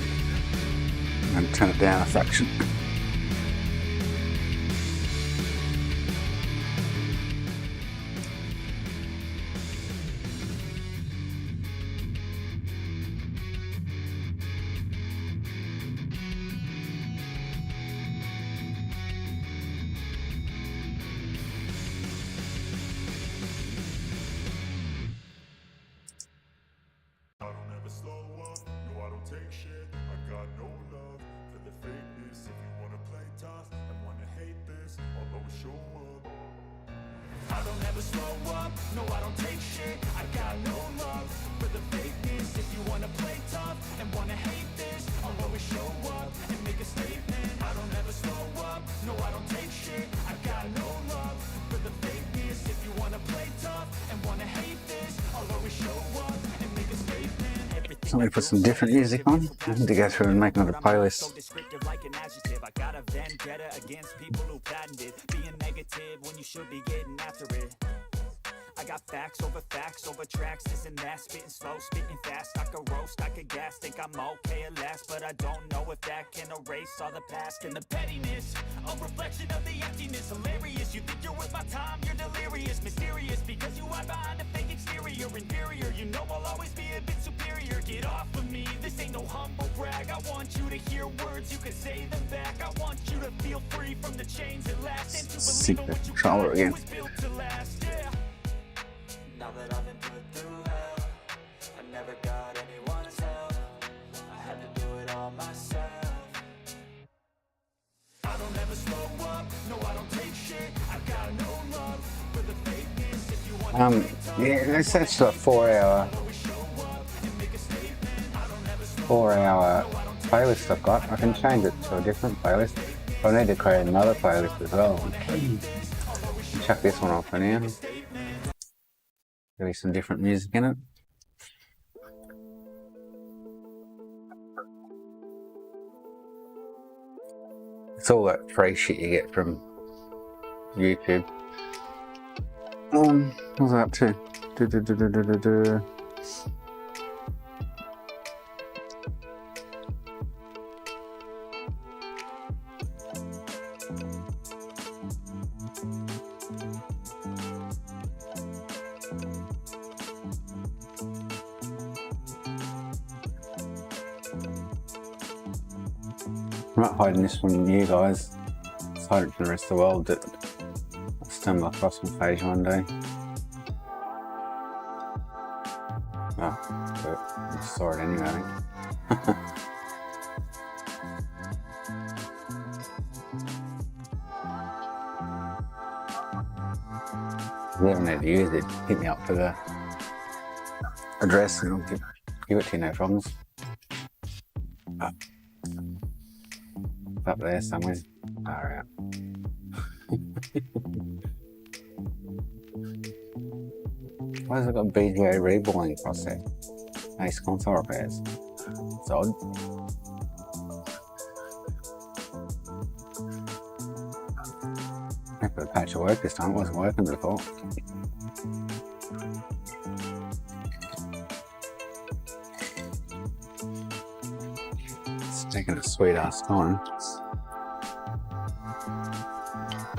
I'm going to turn it down a fraction. I don't ever slow up, no I don't take shit. I got no love for the fakeness. If you wanna play tough and wanna hate this, I'll always show up. I don't ever slow up, no I don't take shit. I got no love for the fakeness. If you wanna play tough and wanna hate this, I'll always show up and make a statement. I don't ever slow up, no I don't take shit. I got no love for the fakeness. If you wanna play tough and wanna hate this, I'll always show up and make a statement. So I'm going to put some different music on. I need to go through and make another playlist. So descriptive like an adjective. I got a vendetta against people who patented being negative when you should be getting after it. I got facts over tracks, this and that, spitting slow, spitting fast. I could roast, I could gas, think I'm okay at last, but I don't know if that can erase all the past. And the pettiness, a reflection of the emptiness, hilarious. You think you're worth my time, you're delirious, mysterious, because you hide behind a fake exterior, inferior. You know I'll always be a bit superior. Get off of me, this ain't no humble brag. I want you to hear words, you can say them back. I want you to feel free from the chains that last, and to believe in what you Controller again. was built to last. Yeah. Now that I've been put through hell, I never got anyone's help. I had to do it all myself. I don't ever slow up, no I don't take shit. I got no love for the fakeness. If you want Yeah, it's actually a 4-hour playlist I've got. I can change it to a different playlist. But I need to create another playlist as well. Chuck this one off for now. There'll be some different music in it. It's all that free shit you get from YouTube. What was I up to? I'm not hiding this from you guys. Just hide it from the rest of the world that I stumble across my page one day. Oh, but I just saw it anyway, I think. If you ever need to use it, hit me up for the address and I'll give it to you, no problems. Up there somewhere. Alright. Why has it got BGA reballing process? Ace console repairs. It's odd. I put a patch of work this time, it wasn't working before. It's taking a sweet ass time.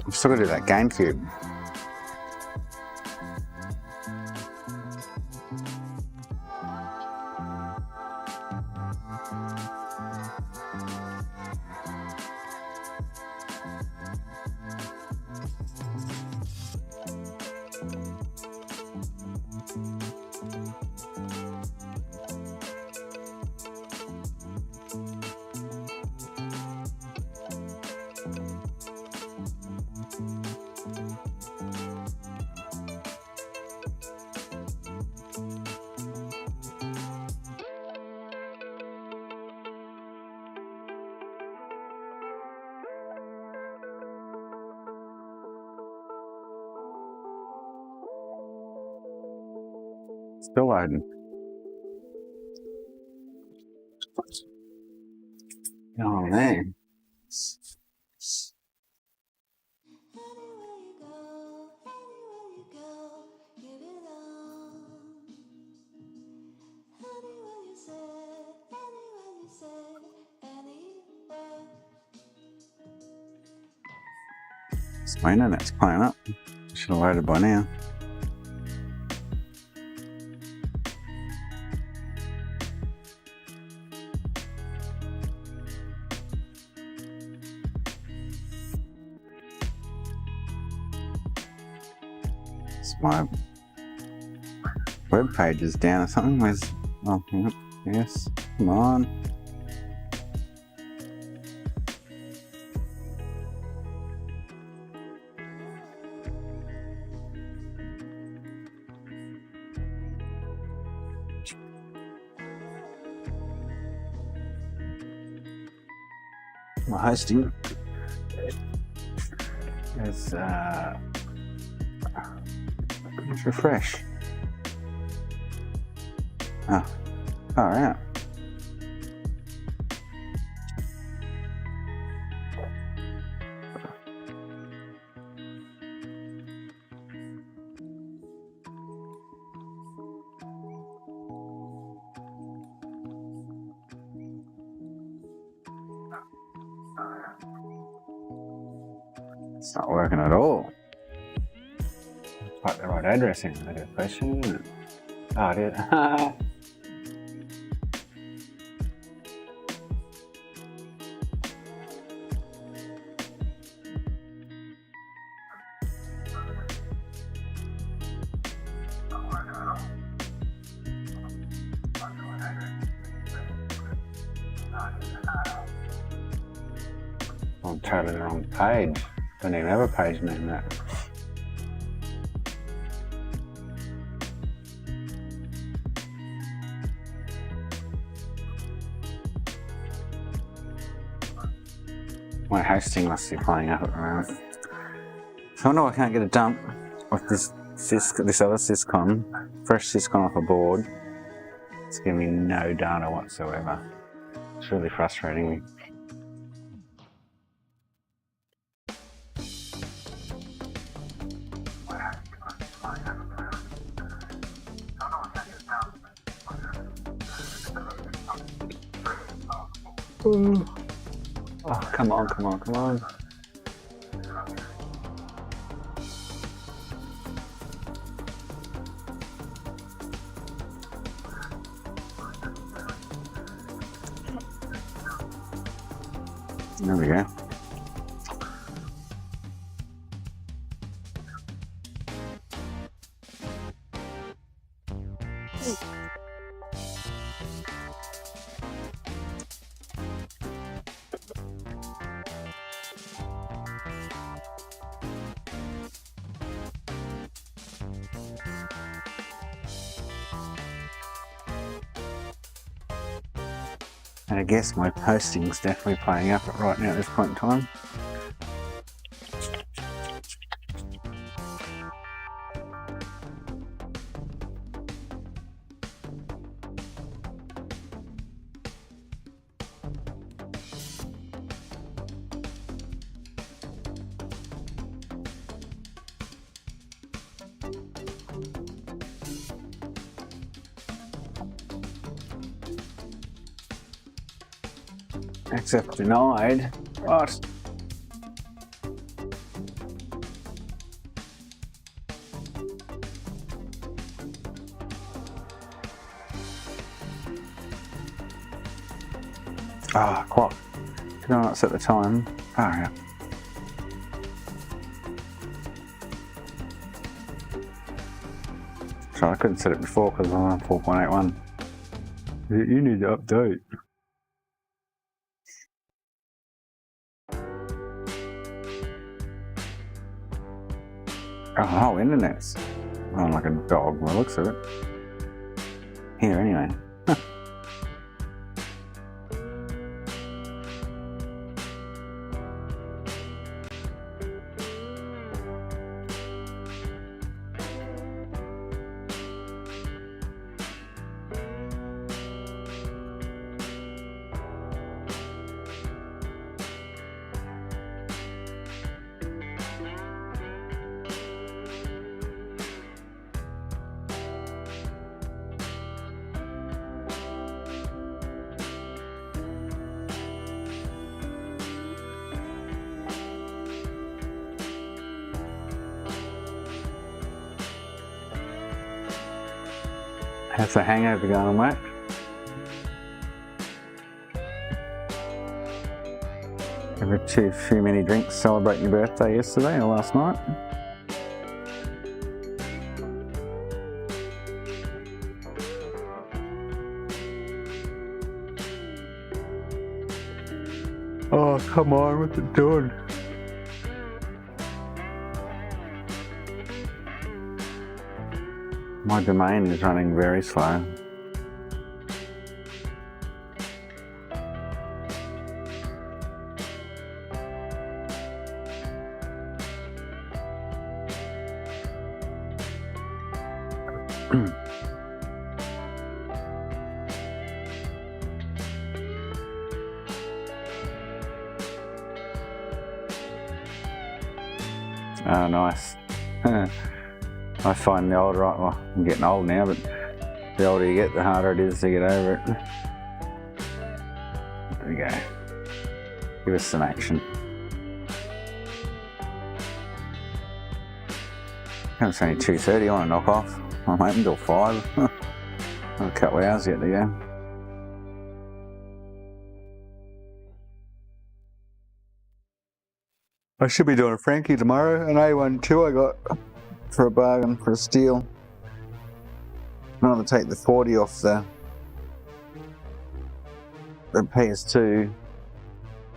I've still got to do that GameCube. Still loading. Oh man. Anywhere you go, give it all. Anywhere you say, It's my internet's playing up. Should have loaded by now. It's my web page is down or something. Where's, oh, hang on. Yes, come on. My hosting is let's refresh. Oh, all right. It's not working at all. Type the right address in. I got a question, isn't it? Oh, I did. I'm totally the wrong page. Don't even have a page name that. My hosting must be playing up at the moment. So I know I can't get a dump with this other Syscon, fresh Syscon off a board. It's giving me no data whatsoever. It's really frustrating me. Oh, come on, come on, come on. There we go. And I guess my posting's definitely playing up right now at this point in time. Access denied. What? Ah, clock. Did I not set the time? Oh, yeah. So I couldn't set it before because I'm on 4.81. You need to update. Oh, the whole internet's on like a dog by the looks of it. Here, anyway. How's the hangover going, mate? Ever too many drinks celebrating your birthday yesterday or last night? Oh, come on, what's it doing? My domain is running very slow. Oh, nice. I find the older, well, I'm getting old now, but the older you get, the harder it is to get over it. There we go. Give us some action. It's only 2:30, I want to knock off. I'm open until 5. Got a couple of hours yet to go. I should be doing a Frankie tomorrow, an A12 I got for a bargain, for a steal. I'm going to take the 40 off the PS2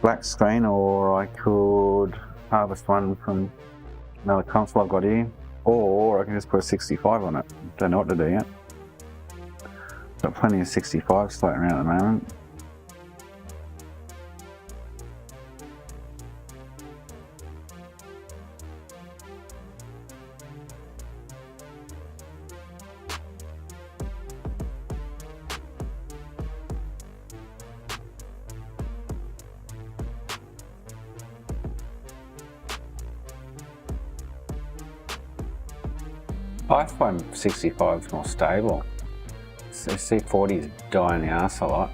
black screen, or I could harvest one from another console I've got here, or I can just put a 65 on it. Don't know what to do yet. Got plenty of 65s floating around at the moment. I find 65 is more stable. C40s die in the arse a lot.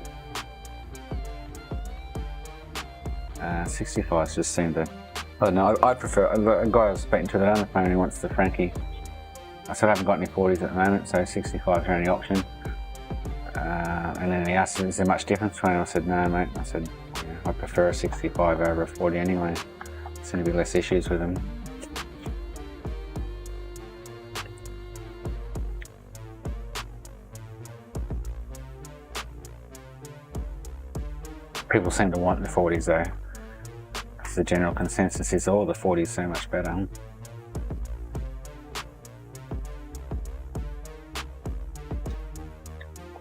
65s just seem to... I don't know, I prefer... A guy I was speaking to on the phone, he wants the Frankie. I said I haven't got any 40s at the moment, so 65s are only option. And then he asked, is there much difference between them? I said, no mate. I said, yeah, I prefer a 65 over a 40 anyway. There seem to be less issues with them. People seem to want the 40s though. The general consensus is, oh, the 40 is so much better. I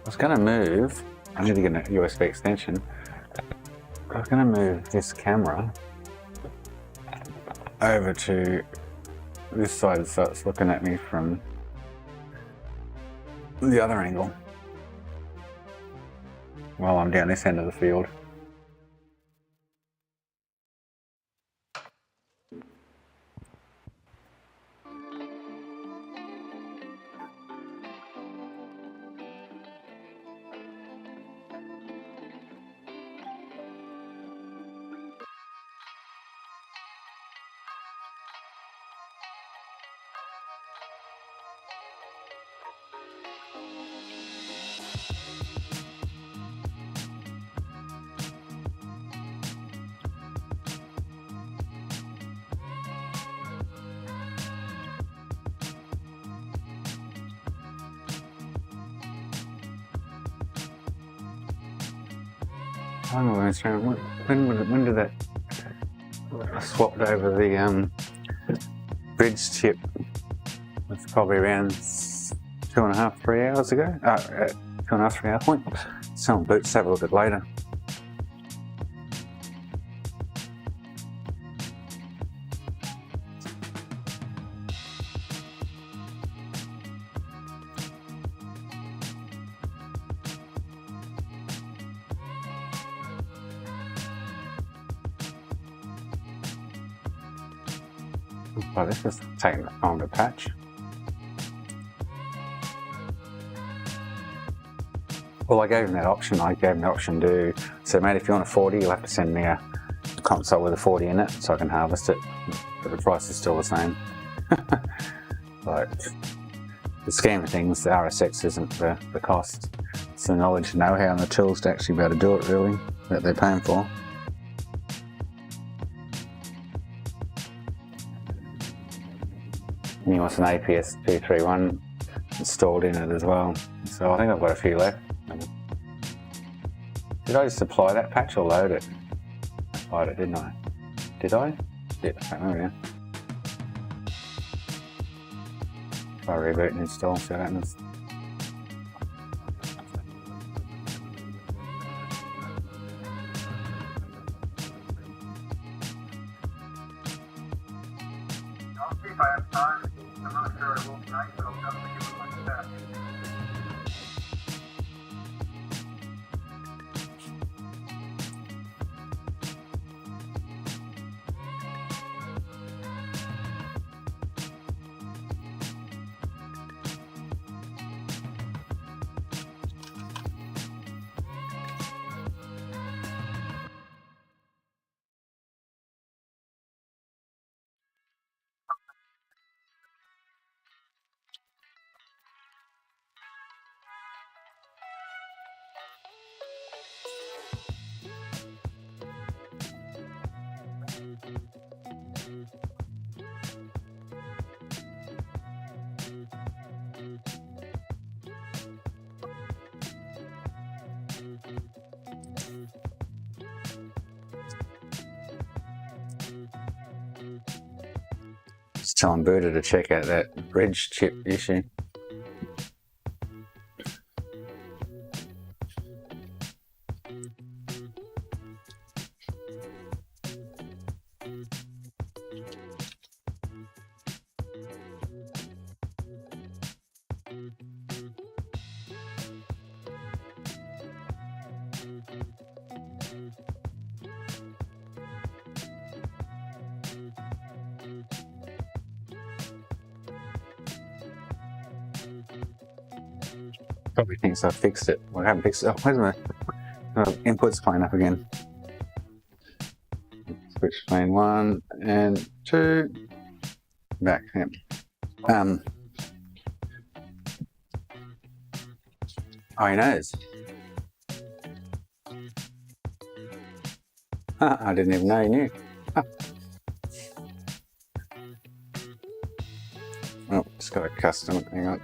was going to move, I need to get a USB extension. I was going to move this camera over to this side so it's looking at me from the other angle while I'm down this end of the field. I don't know when did that, I swapped over the bridge chip. It's probably around 2.5, 3 hours ago. 2.5, 3 hour point. So on boots, have a look at it later. Oh, this is taking the time to patch. Well, I gave him that option. I gave him the option to say, mate, if you want a 40, you'll have to send me a console with a 40 in it so I can harvest it. But the price is still the same. But the scheme of things, the RSX isn't the cost. It's the knowledge and know-how and the tools to actually be able to do it, really, that they're paying for. And he wants an APS 231 installed in it as well. So I think I've got a few left. Did I just apply that patch or load it? I applied it, didn't I? Did I? Yeah, I can't remember now. Try reboot and install, see what happens. I'll see if I have time. I'm not sure I will tonight, but I'll definitely give it my best. Just telling Buddha to check out that reg chip issue. Probably thinks I fixed it. Well, I haven't fixed it. Oh, where's my inputs playing up again? Switch between 1 and 2. Back. Yep. Oh, he knows. I didn't even know he knew. Oh, just got a custom. Hang on.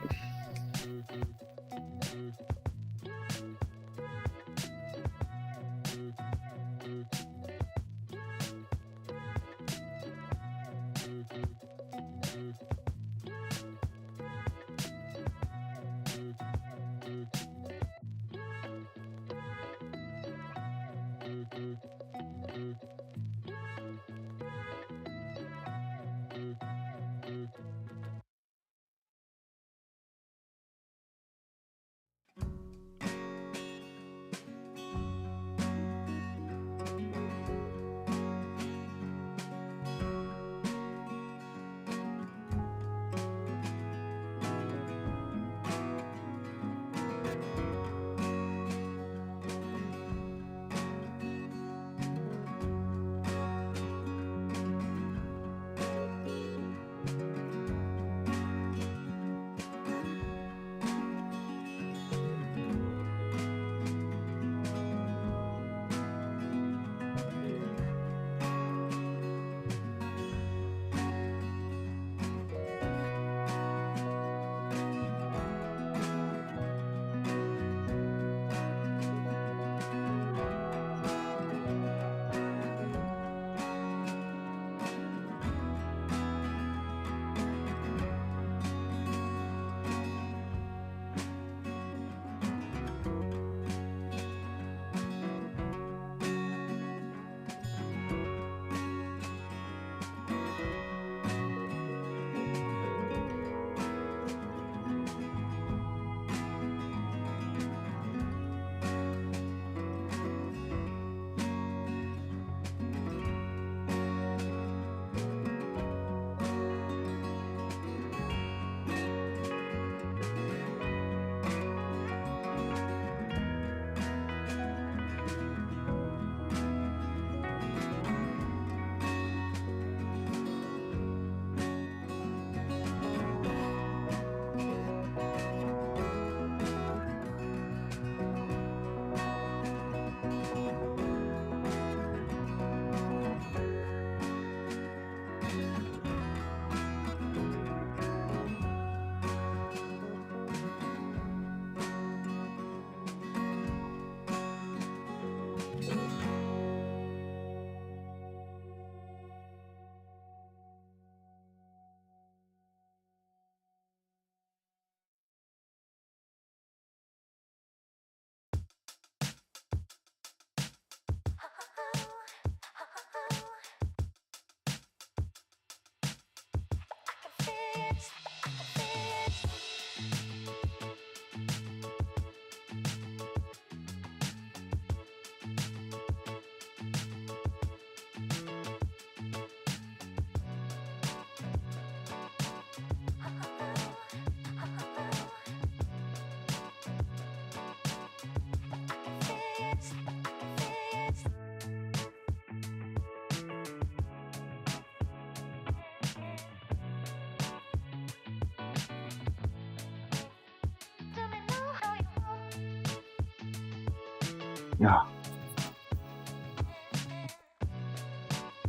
Oh.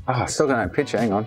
Oh, still got no picture, hang on.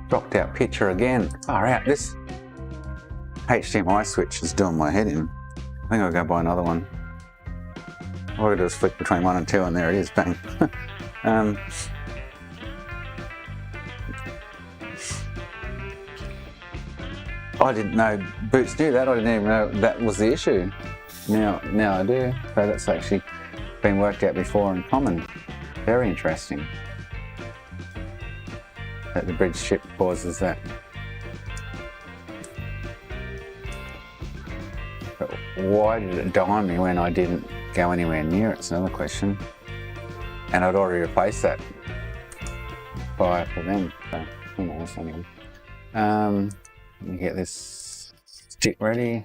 Dropped out picture again. Far out. This HDMI switch is doing my head in. I think I'll go buy another one. All I do is flick between 1 and 2 and there it is, bang. I didn't know Boots do that. I didn't even know that was the issue. Now I do. So that's actually been worked out before in common. Very interesting that the bridge ship causes that. But why did it die on me when I didn't go anywhere near it? It's another question. And I'd already replaced that fire for them. So, who knows anyway. Let me get this stick ready.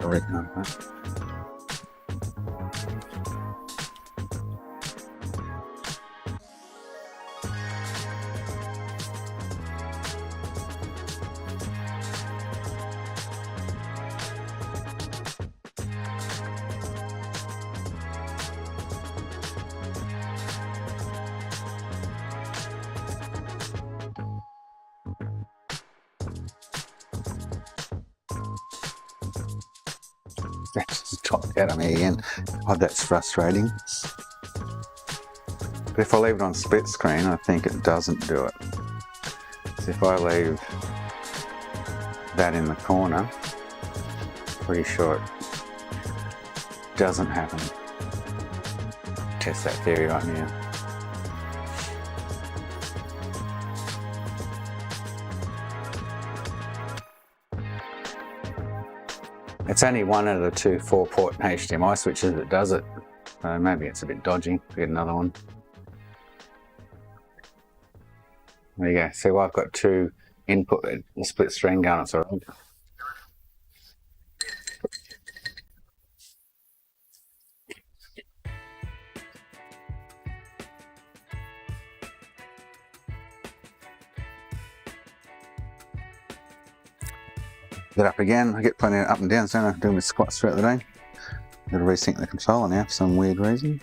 I reckon on that. That just dropped out on me again. Oh, that's frustrating. But if I leave it on split screen, I think it doesn't do it. So if I leave that in the corner, pretty sure it doesn't happen. Test that theory right now. It's only one of the two 4-port HDMI switches that does it. So maybe it's a bit dodgy. Get another one. There you go. See, well, I've got two input split screen going. It's all right. Get up again. I get plenty of up and downs, don't I? Doing my squats throughout the day. Got to resync the controller now for some weird reason.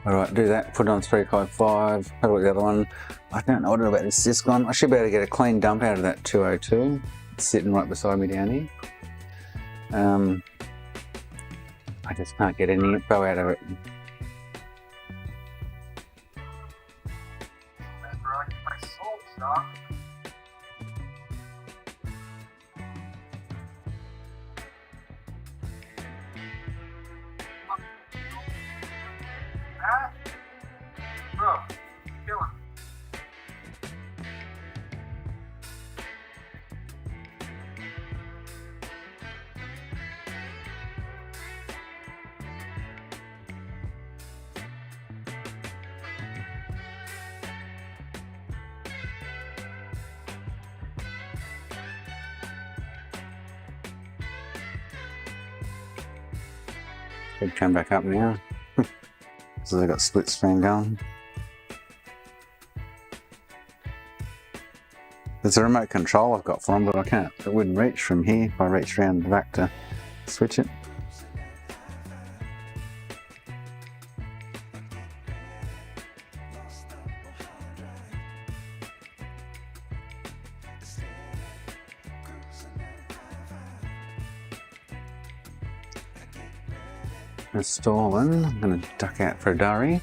Alright, do that, put it on 355, have a look at the other one. I don't know what about this disc on. I should be able to get a clean dump out of that 202. It's sitting right beside me down here. I just can't get any info out of it. That's where I get my soul stock. Huh? Bro, killing me. Should come back up now. So they've got split screen going. There's a remote control I've got for them, but I can't. It wouldn't reach from here if I reached around the back to switch it. Installing. I'm going to duck out for a durry.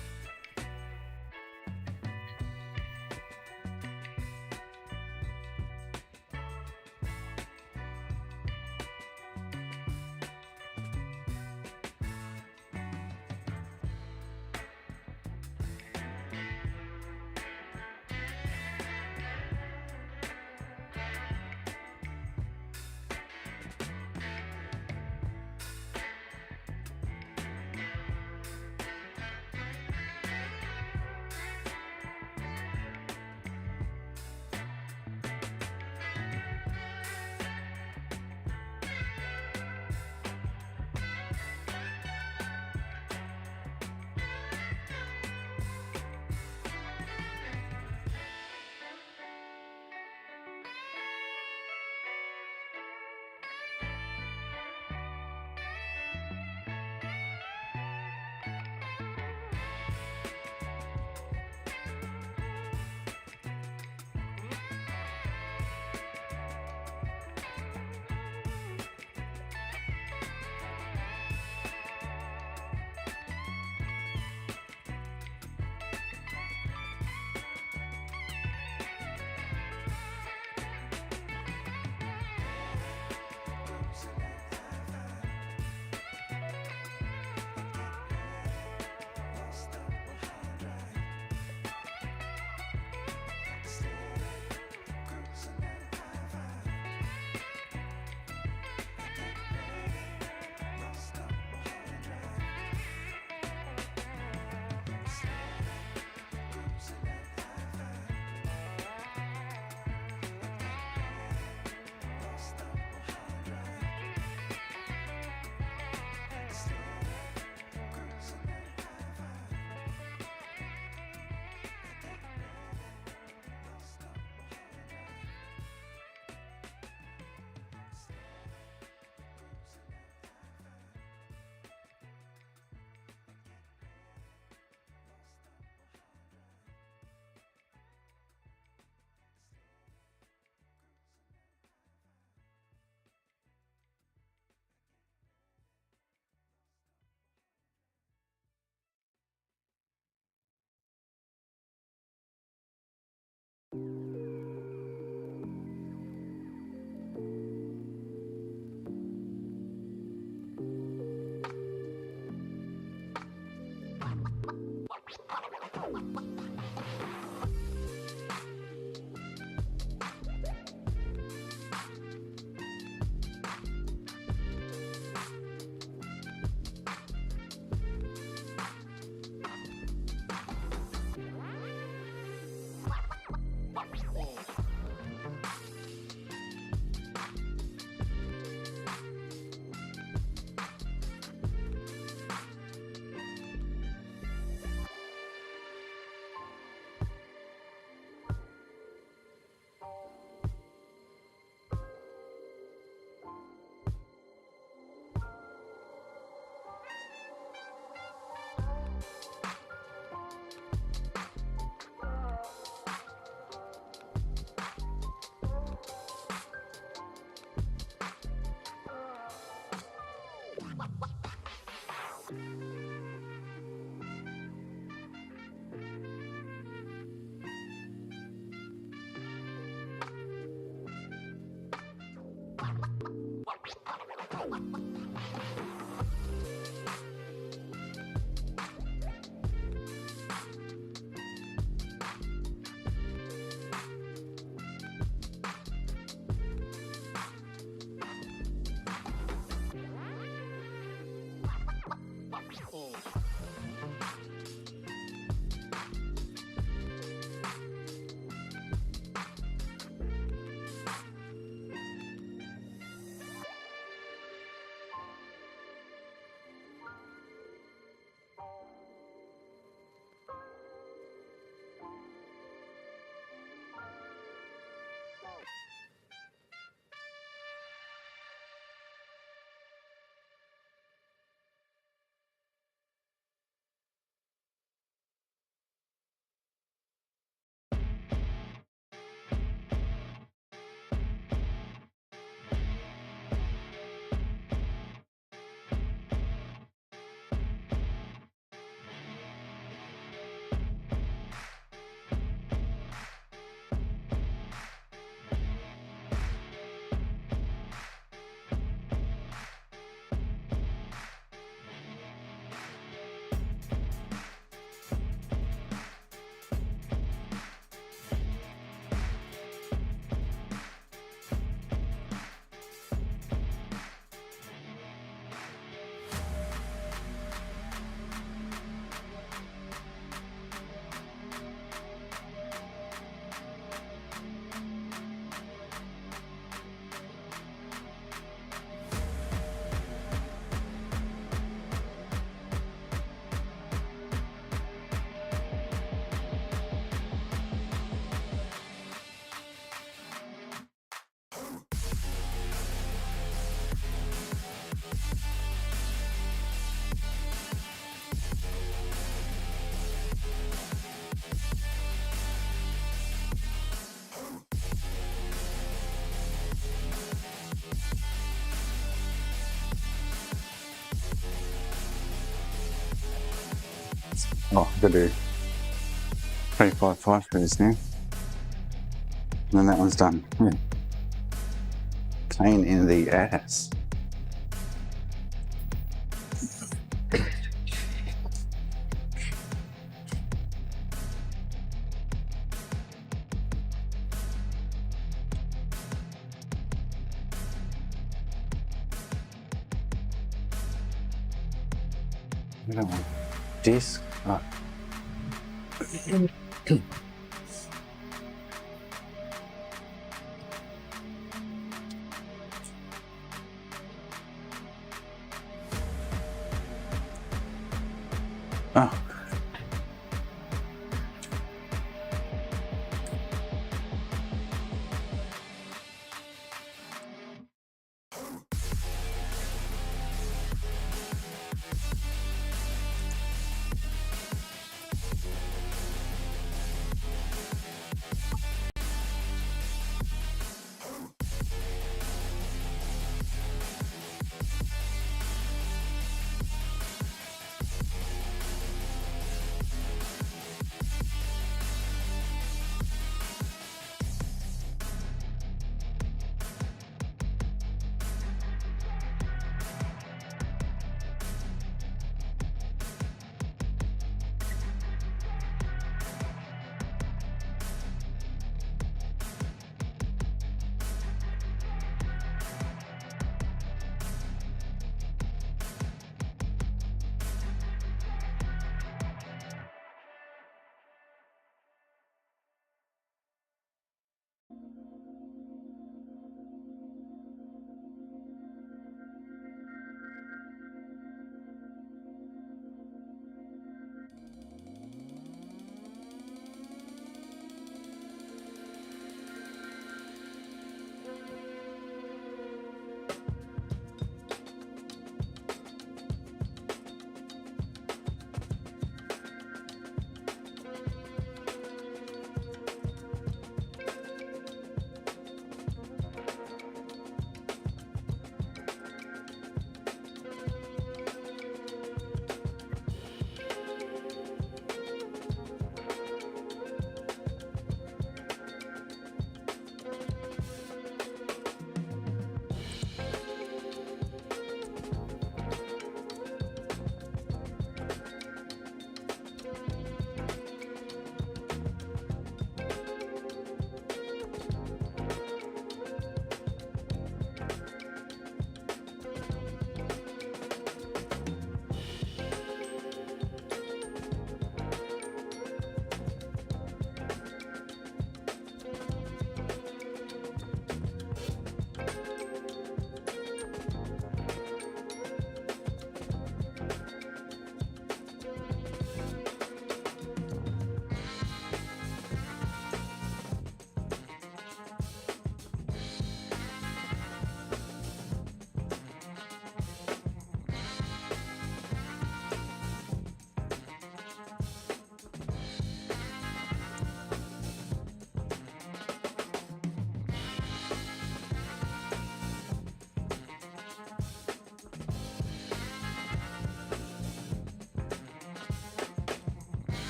Oh, I've got to do 3, 5, 5 screws now. And then that one's done. Yeah. Pain in the ass. Disc. Oh. Oh.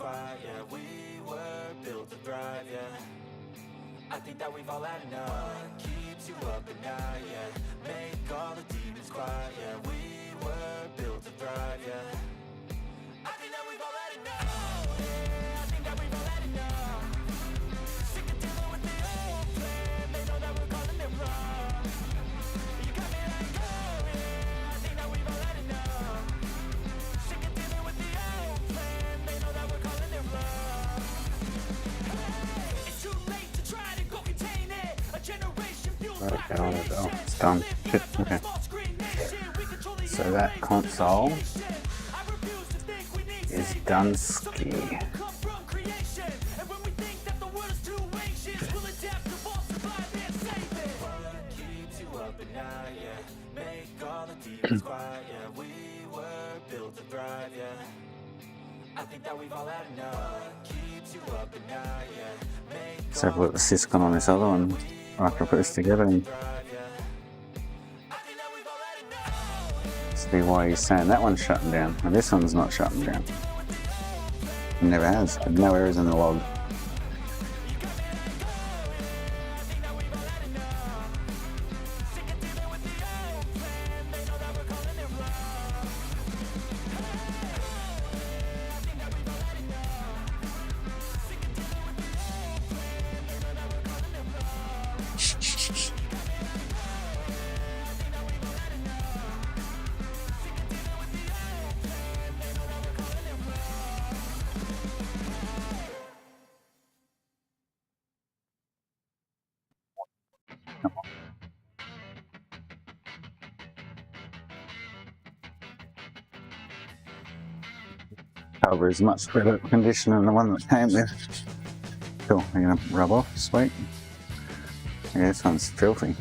quiet, yeah. We were built to thrive, yeah. I think that we've all had enough. What keeps you up at night, yeah. Make all the demons quiet, yeah. We were built to thrive, yeah. I think that we've all had enough. Yeah, I think that we've all had enough. Sick of dealing with the old plan. They know that we're calling it wrong. You got me like, oh yeah, I think that we've all had enough. Sick of dealing with the old plan. They know that we're calling it wrong. Hey, it's too late to try to go contain it. A generation fueled by Okay, oh, it's done. Shit, okay. So that console is done ski. Let's have a look at the syscon on this other one after I put this together and see why he's saying that one's shutting down and this one's not shutting down. It never has. No errors in the log. Cover is much better condition than the one that came with. Cool, I'm gonna rub off, sweet. Yeah, this one's filthy.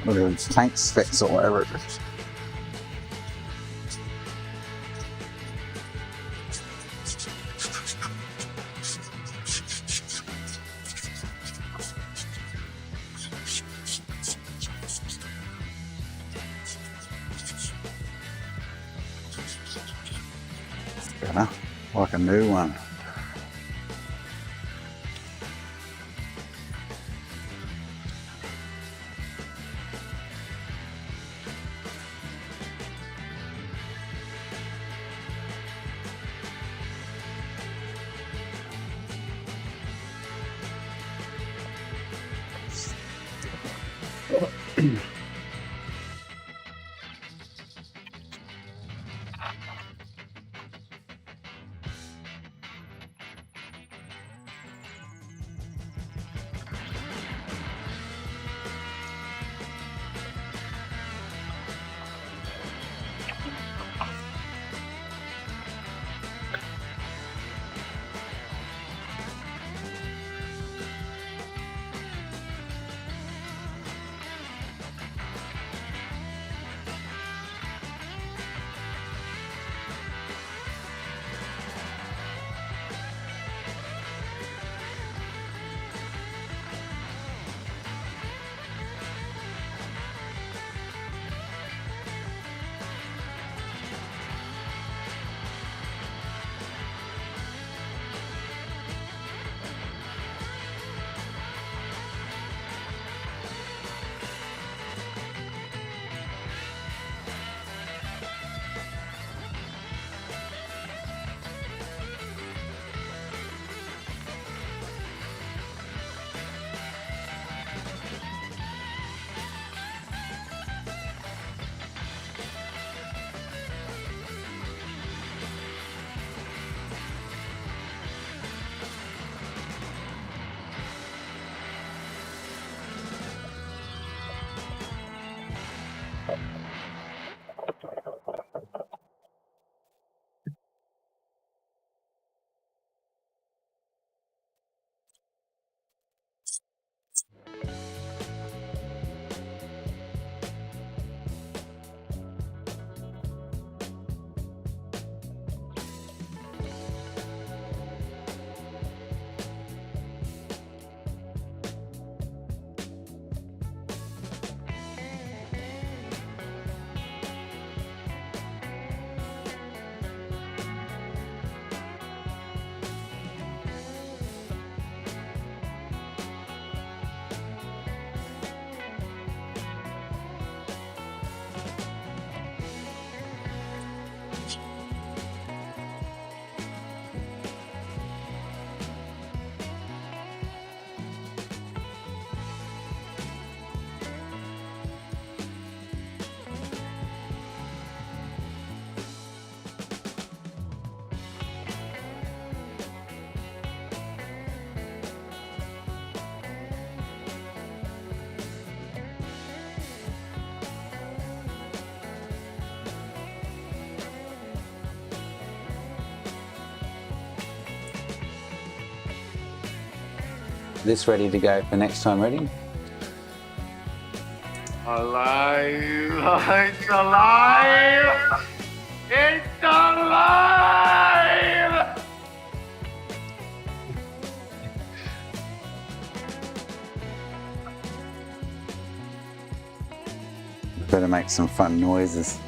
Whether it's paint specks or whatever. Better, like a new one. this ready to go for next time. Ready? Alive! It's alive! It's alive! Better make some fun noises.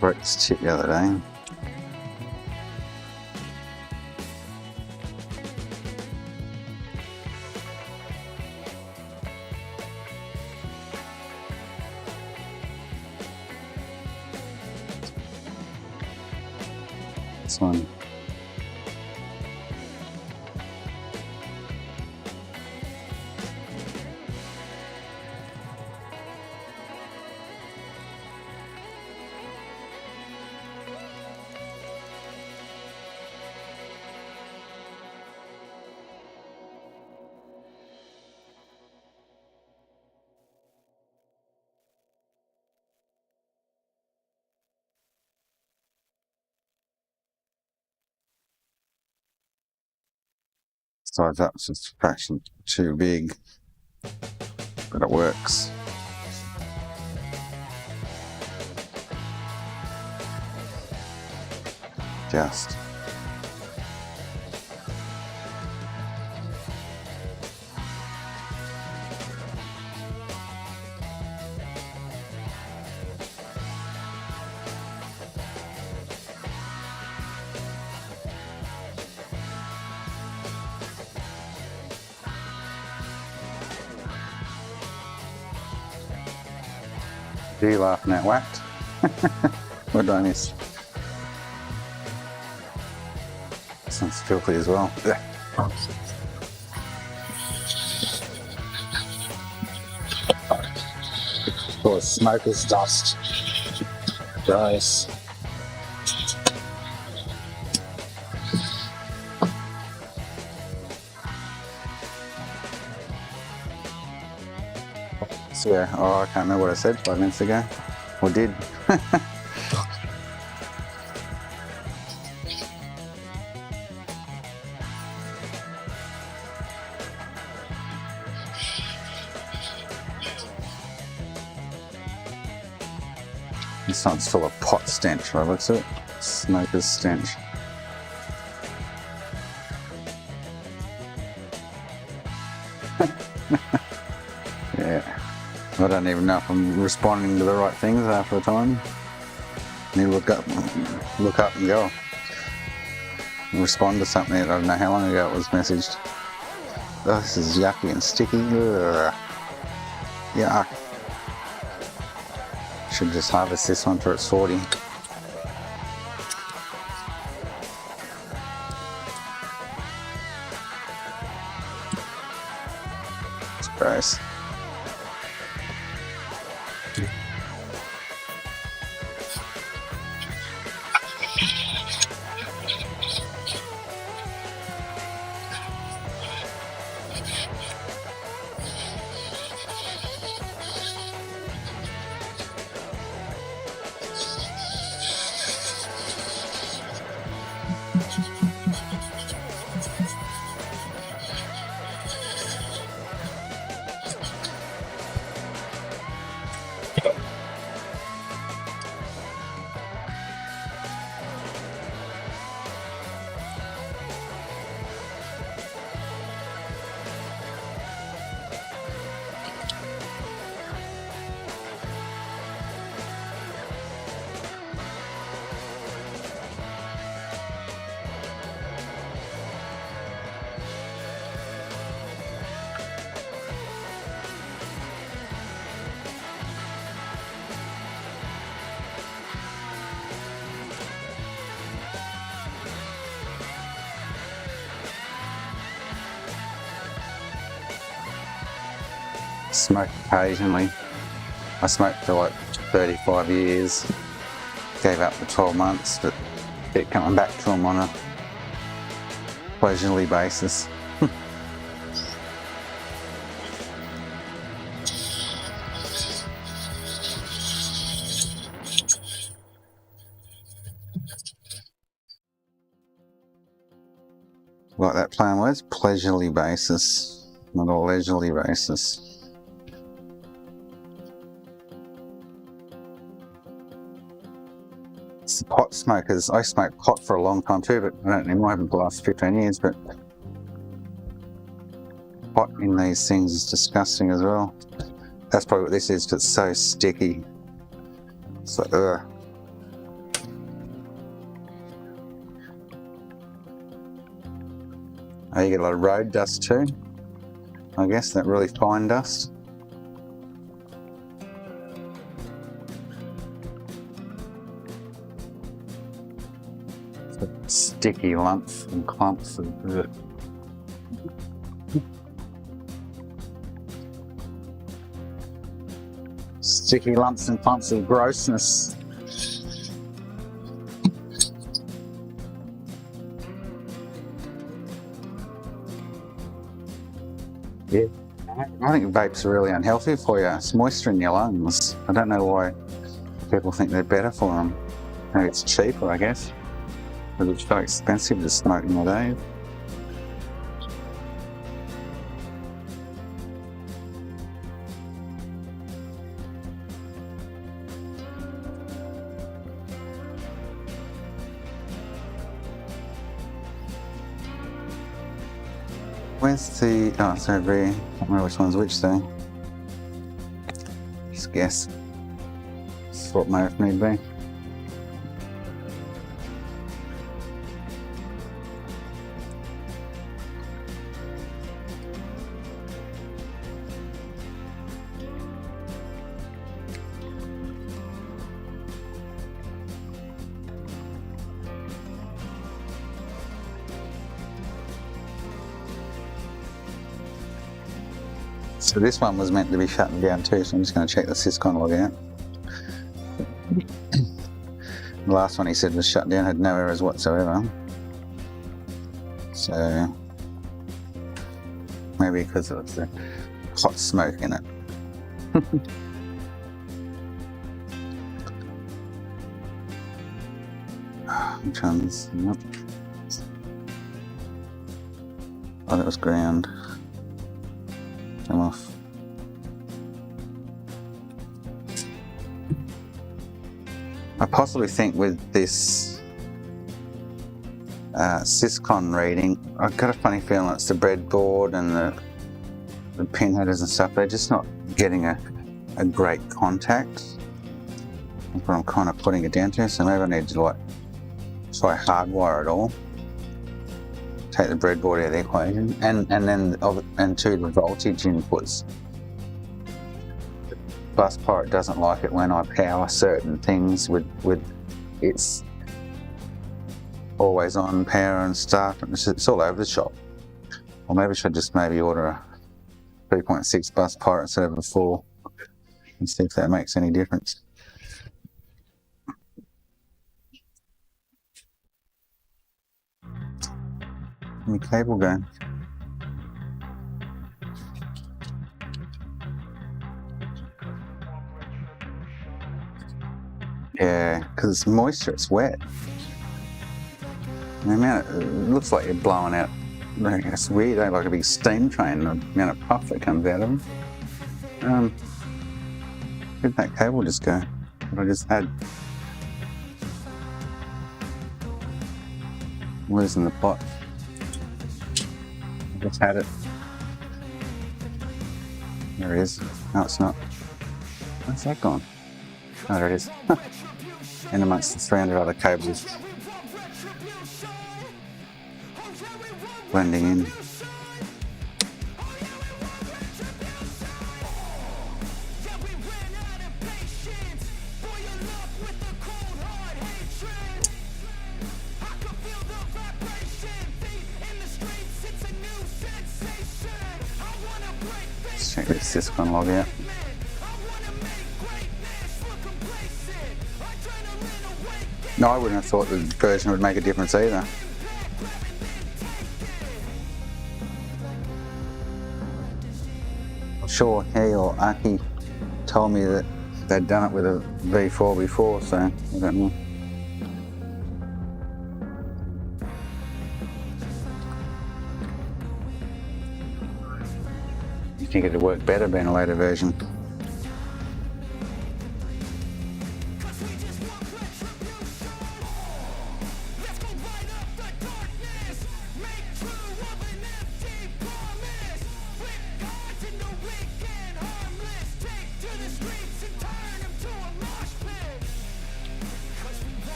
Broke this chip the other day. This one. So that's just a fraction too big, but it works. Just. Are you laughing at whacked? What did I miss? This one's filthy as well. Full of smoker's dust. Gross. So yeah, oh, I can't remember what I said 5 minutes ago. Or did. This one's full of pot stench by the looks of it. Smoker's stench. Yeah. I don't even know if I'm responding to the right things half the time. I need to look up and go. Respond to something that I don't know how long ago it was messaged. Oh, this is yucky and sticky. Ugh. Yuck. Should just harvest this one for its 40. It's gross. smoke occasionally. I smoked for like 35 years, gave up for 12 months, but keep coming back to them on a leisurely basis. Like that plan was, leisurely basis, not a leisurely basis. It's the pot smokers. I smoked pot for a long time too, but I don't anymore. I haven't for the last 15 years, but pot in these things is disgusting as well. That's probably what this is, but it's so sticky. It's like, ugh. Oh, you get a lot of road dust too, I guess, that really fine dust. Sticky lumps and clumps of sticky lumps and clumps of grossness. Yeah, I think vapes are really unhealthy for you. It's moisture in your lungs. I don't know why people think they're better for them. Maybe it's cheaper, I guess. But it's so expensive to smoke nowadays. Where's the... oh, it's over here. I don't remember which one's which though. Just guess. Swap mode if need be. So this one was meant to be shutting down too, so I'm just going to check the syscon log out. The last one he said was shut down, had no errors whatsoever. So maybe because of the hot smoke in it. Which one's? Nope. Oh, that was ground. Come off. I possibly think with this syscon reading, I've got a funny feeling it's the breadboard and the pin headers and stuff. They're just not getting a great contact. That's what I'm kind of putting it down to. So maybe I need to like try hardwire it all. Take the breadboard out of the equation, and to the voltage inputs. The bus pirate doesn't like it when I power certain things with its always on power and stuff, and it's all over the shop. Or maybe I should just maybe order a 3.6 bus pirate instead of a 4 and see if that makes any difference. The cable going. Yeah, because it's moisture, it's wet. The amount it looks like you're blowing out. It's weird, like a big steam train, the amount of puff that comes out of them. Where'd that cable just go? What I just had? I'm losing the plot. Just had it. There it is. No, it's not. Where's that gone? Oh, there it is. In amongst the 300 other cables. Blending in. Check this syscon log out. No, I wouldn't have thought the version would make a difference either. I'm sure he or Aki told me that they'd done it with a V4 before, so I don't know. You think it'd work better being a later version?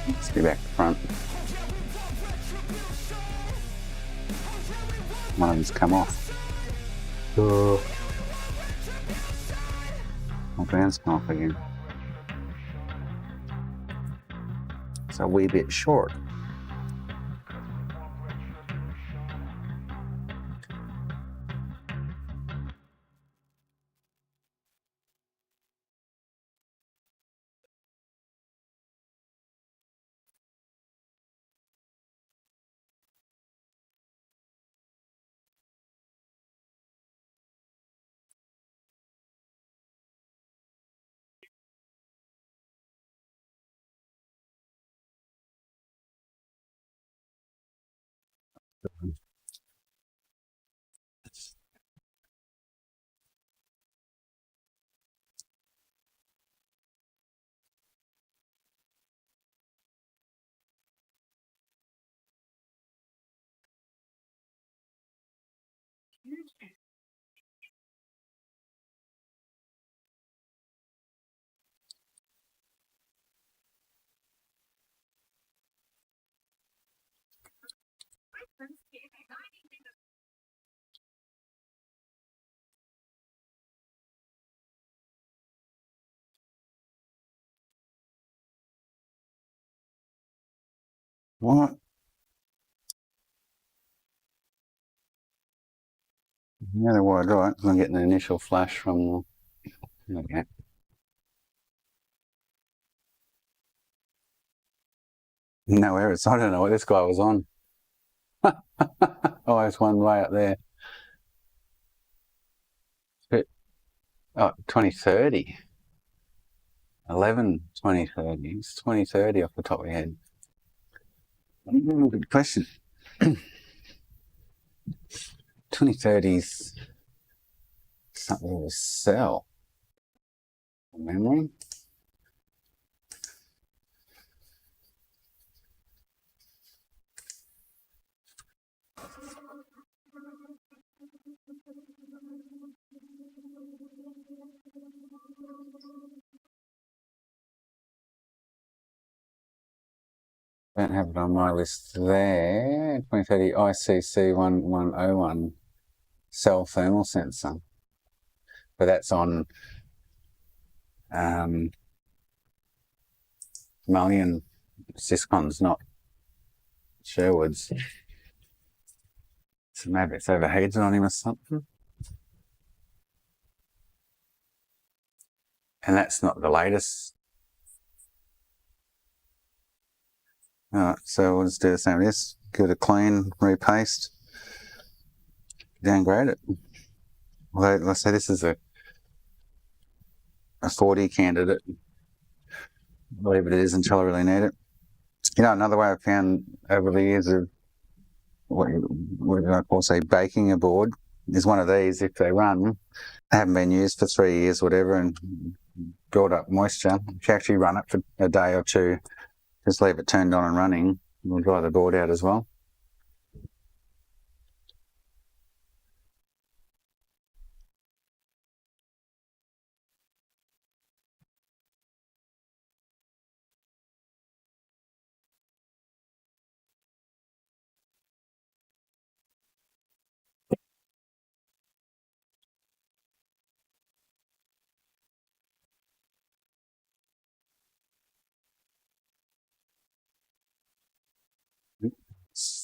Let's get back to front. One of them's come off. My ground's come off again. It's a wee bit short. What? Yeah, they're wired right. I'm getting an initial flash from the... Okay. No errors. I don't know what this guy was on. Oh, it's one way up there. Oh, 2030. 11, 2030. It's 2030 off the top of your head. Good question. 2030's something to sell. Memory? Don't have it on my list there. 2030 ICC 1101 cell thermal sensor. But that's on Mullion syscons, not Sherwood's. So maybe it's overheated on him or something. And that's not the latest. Alright, so we'll just do the same with this. Give it a clean, repaste, downgrade it. Although, let's say this is a 40 candidate. Leave it as until I really need it. You know, another way I've found over the years of what I call, say, baking a board is one of these. If they run, they haven't been used for 3 years, whatever, and build up moisture. If you actually run it for a day or two, just leave it turned on and running, it'll dry the board out as well.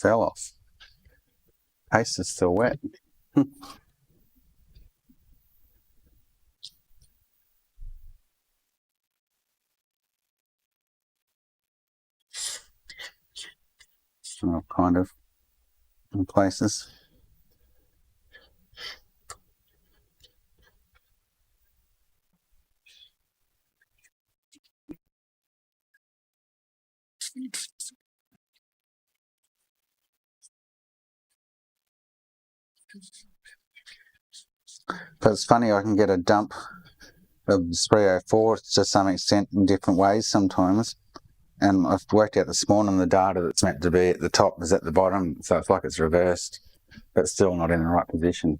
Fell off. Paste is still wet. Well, kind of, in places. But it's funny, I can get a dump of 304 to some extent in different ways sometimes. And I've worked out this morning the data that's meant to be at the top is at the bottom, so it's like it's reversed, but still not in the right position.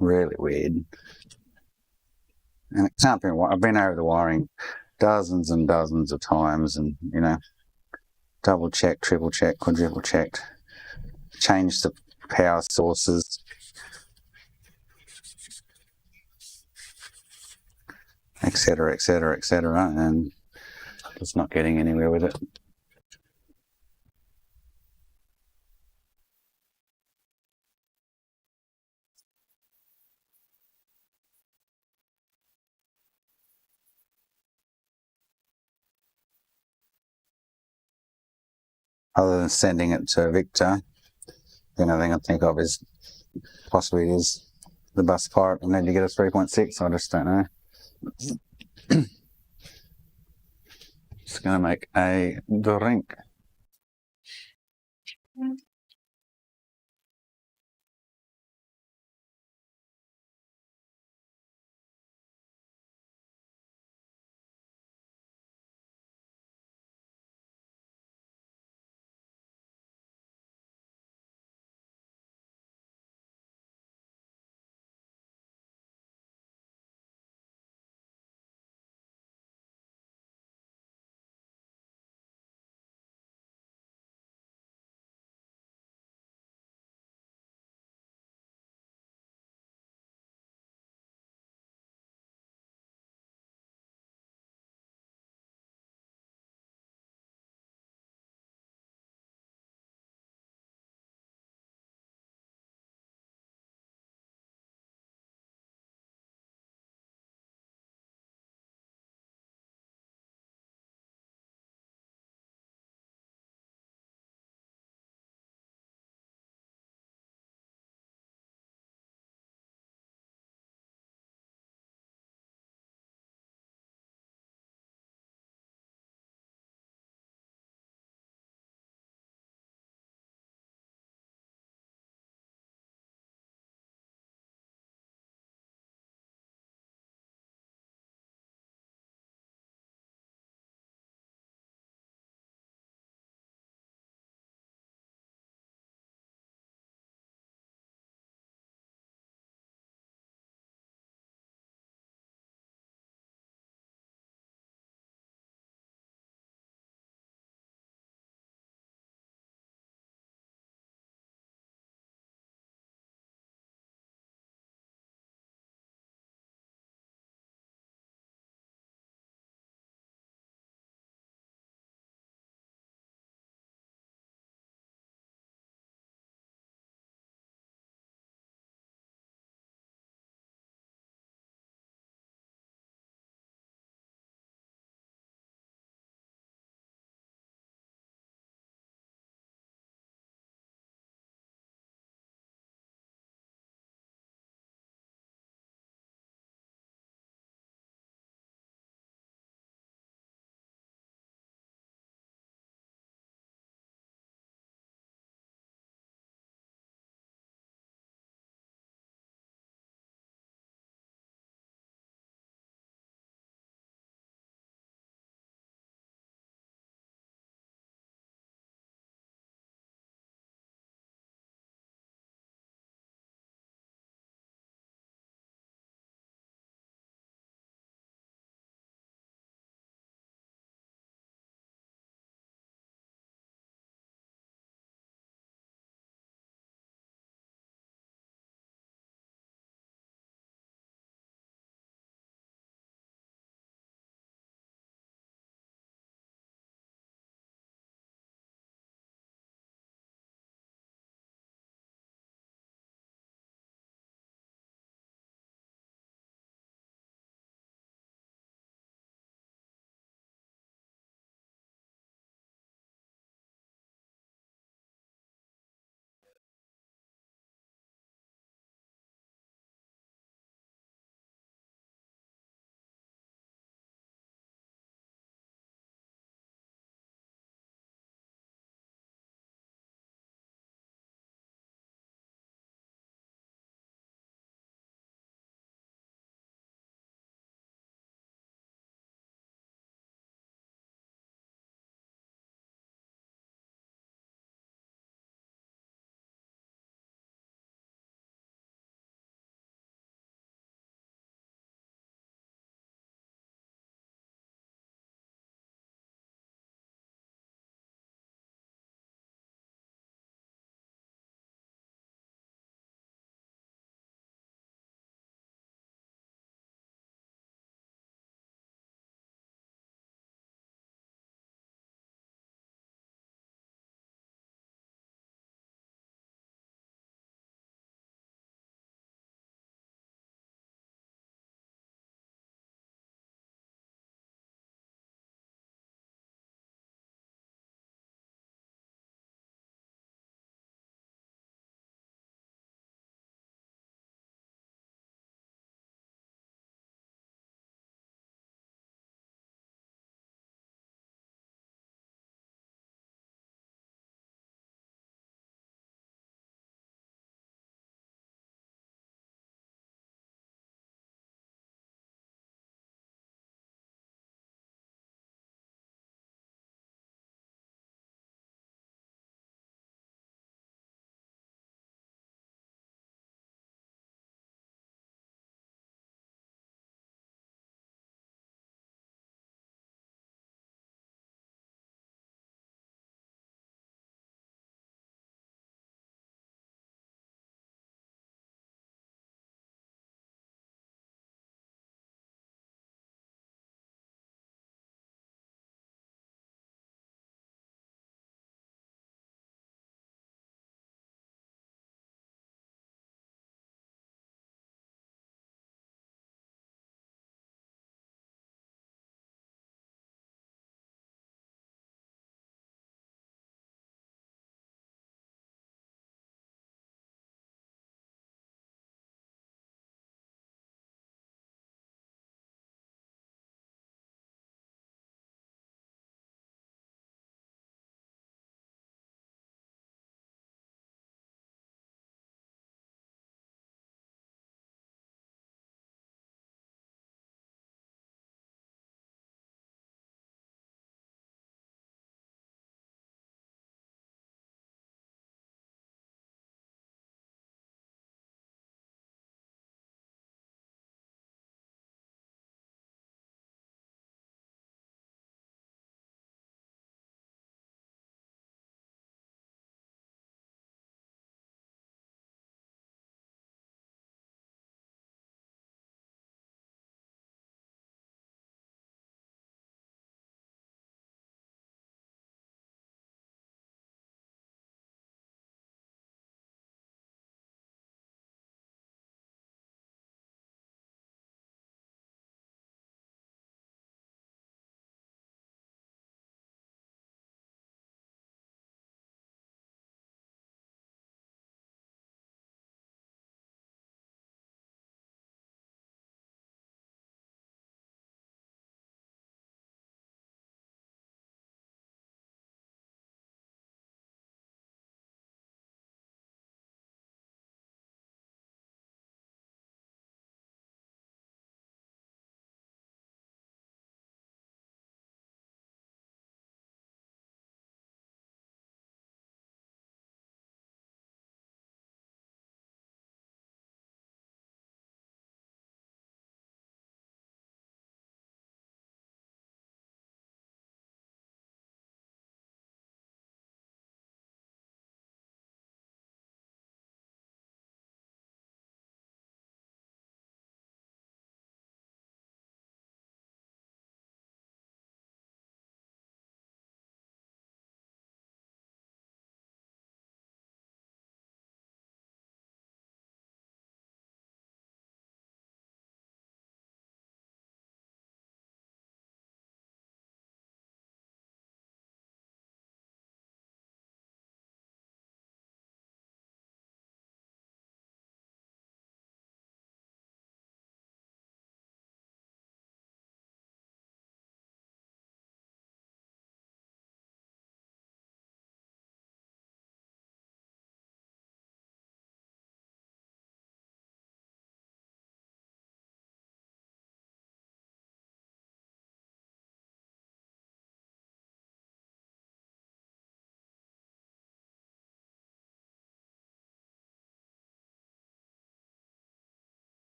Really weird. And it can't be. I've been over the wiring dozens and dozens of times, and double checked, triple checked, quadruple checked, changed the power sources, etc., etc., etc., and just not getting anywhere with it. Other than sending it to Victor, the only thing I think of is possibly it is the bus pirate. I need to get a 3.6. I just don't know. Just going to make a drink.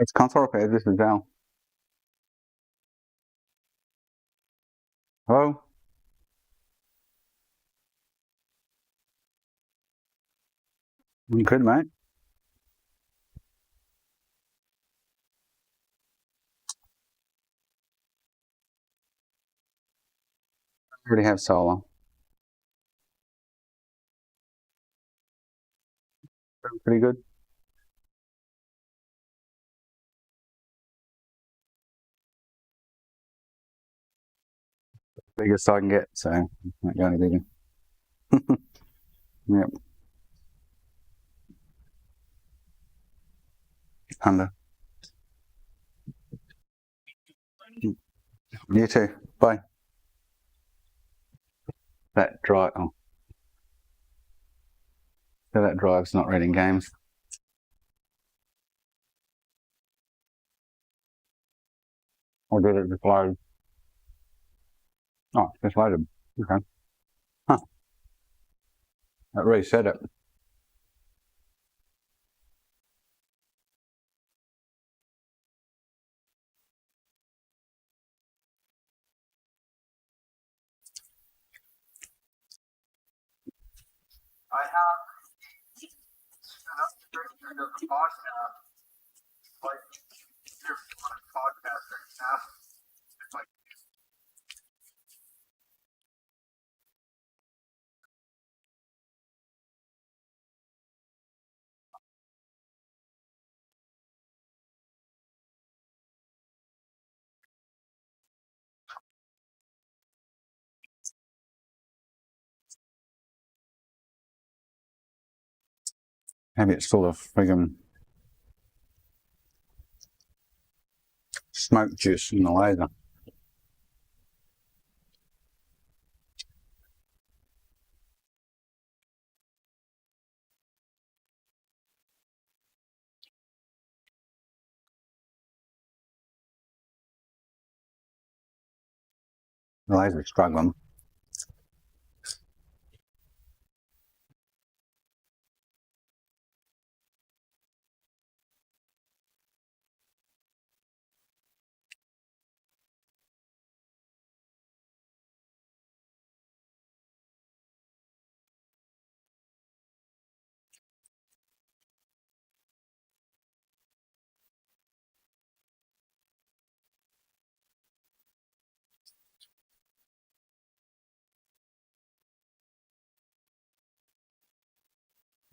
It's console repair, this is Val. Hello? You could, mate. I already have solar. Pretty good. Biggest I can get, so not going any bigger. Yep. Under. You too. Bye. That drive. Oh. So that drive's not reading games. Or did it just load? Oh, it's just loaded. Okay. Huh. That reset it. I have enough pictures of the podcast, like, if you want a podcast right now, it's like, Maybe it's full of friggin' smoke juice in the laser. The laser's struggling.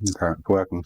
Okay, it's working.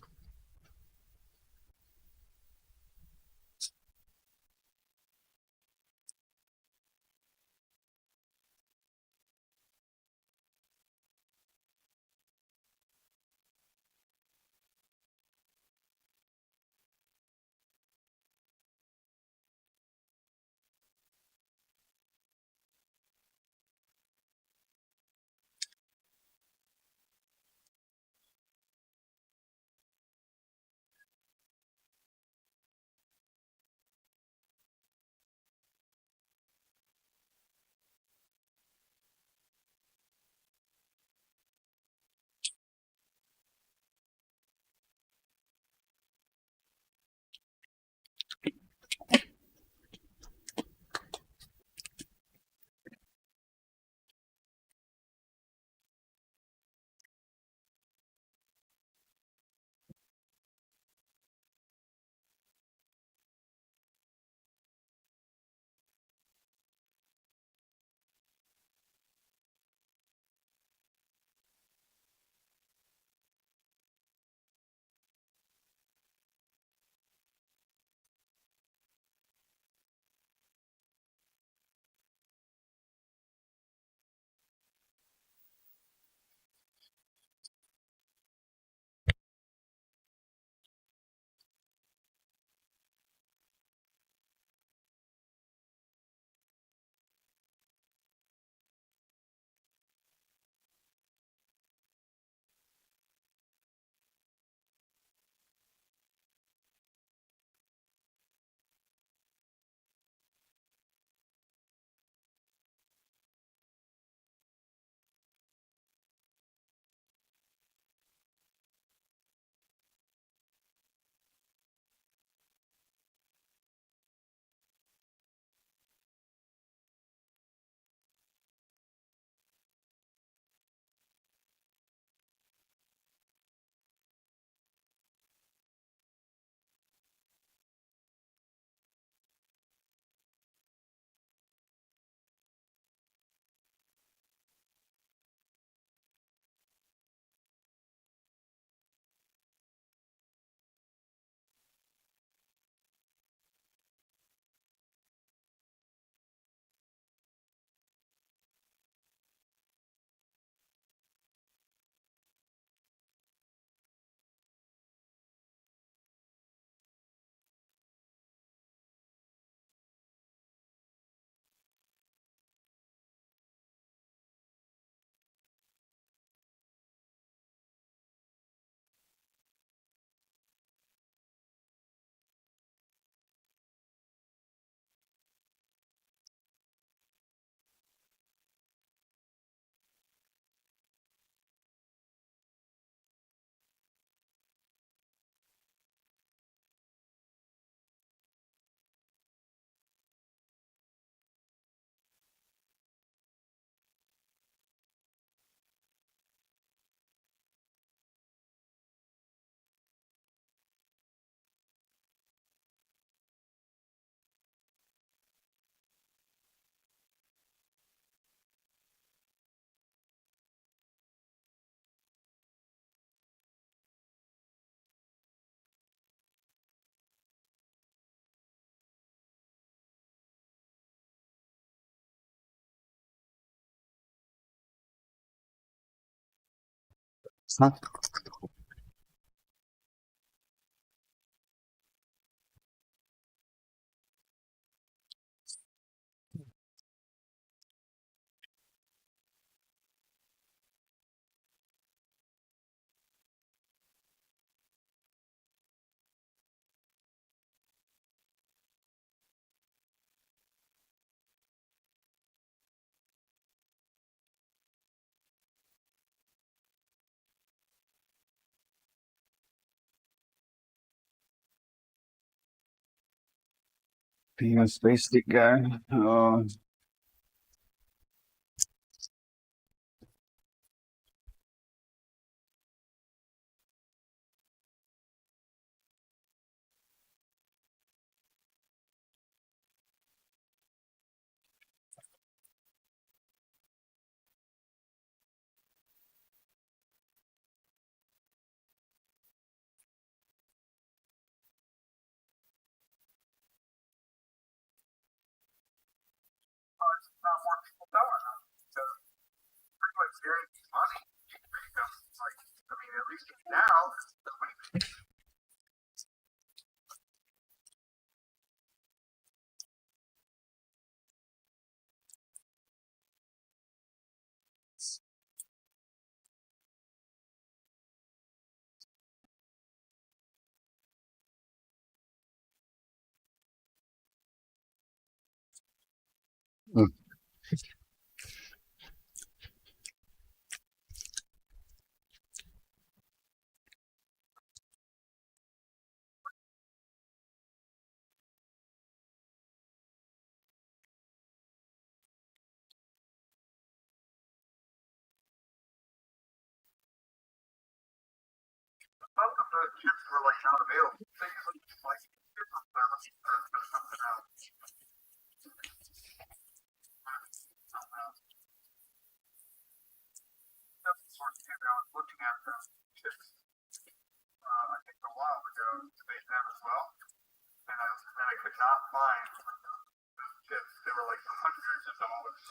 Huh? USB stick go. Oh, It's not more people selling them. So pretty much guaranteed money. Like, I mean, at least now, mm. most of the chips were like not available. They usually like super fast or something else. That's the sort of thing I was looking at the chips, I think a while ago, Space Jam as well. And I could not find the chips. They were like hundreds of dollars.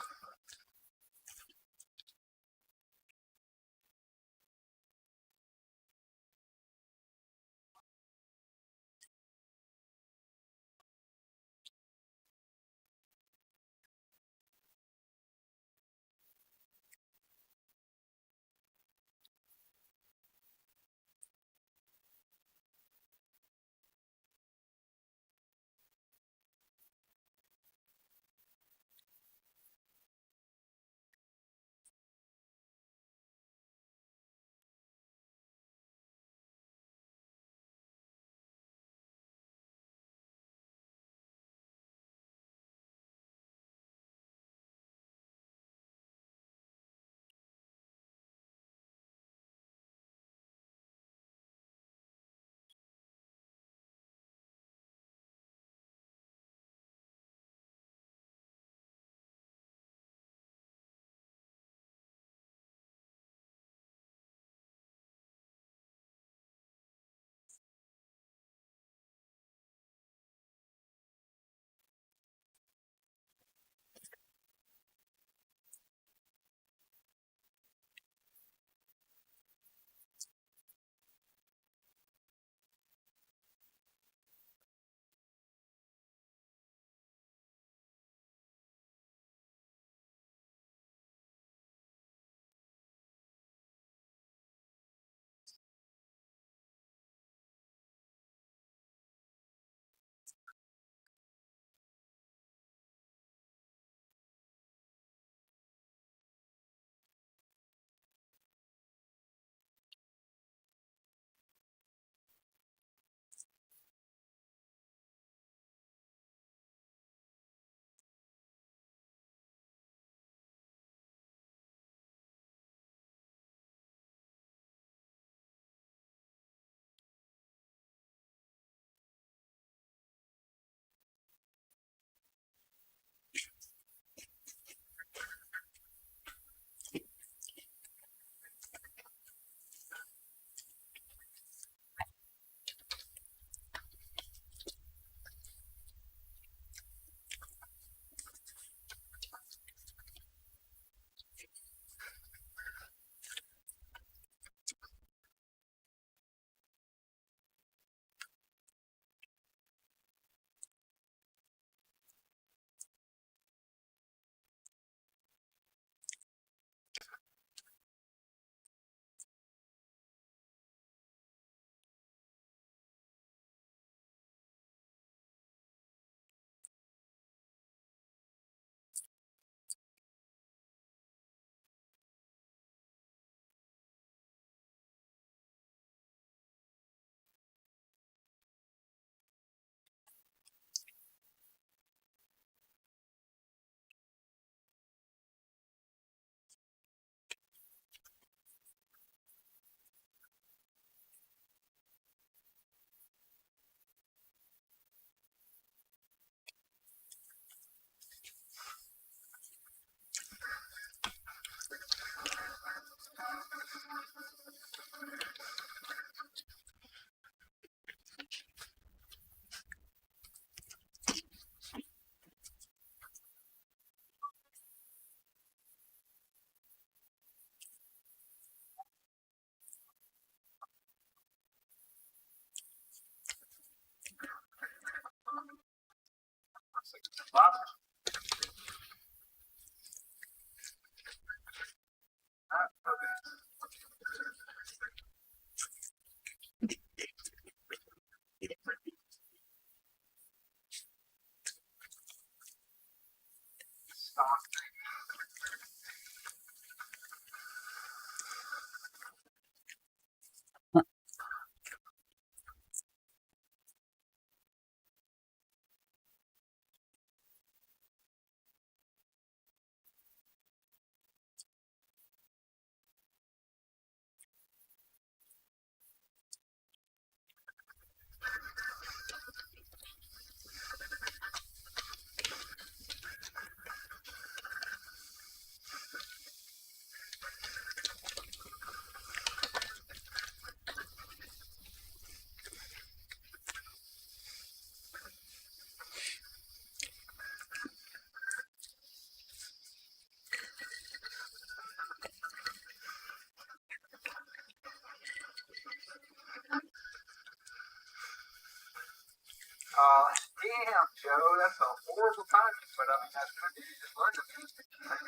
Damn, Joe, that's a horrible time, but I mean, that's good that you just learned to be. That's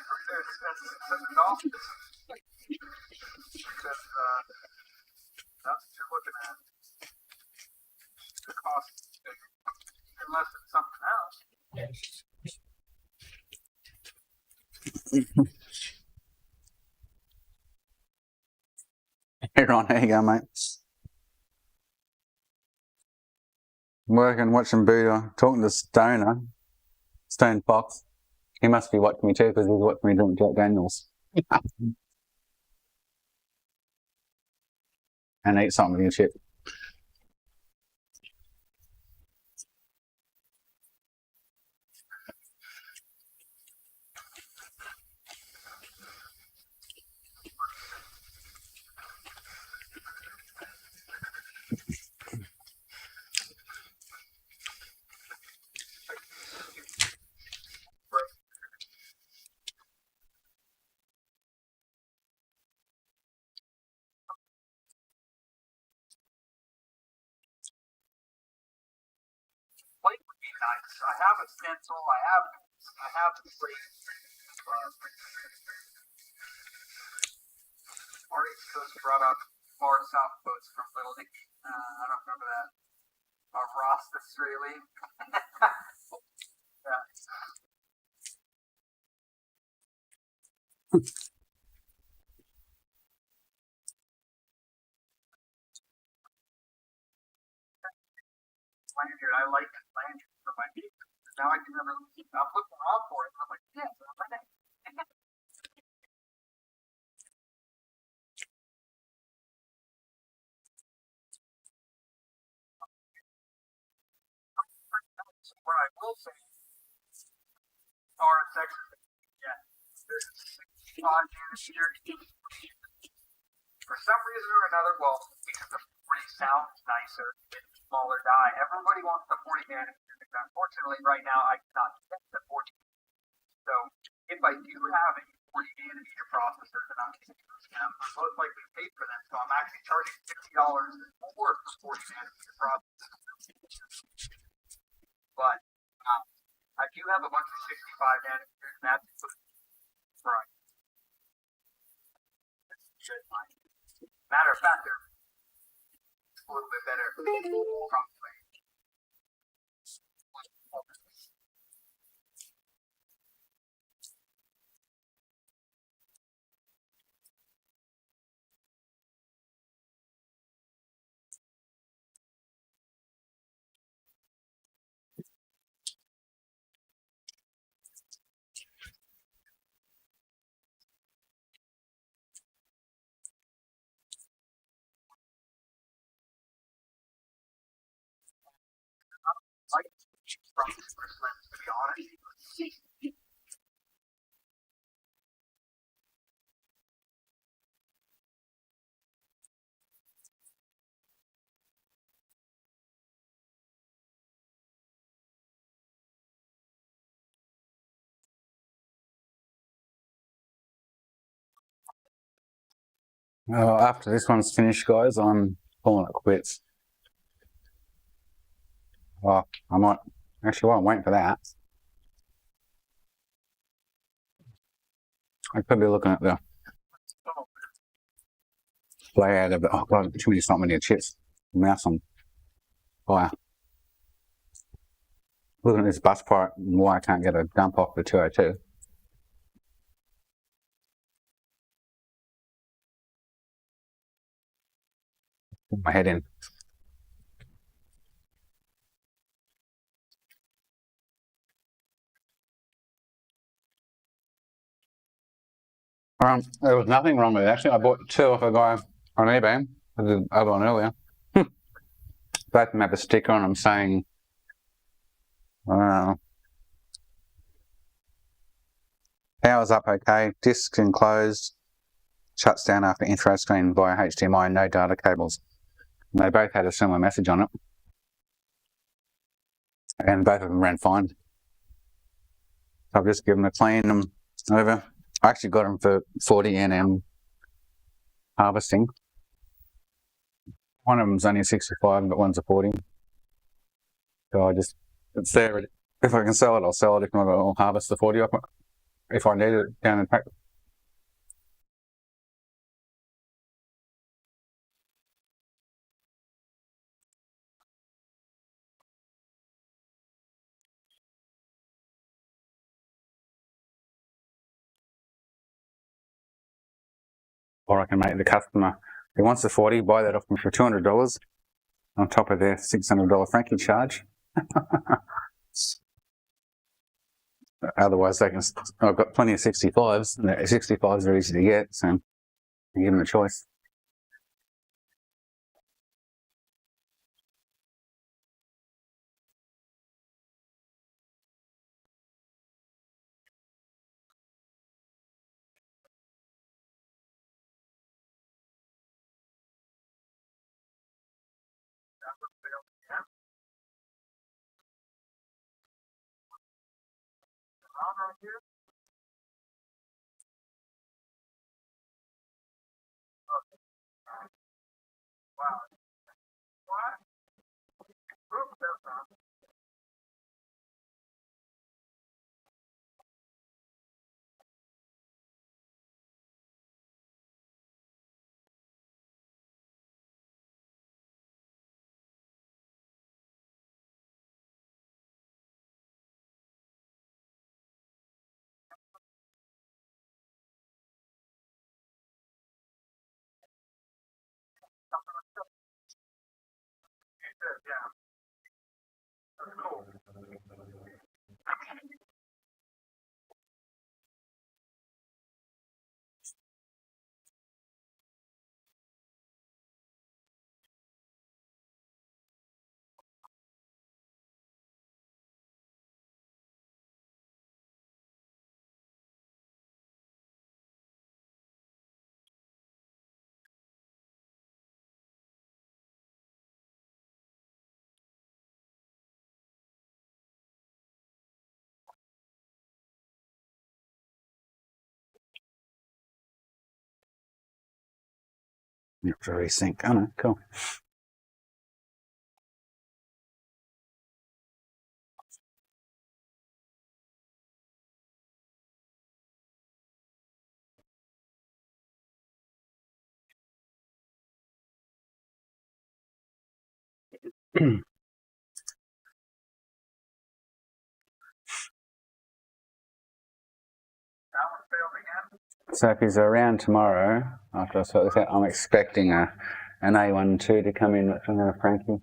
awesome. Because, that's what you're looking at. The cost, unless it's something else. Here on, there you go, mate. Working, watching Buddha, talking to Stoner, Stone Fox. He must be watching me too because he's watching me drink Jack Daniels. And eat something and shit. Plate would be nice. I have a stencil. I have the plate. Marty supposed to brought up far south boats from Little Nicky. I don't remember that. Ross the Straley. Yeah. Lanyard. I like this lanyard for my feet. Now I can never leave. I'm looking around for it. And I'm like, yeah, it's on my neck. What I will say are Texas. Yeah. There's 65 units here. For some reason or another, well, because the 40 sounds nicer, it's smaller die. Everybody wants the 40 man. Unfortunately, right now, I cannot get the 40. So, if I do have a 40 nanometer processor, then I'm most likely paid for them. So, I'm actually charging $50 more for 40 nanometer processor. But I do have a bunch of 65 nanometers, and that's right. Matter of fact, they're a little bit better. Probably. Like, from first lens, to be honest. After this one's finished, guys, I'm calling it quits. I might, actually, while I'm waiting for that, I could be looking at the layout of it. Oh god, too many not many chips. Mouse on fire. Looking at this bus part and why I can't get a dump off the 202. Put my head in. There was nothing wrong with it. Actually, I bought two off a guy on eBay. I did the other one earlier. Both of them have a sticker on them saying, power's up okay, discs enclosed, shuts down after intro screen via HDMI, no data cables. And they both had a similar message on it. And both of them ran fine. So I've just given them a clean over. I actually got them for 40 nm harvesting. One of them's only a 65, but one's a 40. So it's there. If I can sell it, I'll sell it. If not, I'll harvest the 40 off it. If I need it down in pack. Or I can make the customer who wants the 40, buy that off me for $200 on top of their $600 franking charge. Otherwise, I've got plenty of 65s, and the 65s are easy to get, so I give them a choice. It's very sync. Oh no, cool. So if he's around tomorrow, after I sort this out, I'm expecting an A12 to come in, which I'm going to Frankie.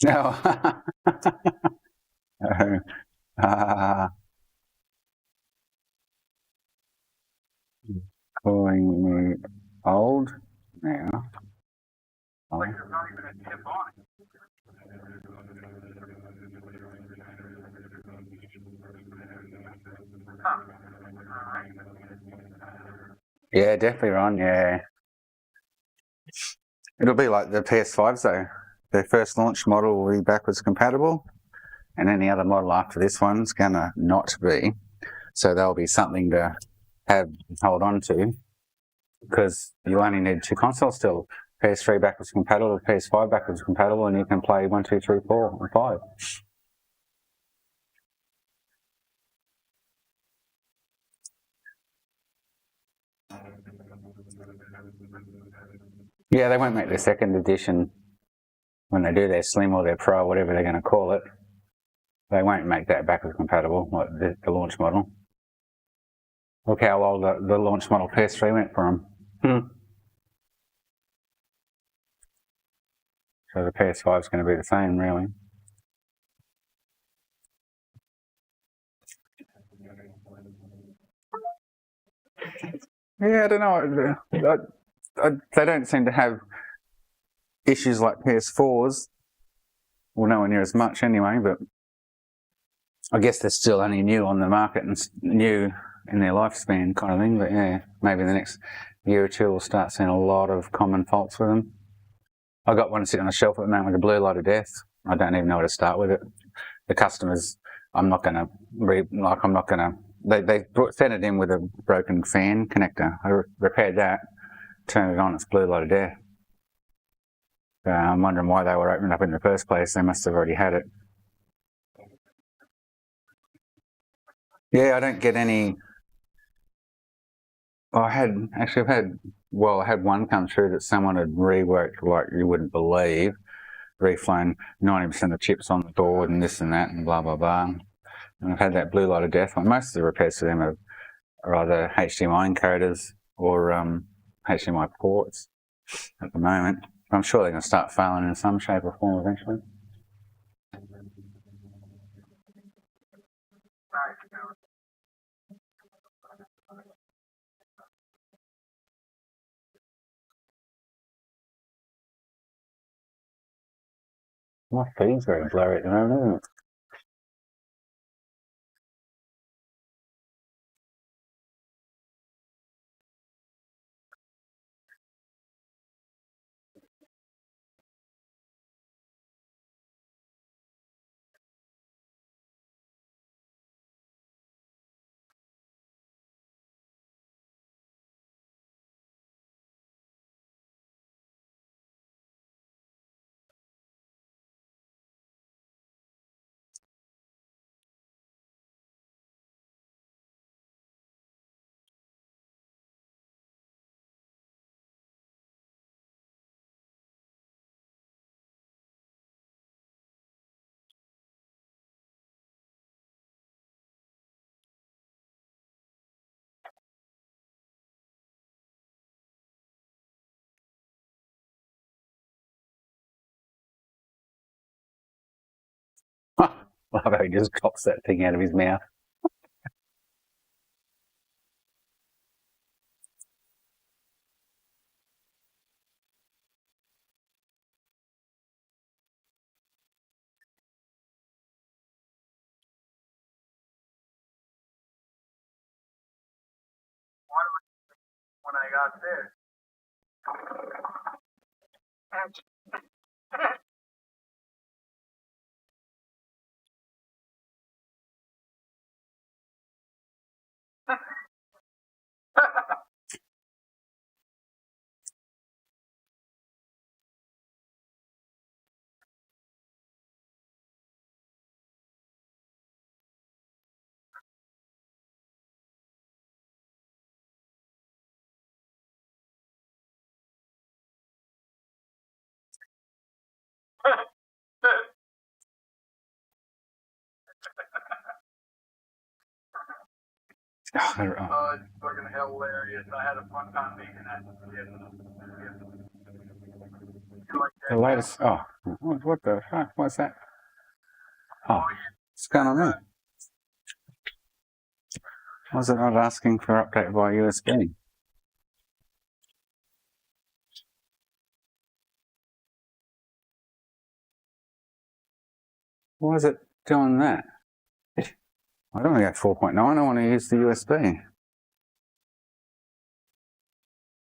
No. Calling me old now. Like there's not even a tip on it. Yeah, definitely, Ron. Yeah. It'll be like the PS5s though. Their first launch model will be backwards compatible, and any other model after this one's gonna not be. So there'll be something to hold on to, because you only need 2 consoles still. PS3 backwards compatible, PS5 backwards compatible, and you can play 1, 2, 3, 4, and 5. Yeah, they won't make the second edition when they do their Slim or their Pro, whatever they're going to call it. They won't make that backwards compatible, like the launch model. Look how old the launch model PS3 went for them. So the PS5 is going to be the same, really. Yeah, I don't know. They don't seem to have issues like PS4s. Well, nowhere near as much anyway, but I guess they're still only new on the market and new in their lifespan kind of thing. But yeah, maybe the next year or two we'll start seeing a lot of common faults with them. I got one sitting on the shelf at the moment with a blue light of death. I don't even know where to start with it. The customers, I'm not going to they sent it in with a broken fan connector. I repaired that, turned it on, it's blue light of death. I'm wondering why they were opening up in the first place. They must have already had it. Yeah, I don't get any. I had one come through that someone had reworked like you wouldn't believe, reflown 90% of chips on the board and this and that and blah, blah, blah. And I've had that blue light of death one. Most of the repairs to them are either HDMI encoders or HDMI ports at the moment. I'm sure they're going to start failing in some shape or form eventually. My feed's very blurry at the moment, isn't it? He just drops that thing out of his mouth. When I got there. Oh, it's fucking hilarious. I had a fun time making that. The latest. Oh, what the fuck? What's that? Oh, what's going on there? Was it not asking for update by USB? Why is it doing that? I don't want to go 4.9, I want to use the USB.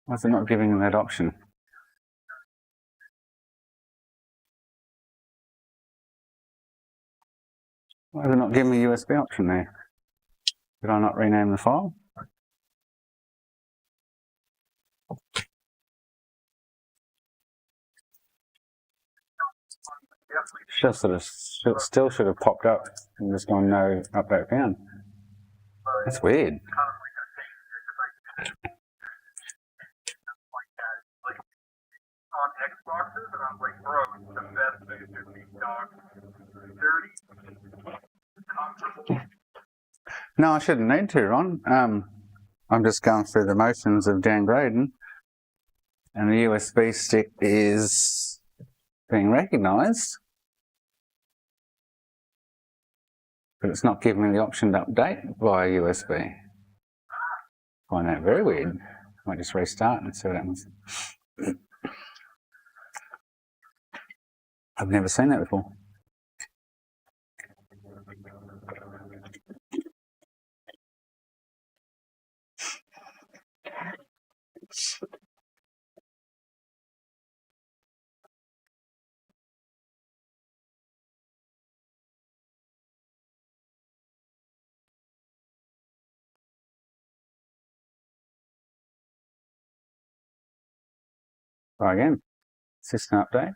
Why is it not giving them that option? Why is it not giving me a USB option there? Did I not rename the file? Still should have popped up and just gone no update found. That's weird. On Xboxes, and I'm like, bro, the best thing to be dog dirty, comfortable. No, I shouldn't need to, Ron. I'm just going through the motions of downgrading, and the USB stick is being recognised, but it's not giving me the option to update via USB. I find that very weird. I might just restart and see what happens. I've never seen that before. Try again. System update.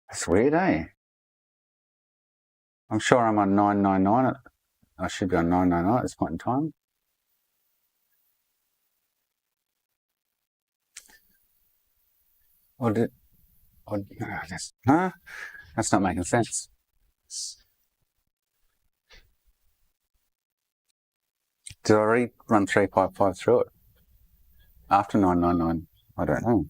That's weird, eh? I'm sure I'm on 999. I should be on 999 at this point in time. That's not making sense. Did I run 355 through it after 999? I don't know.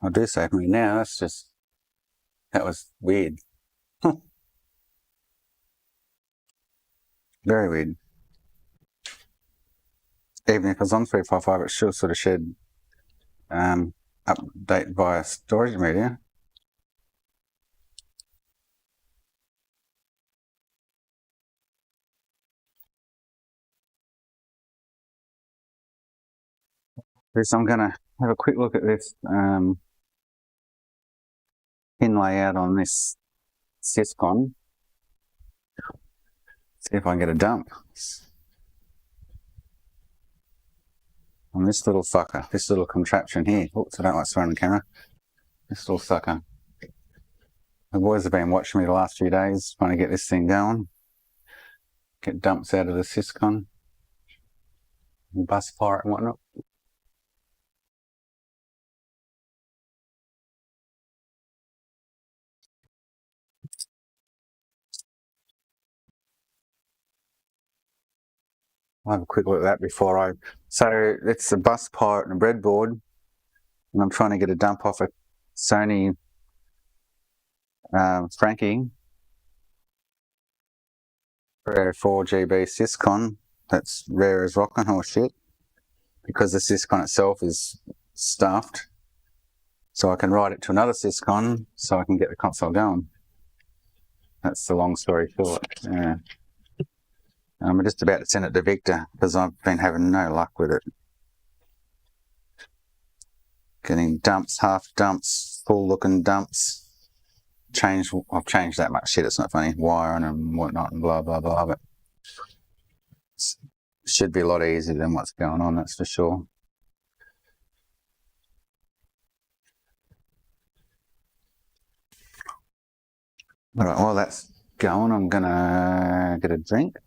I'll do save me now. That was weird. Very weird. Even if I was on 355, it still sort of said update via storage media. So I'm going to have a quick look at this pin layout on this syscon. See if I can get a dump on this little fucker, this little contraption here. Oops, I don't like swearing on camera. This little sucker. The boys have been watching me the last few days trying to get this thing going. Get dumps out of the syscon. And bus pirate and whatnot. I'll have a quick look at that before I... So it's a bus pirate and a breadboard, and I'm trying to get a dump off a Sony Frankie for a 4GB syscon. That's rare as rockin' horse shit, because the syscon itself is stuffed. So I can write it to another syscon so I can get the console going. That's the long story short. Yeah. I'm just about to send it to Victor because I've been having no luck with it. Getting dumps, half dumps, full looking dumps. I've changed that much shit, it's not funny. Wiring and whatnot and blah, blah, blah. But it should be a lot easier than what's going on, that's for sure. All right, while that's going, I'm gonna get a drink.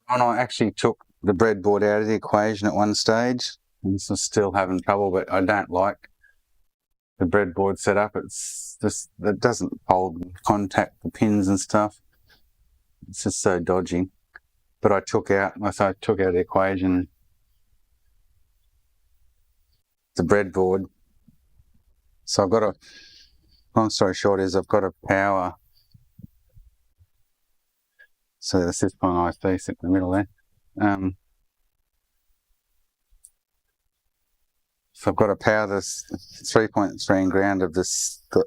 And I actually took the breadboard out of the equation at one stage, and so still having trouble, but I don't like the breadboard setup. It's just, it doesn't hold contact the pins and stuff. It's just so dodgy. But I took out the equation the breadboard. So I've got a, long story short is I've got a power. So the Syscon IC sit in the middle there. So I've got to power this 3.3 and ground of this, the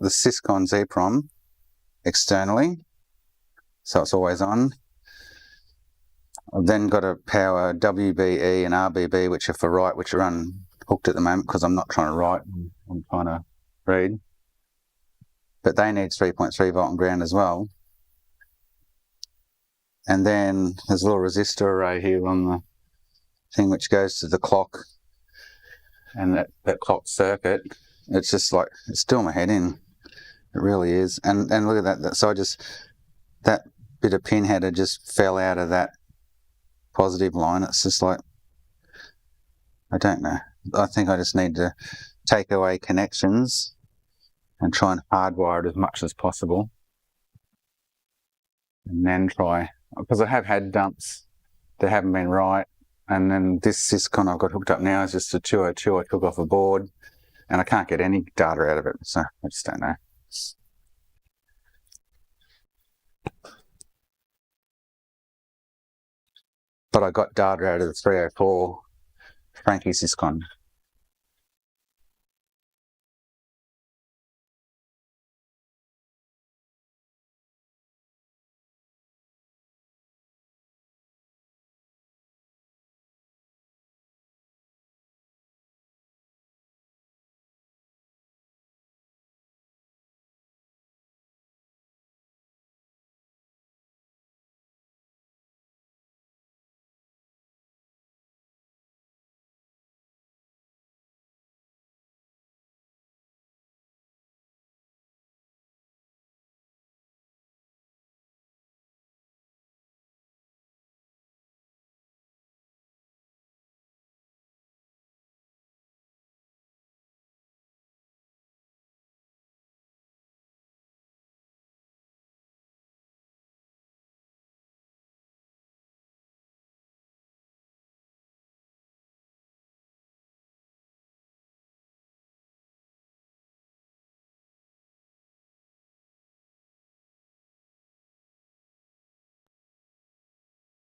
Syscon's EEPROM externally. So it's always on. I've then got to power WBE and RBB, which are for write, which are unhooked at the moment because I'm not trying to write, I'm trying to read. But they need 3.3 volt and ground as well. And then there's a little resistor array here on the thing which goes to the clock. And that clock circuit, it's just like, it's still my head in. It really is. And look at that. So that bit of pin header just fell out of that positive line. It's just like, I don't know. I think I just need to take away connections and try and hardwire it as much as possible. And then try, because I have had dumps that haven't been right. And then this Syscon I've got hooked up now is just a 202 I took off a board, and I can't get any data out of it, so I just don't know. But I got data out of the 304 Frankie Syscon.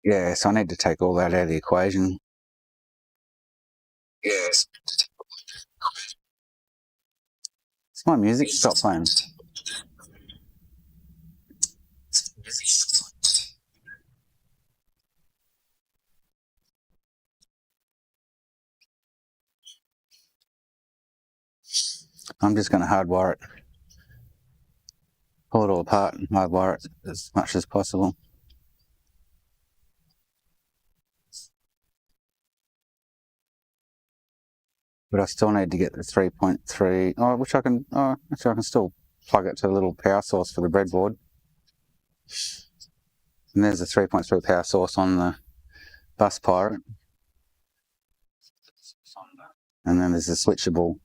Yeah, so I need to take all that out of the equation. Yes. It's my music. Stop playing. I'm just going to hardwire it. Pull it all apart and hardwire it as much as possible. But I still need to get the 3.3, actually I can still plug it to a little power source for the breadboard. And there's a 3.3 power source on the bus pirate. And then there's a switchable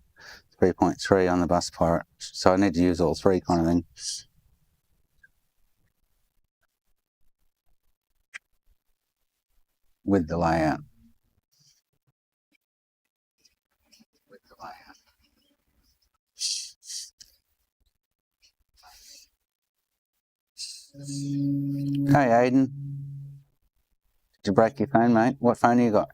3.3 on the bus pirate. So I need to use all three kind of thing. With the layout. Hey Aiden, did you break your phone, mate? What phone have you got?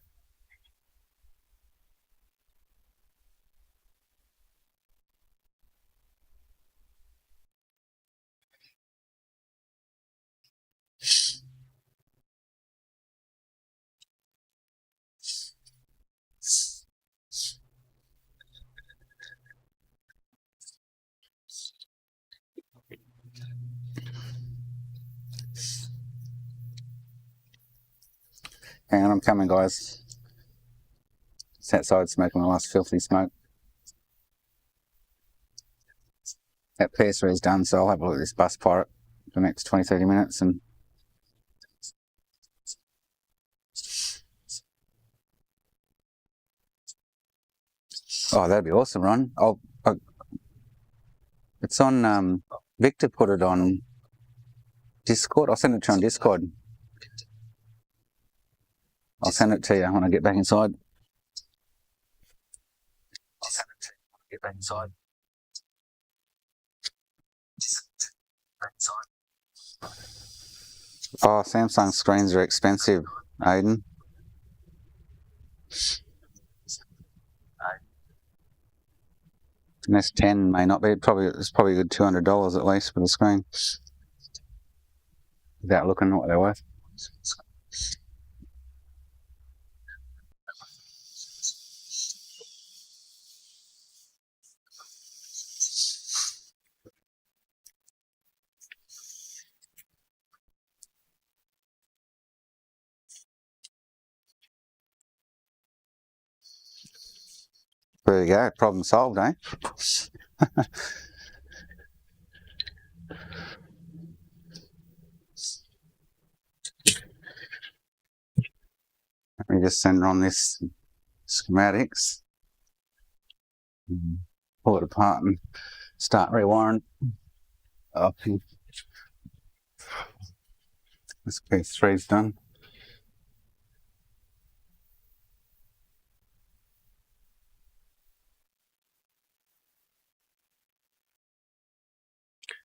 Hang on, I'm coming, guys. It's outside smoking my last filthy smoke. That PS3 is done, so I'll have a look at this bus pirate for the next 20-30 minutes and Oh, that'd be awesome, Ron. It's on, Victor put it on Discord. I'll send it to you on Discord. I'll send it to you when I get back inside. Oh, Samsung screens are expensive, Aiden. An S10 may not be. It's probably a good $200 at least for the screen. Without looking at what they're worth. There you go, problem solved, eh? Let me just send Ron this schematics. Pull it apart and start rewiring. This PS3's done.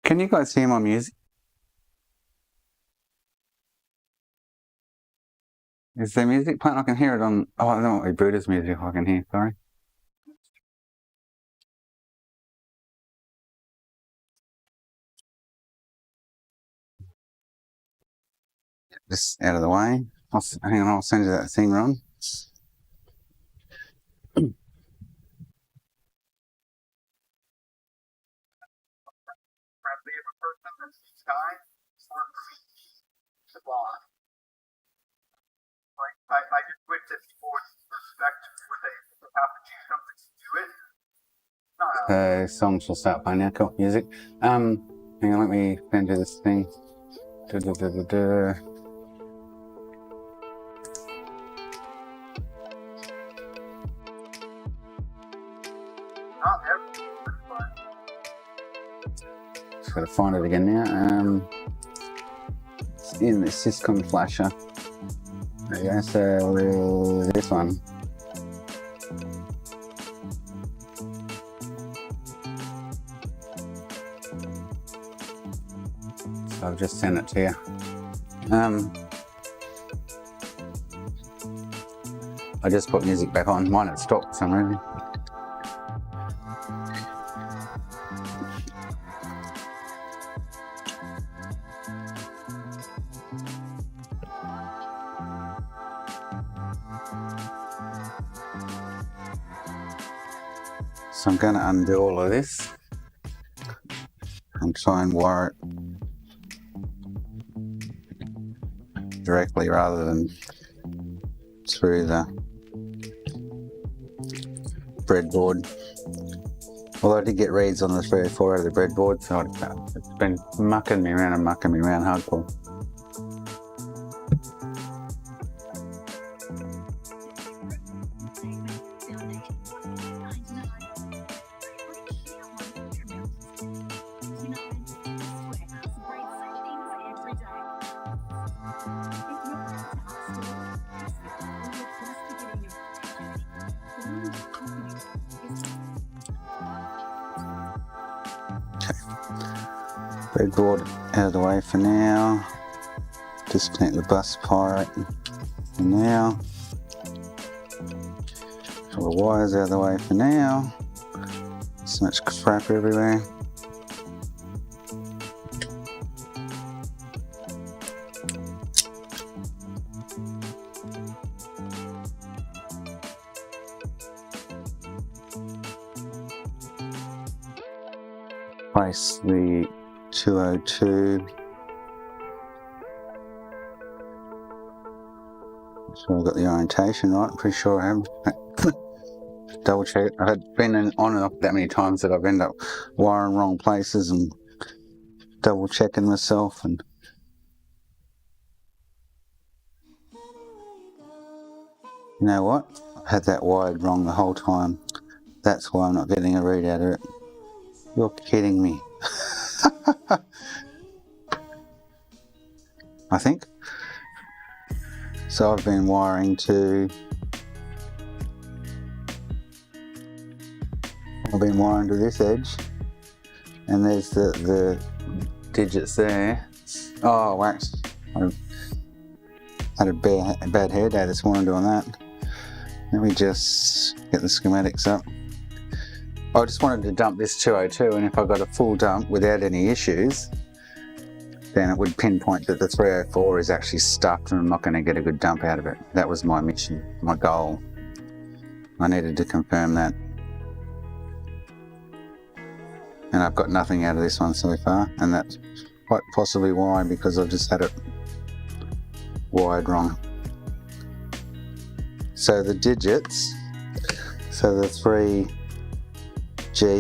Can you guys hear my music? Is there music playing? I can hear it on... Oh, I don't want Buddha's music I can hear, sorry. Get this out of the way. Hang on, I'll send you that thing, Ron. Friendly of a person that's sky, it's hard for me to bond. Like, I just wish that people would respect when they have to do something to do it. Songs will start playing now. Cool. Music. Hang on, let me send you this thing. Not everything, but Just gotta find it again now. It's in the Syscom flasher. There you go. So this one. So I've just sent it to you. I just put music back on. Mine had stopped for some reason. So I'm going to undo all of this and try and wire it directly rather than through the breadboard. Although I did get reads on the 304 out of the breadboard, so it's been mucking me around hardcore. Breadboard out of the way for now. Disconnect the bus pirate for now. All the wires out of the way for now. So much crap everywhere. Place the 202. So I've got the orientation right, I'm pretty sure I have. Double check. I've been on and off that many times that I've ended up wiring wrong places and double checking myself. And you know what? I had that wired wrong the whole time. That's why I'm not getting a read out of it. You're kidding me. I think. So I've been wiring to this edge, and there's the digits there. Oh, wax. I had a bad hair day this morning doing that. Let me just get the schematics up. I just wanted to dump this 202, and if I got a full dump without any issues, then it would pinpoint that the 304 is actually stuck and I'm not going to get a good dump out of it. That was my mission, my goal. I needed to confirm that. And I've got nothing out of this one so far, and that's quite possibly why, because I've just had it wired wrong. So the digits, so the 3G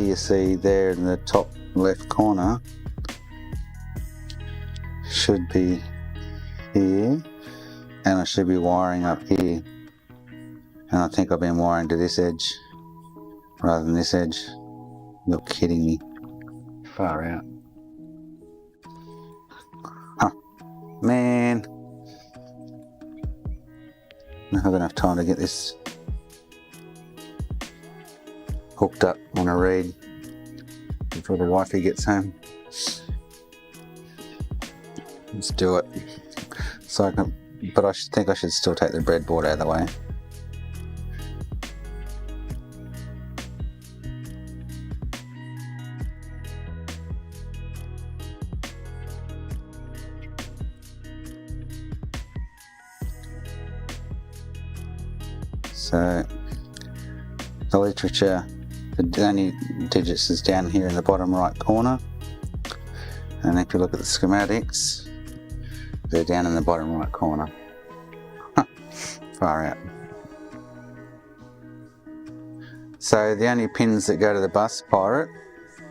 you see there in the top left corner should be here, and I should be wiring up here, and I think I've been wiring to this edge rather than this edge. You're kidding me. Far out. Huh. Man, I don't have enough time to get this hooked up on a read before the wifey gets home. Let's do it. So I can, but I think I should still take the breadboard out of the way. So the literature, the only digits is down here in the bottom right corner, and if you look at the schematics, they're down in the bottom right corner. Far out. So the only pins that go to the bus pirate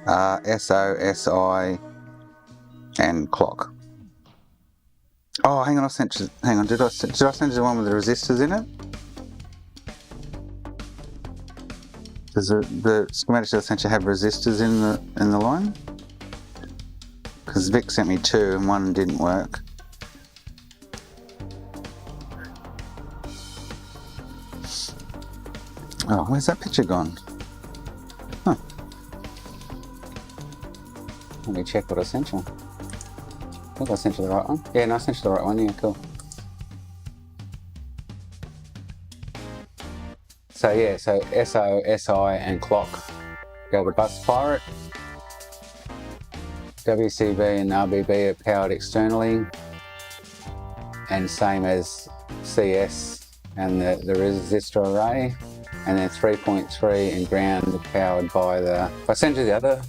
are SO, SI, and clock. Oh, hang on! Hang on. Did I send you the one with the resistors in it? Does the schematics I sent you have resistors in the line? Because Vic sent me 2 and 1 didn't work. Oh, where's that picture gone? Huh. Let me check what I sent you. I think I sent you the right one. Yeah, no, I sent you the right one. Yeah, cool. So yeah, so SO, SI and clock go to bus pirate. WCB and RBB are powered externally, and same as CS and the resistor array, and then 3.3 and ground are powered by the... If I send you the other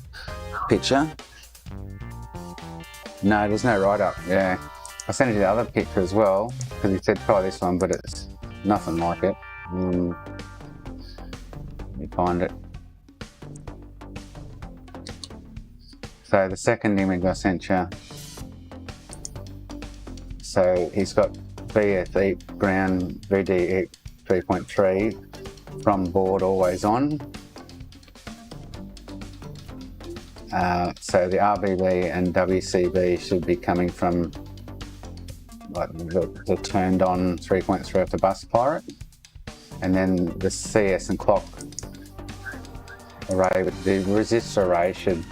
picture, no, there's no write-up. Yeah, I sent you the other picture as well because he said try this one, but it's nothing like it. Let me find it. So the second image I sent you, so he's got VFE ground VDE 3.3 from board always on. So the RBB and WCB should be coming from like the turned on 3.3 of the bus pirate, and then the CS and clock array, the resistor array should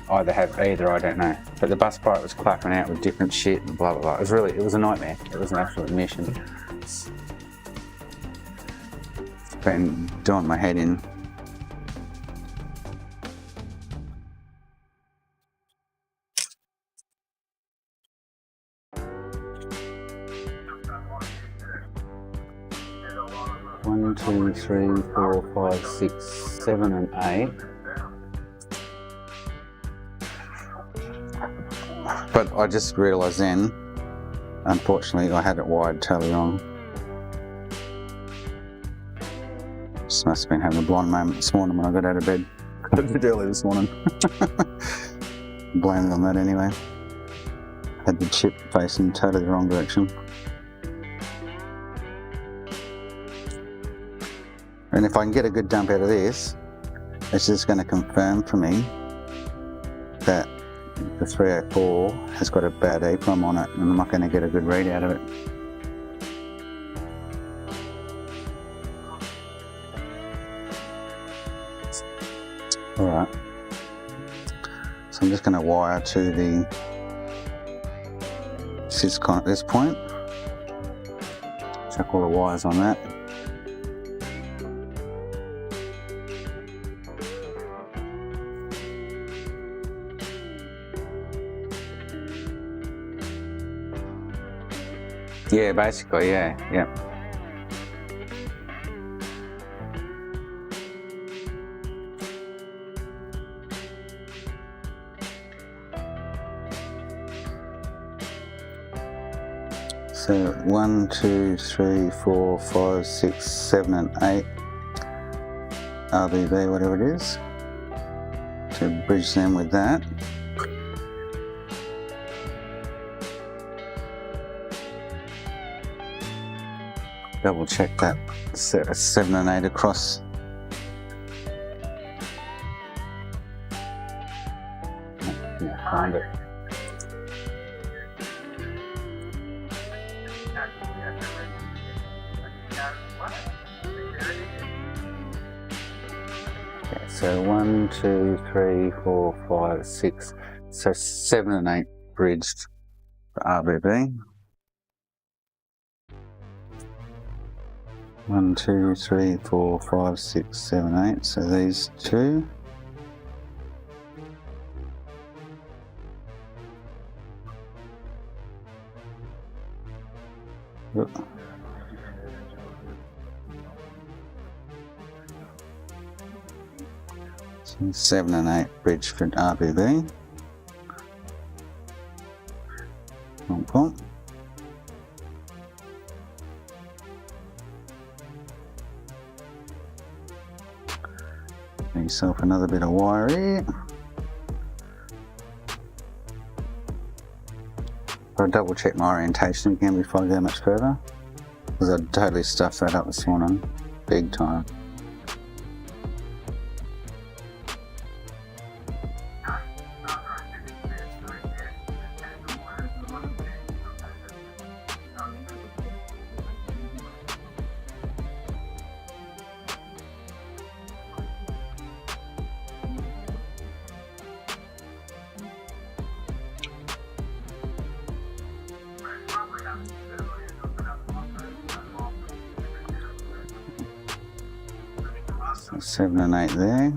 either have either, I don't know. But the bus pirate was clapping out with different shit and blah blah blah. It was a nightmare. It was an absolute mission. It's been doing my head in. One, two, three, 4, 5, 6, 7 and 8. But I just realised then, unfortunately, I had it wired totally wrong. Just must have been having a blonde moment this morning when I got out of bed. Got a bit early this morning. Blame it on that anyway. Had the chip facing totally the wrong direction. And if I can get a good dump out of this, it's just going to confirm for me that the 304 has got a bad EEPROM on it, and I'm not going to get a good read out of it. Alright, so I'm just going to wire to the syscon at this point. Check all the wires on that. Yeah, basically, yeah. So 1, 2, 3, 4, 5, 6, 7 and 8 RBB, whatever it is, to bridge them with that. Double check that 7 and 8 across. Yeah, find it. Okay, so 1, 2, 3, 4, 5, 6. So 7 and 8 bridged for RBB. 1, 2, 3, 4, 5, 6, 7, 8. So these two. Yep. So 7 and 8 bridge for RBB. Pump. Make yourself another bit of wire here. I'll double check my orientation again before I go much further, because I totally stuffed that up this morning, big time. So 7 and 8 there.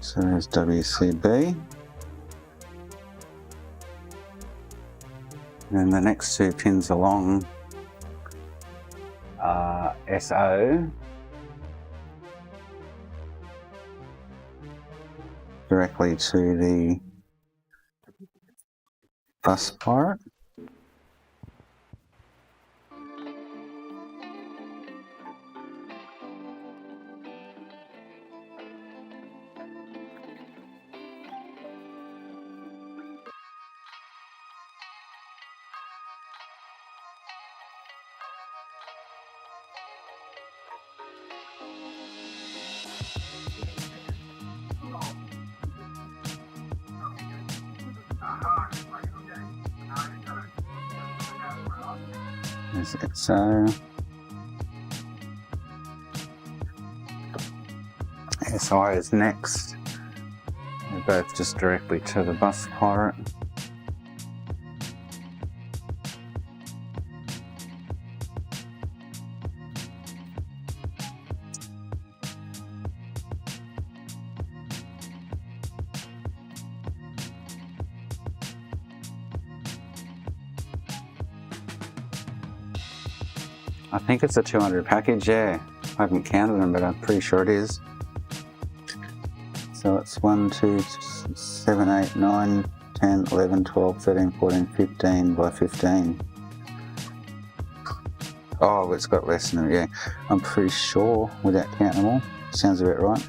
So there's WCB. And the next two pins along are SO, directly to the bus pirate. There's SO. SI is next. They're both just directly to the bus pirate. I think it's a 200 package, yeah. I haven't counted them, but I'm pretty sure it is. So it's 1, 2, 7, 8, 9, 10, 11, 12, 13, 14, 15 by 15. Oh, it's got less than it, yeah. I'm pretty sure without counting them all. Sounds about right.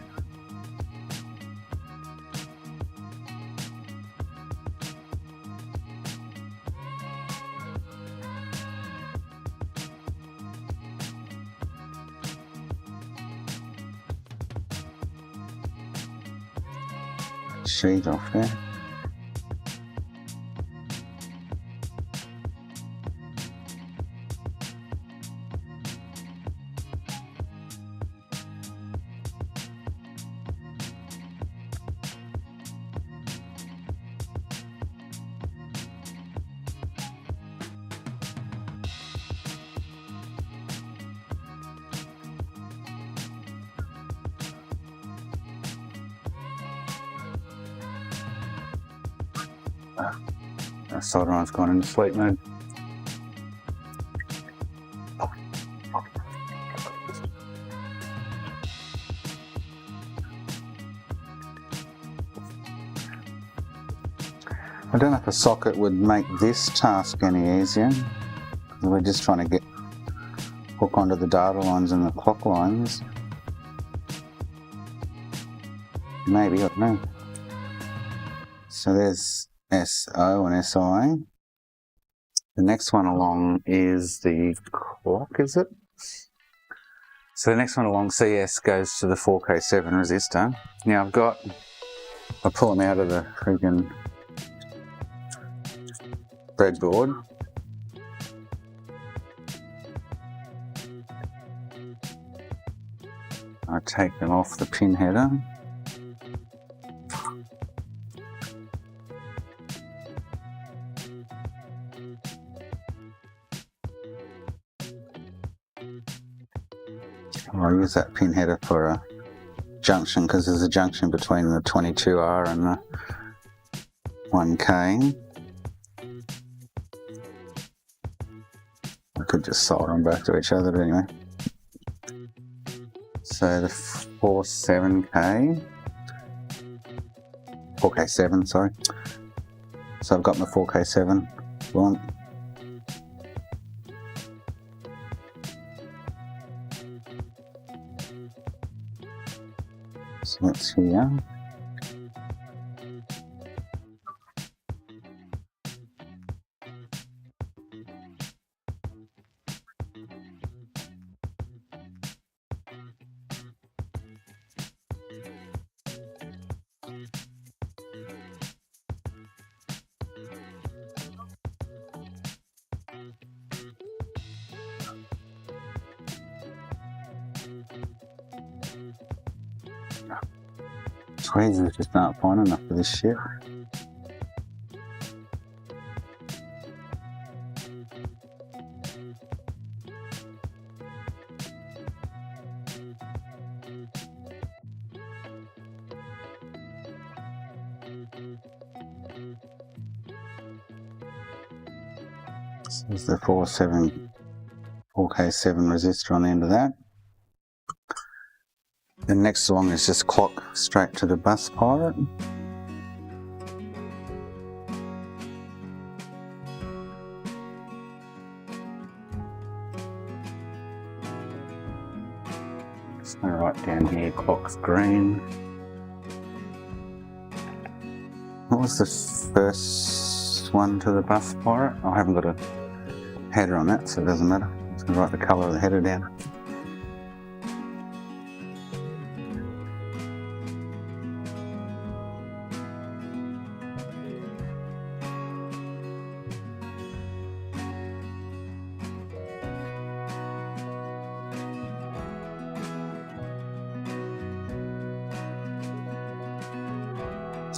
Sheet off there. The solder iron's gone into sleep mode. I don't know if a socket would make this task any easier. We're just trying to hook onto the data lines and the clock lines. Maybe, I don't know. So there's SO and SI. The next one along is the clock, is it? So the next one along, CS, goes to the 4K7 resistor. Now I pull them out of the freaking breadboard. I take them off the pin header. I'll use that pin header for a junction because there's a junction between the 22R and the 1K. I could just solder them both to each other, but anyway. So the 4K7, sorry. So I've got my 4K7 one. So that's here. Tweezers just aren't fine enough for this shit. This is the 4K7 resistor on the end of that. The next one is just clock straight to the bus pirate. Just going to write down here, clock's green. What was the first one to the bus pirate? I haven't got a header on that, so it doesn't matter. I'm just going to write the colour of the header down.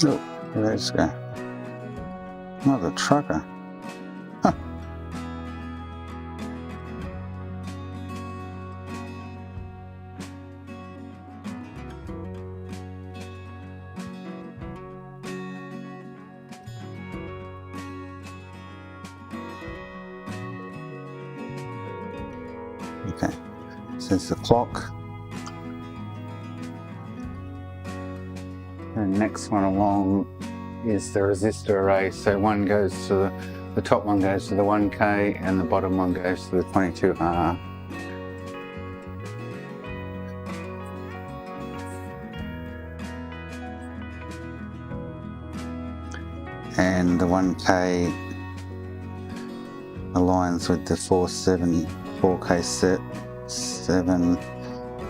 Oh, there's another trucker. Huh. Okay, so it's the clock. The next one along is the resistor array. So one goes to the top one goes to the 1K and the bottom one goes to the 22R. and the 1K aligns with the 4K set 7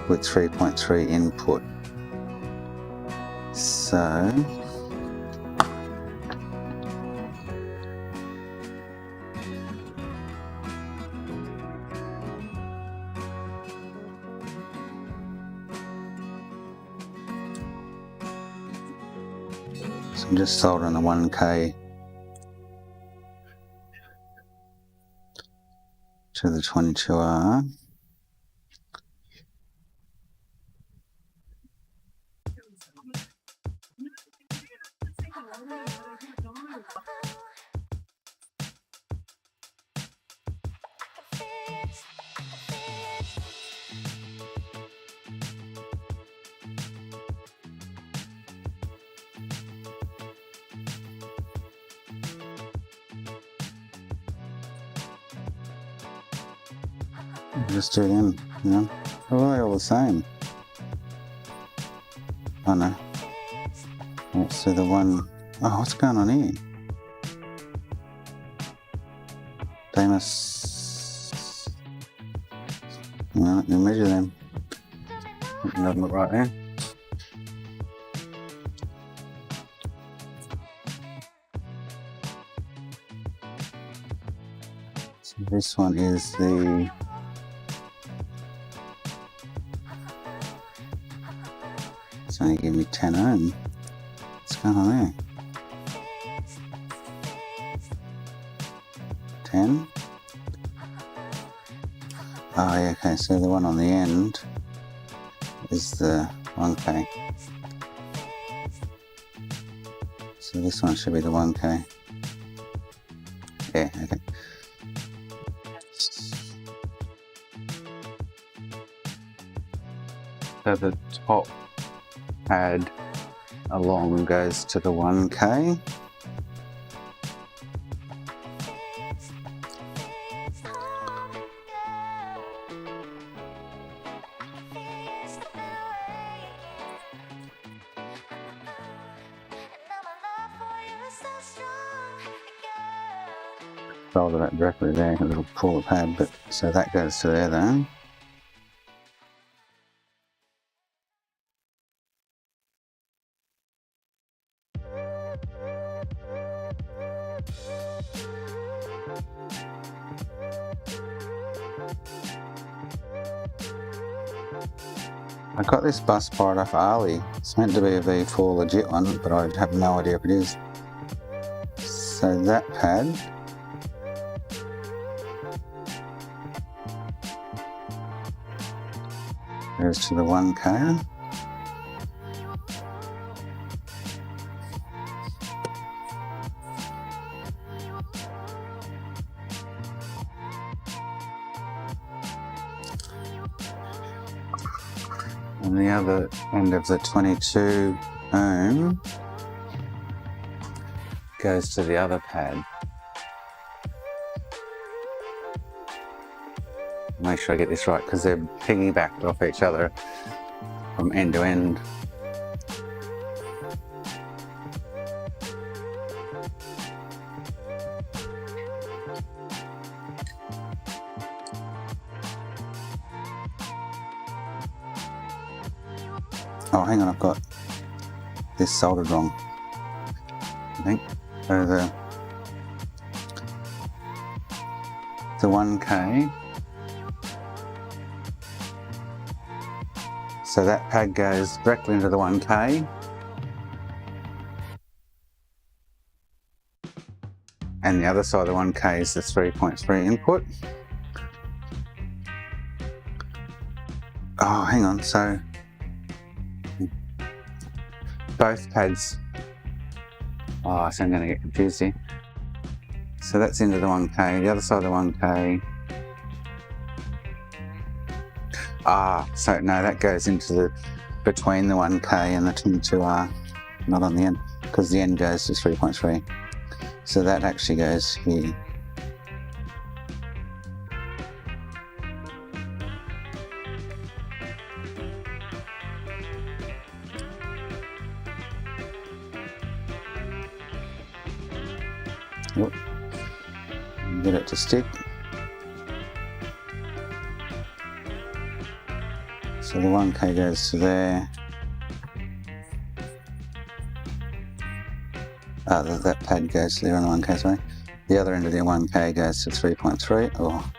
with 3.3 input. So I'm just soldering the 1K to the 22R. Just do them, you know. Are they all the same? Oh no. Let's do the one. Oh, what's going on here? They must. No, you measure them. It doesn't look right there. So this one is the. It's only giving me 10 ohm. What's going on there? 10? Oh yeah, okay, so the one on the end is the 1K. So this one should be the 1K. Yeah, okay. So the top pad along goes to the 1K. Solder that directly there, a little pull pad, but so that goes to there then. I got this bus part off Ali. It's meant to be a V4 legit one, but I have no idea if it is. So that pad goes to the 1K. And the other end of the 22 ohm goes to the other pad. Make sure I get this right because they're piggybacked off each other from end to end. Oh, hang on, I've got this soldered wrong, I think. So the 1K. So that pad goes directly into the 1K. And the other side of the 1K is the 3.3 input. Oh, hang on, so both pads. Oh, so I'm going to get confused here. So that's into the 1K, the other side of the 1K. Ah, so no, that goes into the between the 1K and the 22R, not on the end, because the end goes to 3.3. So that actually goes here. Whoop. Get it to stick. So the 1K goes to there. That pad goes to there on the 1K, sorry. The other end of the 1K goes to 3.3. Oh.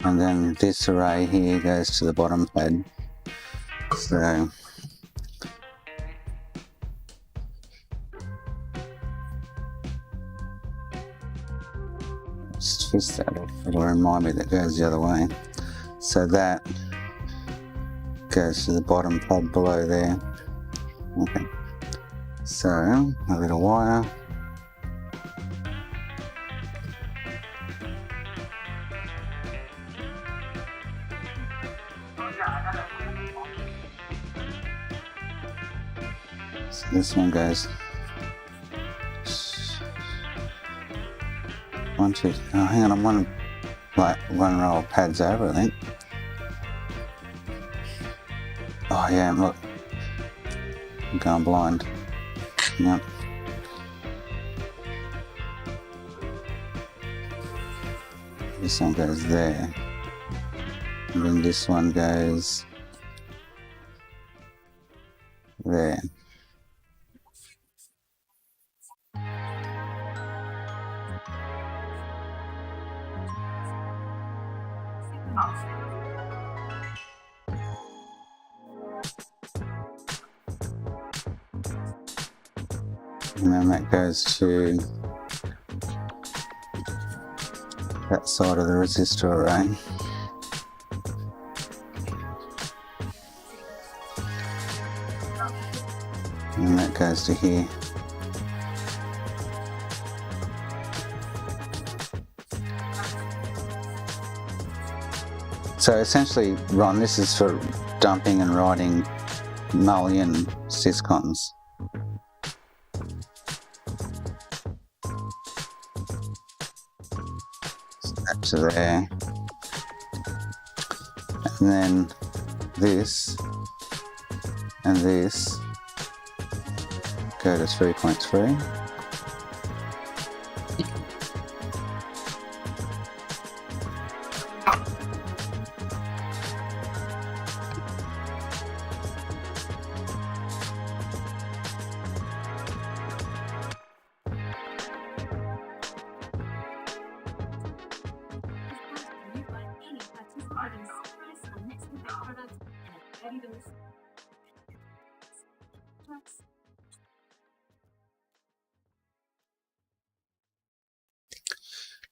And then this array here goes to the bottom pad. So let's twist that off. It'll remind me that goes the other way. So that goes to the bottom pad below there. Okay. So a little wire. So this one goes 1, 2. Oh, hang on, I'm one row of pads over, I think. Oh yeah, look, I'm going blind. Yep. This one goes there, and then this one goes there. And then that goes to that side of the resistor array. And that goes to here. So essentially, Ron, this is for dumping and writing mullion syscons. That to there. And then this and this go to 3.3.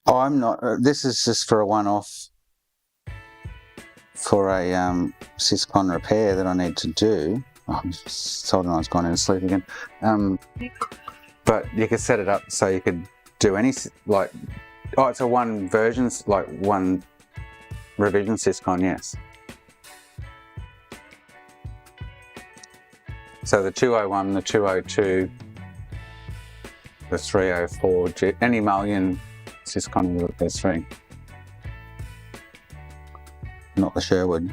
Oh, I'm not. This is just for a one-off for a syscon repair that I need to do. Oh, I'm just told I was gone into sleep again. But you could set it up so you could do any, like, oh, it's a one version, like one revision syscon, yes. So the 201, the 202, the 304, any mullion syscon with the PS3. Not the Sherwood.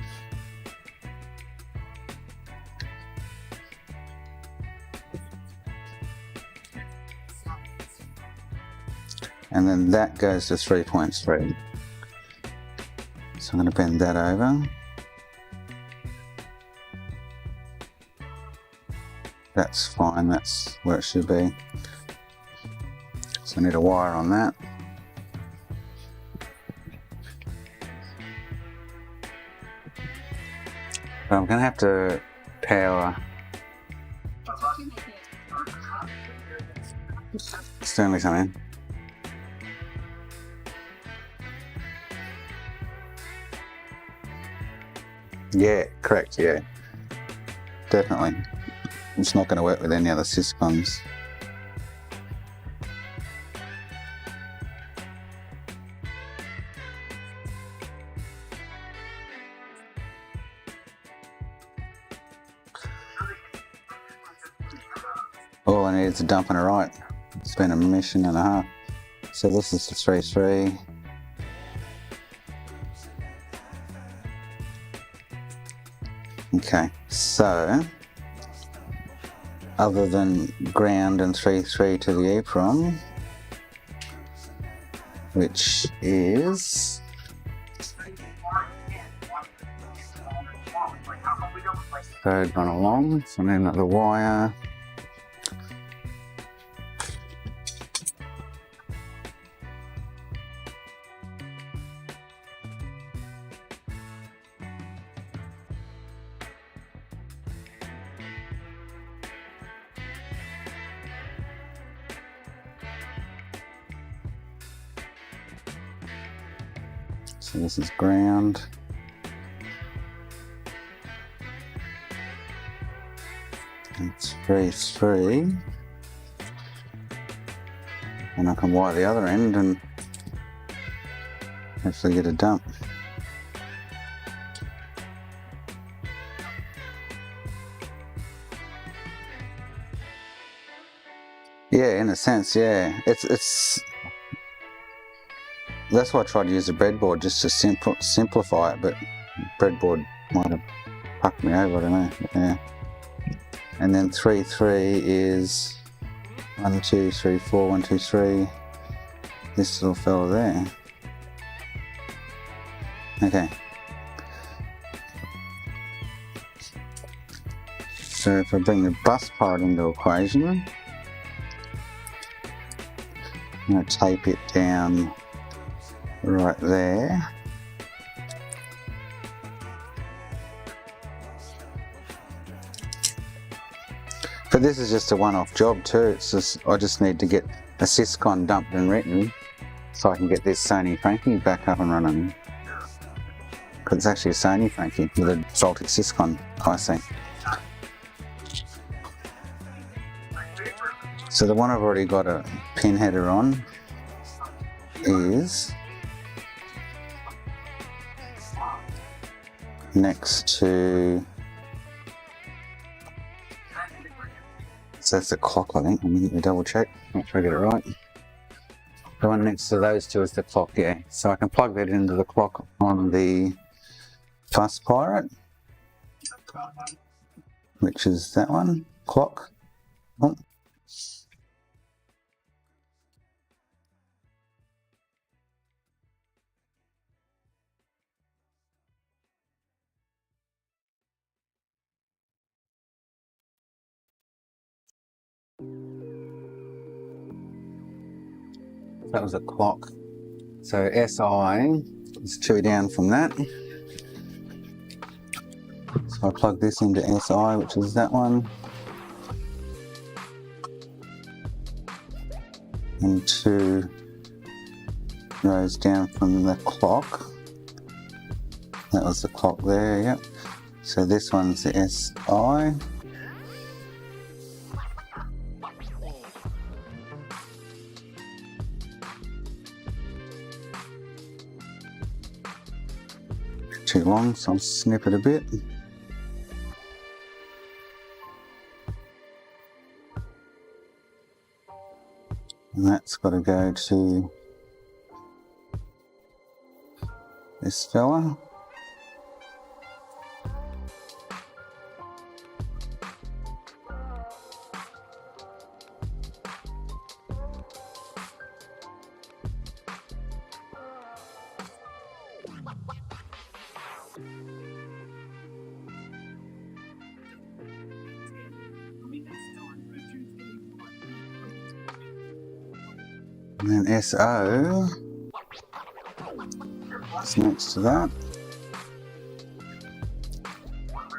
And then that goes to 3.3. So I'm going to bend that over. That's fine, that's where it should be. So I need a wire on that. But I'm going to have to power Stanley something. Yeah, correct, yeah. Definitely. It's not going to work with any other syscons. all I need is a dump and a right. It's been a mission and a half. So this is the 3.3. Okay, so other than ground and 3.3 to the EEPROM, which is third one along, so then the wire. So this is ground. It's 3.3. And I can wire the other end and hopefully get a dump. Yeah, in a sense, yeah. It's that's why I tried to use a breadboard, just to simplify it, but breadboard might have fucked me over, I don't know. Yeah. And then 3.3 is 1, 2, 3, 4, 1, 2, 3. This little fella there. Okay. So if I bring the bus part into equation, I'm going to tape it down right there. But this is just a one-off job too. It's just I just need to get a syscon dumped and written so I can get this Sony Frankie back up and running. Because it's actually a Sony Frankie with a Baltic syscon IC. So the one I've already got a pin header on is next to, so that's the clock, I think. Let me double check, make sure I get it right. The one next to those two is the clock, yeah. So I can plug that into the clock on the Fuss Pirate, which is that one, clock. Oh. That was a clock. So SI is 2 down from that. So I plug this into SI, which is that one. And 2 rows down from the clock. That was the clock there, yep. So this one's the SI. Too long, so I'll snip it a bit. And that's got to go to this fella. And then SO is next to that,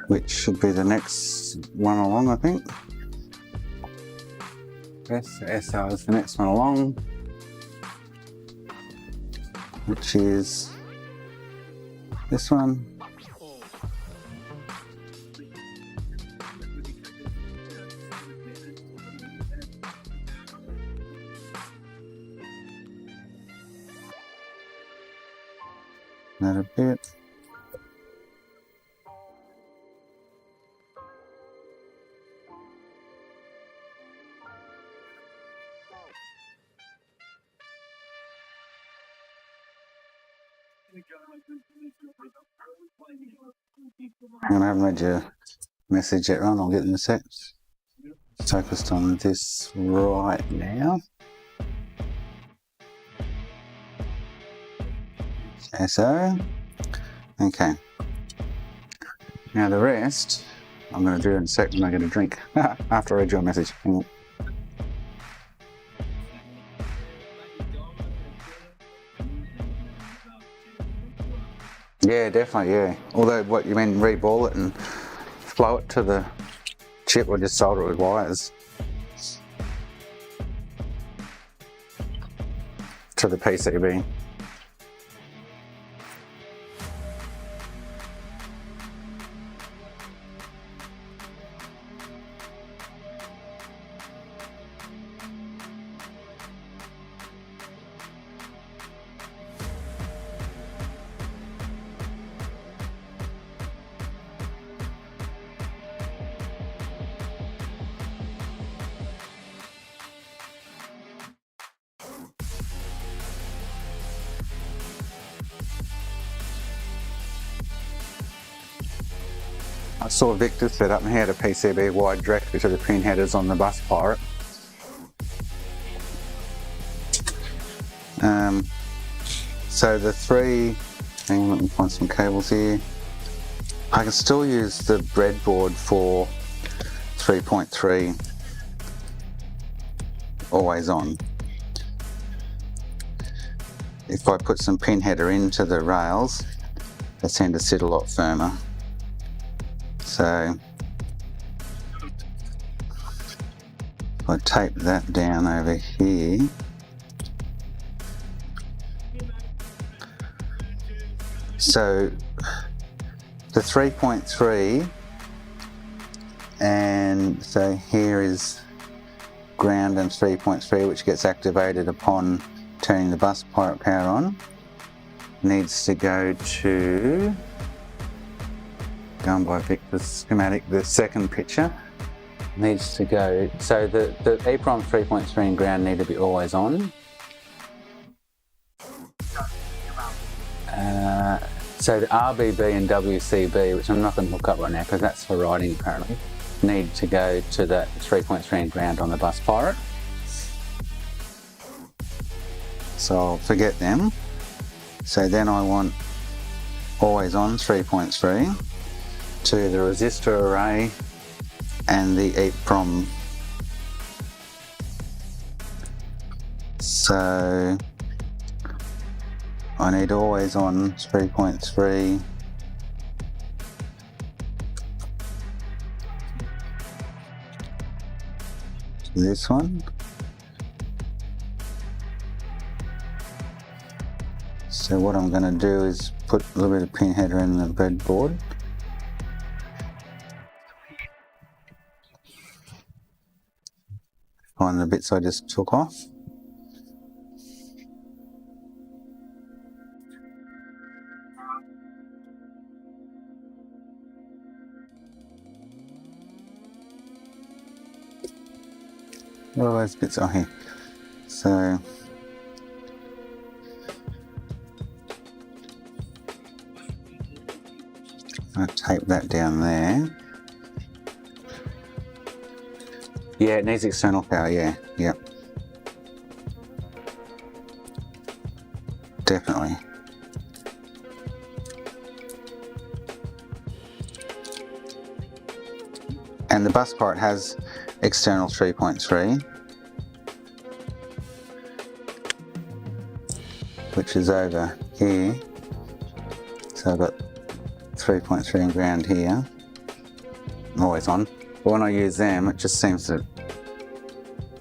which should be the next one along, I think. Yes, SO is the next one along, which is this one. That a bit. Hang on, I haven't read your message yet, Ron. I'll get in a sec. Focused on this right now. So, okay. Now the rest, I'm going to do in a sec when I get a drink. After I read your message. Hang on. Yeah, definitely, yeah. Although, what you mean, re-ball it and flow it to the chip or just solder it with wires to the PCB. I saw Victor set up and he had a PCB wired directly to the pin headers on the bus pirate. So the three, hang on, let me find some cables here. I can still use the breadboard for 3.3 always on. If I put some pin header into the rails, they tend to sit a lot firmer. So if I tape that down over here, so the 3.3, and so here is ground and 3.3, which gets activated upon turning the bus pirate power on, needs to go to, going by Victor's schematic, the second picture needs to go, so the EEPROM 3.3 and ground need to be always on. So the RBB and WCB, which I'm not going to hook up right now because that's for writing apparently, need to go to that 3.3 and ground on the bus pirate. So I'll forget them. So then I want always on 3.3 to the resistor array and the EEPROM. So I need always on 3.3 to this one. So what I'm going to do is put a little bit of pin header in the breadboard. Find the bits I just took off. All those bits are here. So I'll tape that down there. Yeah, it needs external power, yeah, yep. Definitely. And the bus part has external 3.3, which is over here. So I've got 3.3 and ground here, always on. But when I use them, it just seems to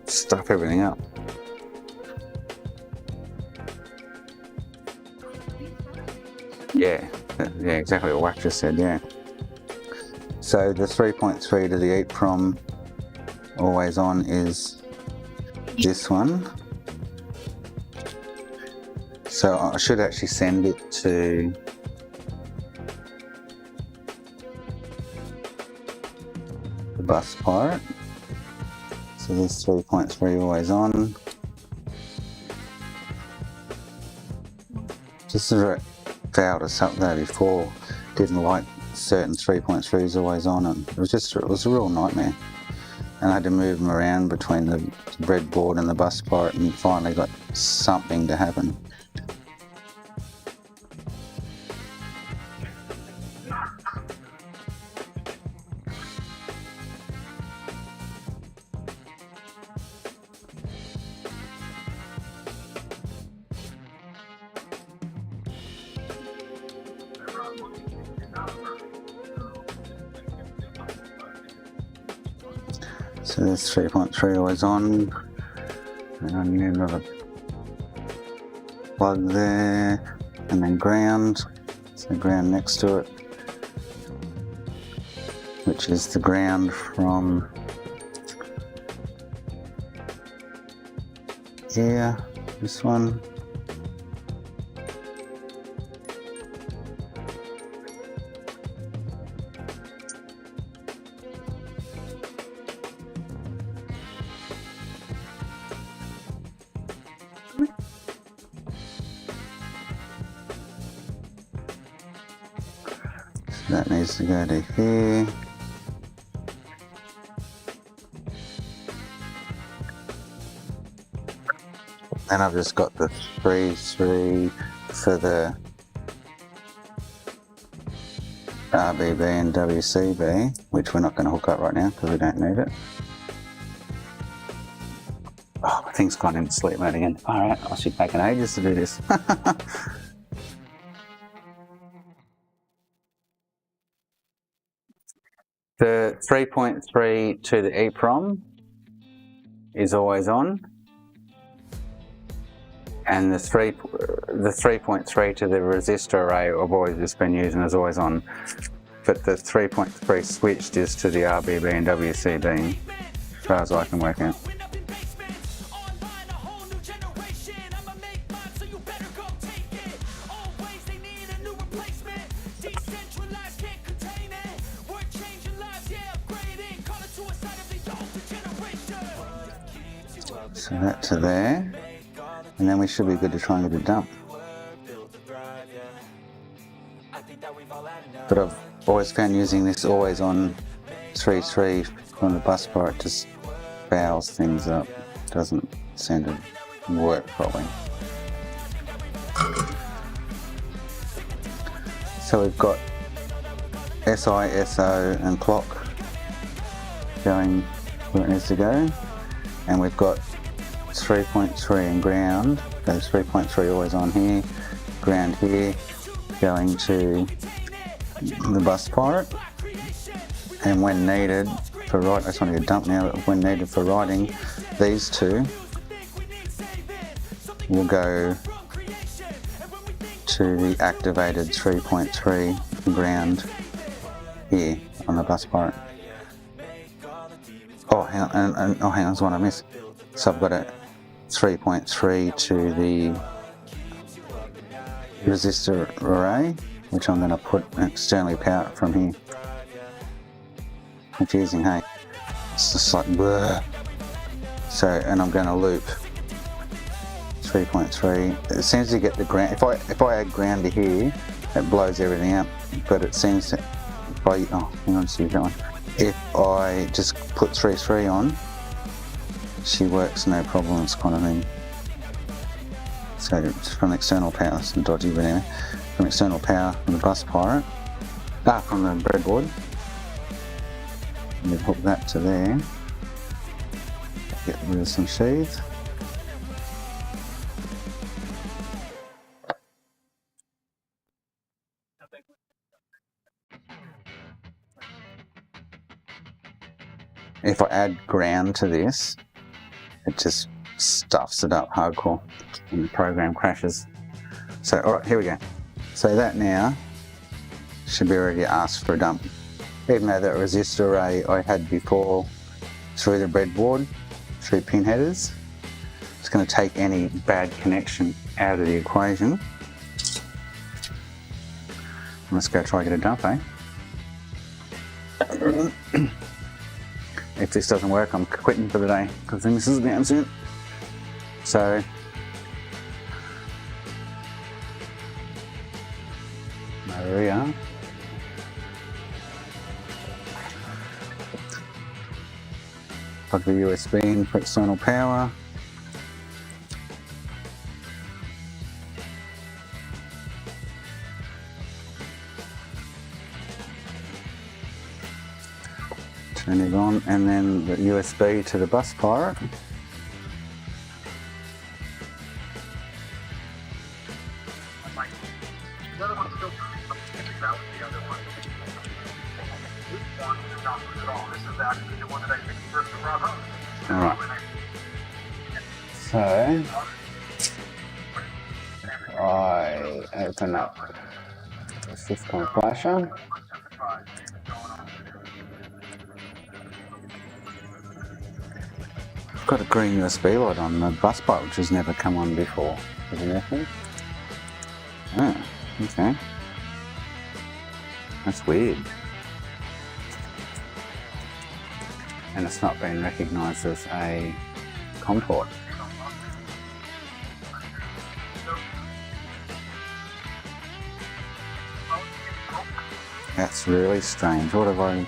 stuff everything up. Yeah, exactly what Wack just said, yeah. So the 3.3 to the EEPROM always on is this one. So I should actually send it to the bus pirate. So this 3.3 always on. Just failed us up there before, didn't like certain 3.3s always on, and it was a real nightmare. And I had to move them around between the breadboard and the bus part, and finally got something to happen. So there's 3.3 always on, and I need another plug there, and then ground, so ground next to it, which is the ground from here, this one. That needs to go to here. And I've just got the 3 for the RBB and WCB, which we're not going to hook up right now because we don't need it. Oh, my thing's gone into sleep mode again. Alright, I should take an ages to do this. The 3.3 to the EEPROM is always on, and the 3.3 to the resistor array I've always just been using is always on, but the 3.3 switched is to the RBB and WCB, as far as I can work out. So that to there, and then we should be good to try and get it done. But I've always found using this always on 3.3 from the bus bar, it just fouls things up, doesn't seem to work properly. So we've got SI, SO and clock going where it needs to go, and we've got 3.3 and ground, so 3.3 always on here, ground here, going to the bus part, and when needed for writing, I just want to get dumped now, but when needed for writing, these two will go to the activated 3.3 ground here on the bus part. Oh, hang on, there's one I missed. So I've got a 3.3 to the resistor array, which I'm going to put externally powered from here. Confusing, hey? It's just like bleh. So, and I'm going to loop 3.3. It seems to get the ground. If I add ground to here, it blows everything up. But it seems to, hang on, see that one. If I just put 3.3 on, she works no problems, kind of thing. So it's from external power, it's dodgy, but anyway, from external power from the bus pirate, from the breadboard. And then hook that to there. Get rid of some sheath. If I add ground to this, it just stuffs it up hardcore and the program crashes. So, alright, here we go. So that now should be ready to ask for a dump. Even though that resistor array I had before through the breadboard, through pin headers, it's going to take any bad connection out of the equation. Let's go try and get a dump, eh? If this doesn't work, I'm quitting for the day because then this is down soon. So Plug the USB in for external power. Turn it on, and then the USB to the bus pirate. The other one's still pretty that was the other one. This one is not good at all. This is actually the one that I picked first and brought home. Alright. So I open up the system flasher. I've got a green USB light on the bus bar, which has never come on before. Is it nothing? Oh, okay. That's weird. And it's not been recognised as a COM port. That's really strange. What have I...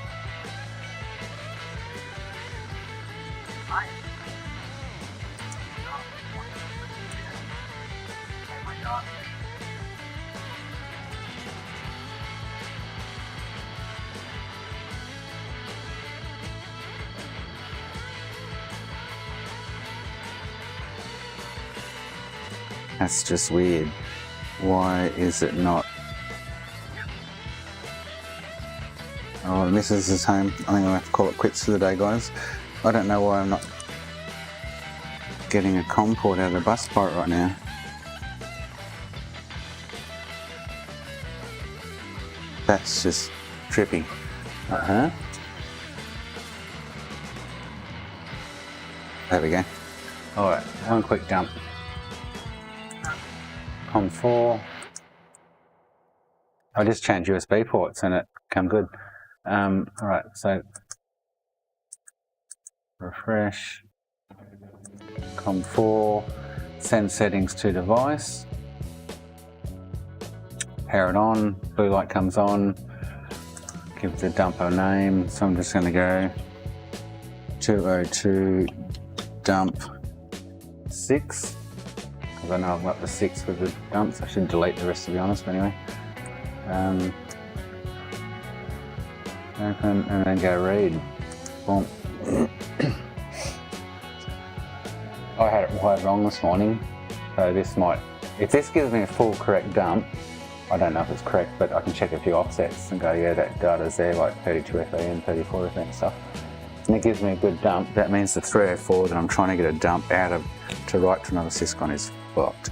That's just weird. Why is it not? Oh, the missus is home. I think I'll have to call it quits for the day, guys. I don't know why I'm not getting a COM port out of the bus part right now. That's just trippy. Uh-huh. There we go. Alright, one quick jump. COM 4. I just changed USB ports and it come good. Alright, so refresh. COM 4. Send settings to device. Power it on. Blue light comes on. Give the dumper a name. So I'm just going to go 202 dump 6. Because I know I've got the 6 with the dumps. I should delete the rest, to be honest, but anyway. Open and then go read. Boom. I had it quite wrong this morning, so this might, if this gives me a full correct dump, I don't know if it's correct, but I can check a few offsets and go, yeah, that data's there, like 32 FA and 34 FA and stuff. And it gives me a good dump. That means the 304 that I'm trying to get a dump out of to write to another syscon is fucked.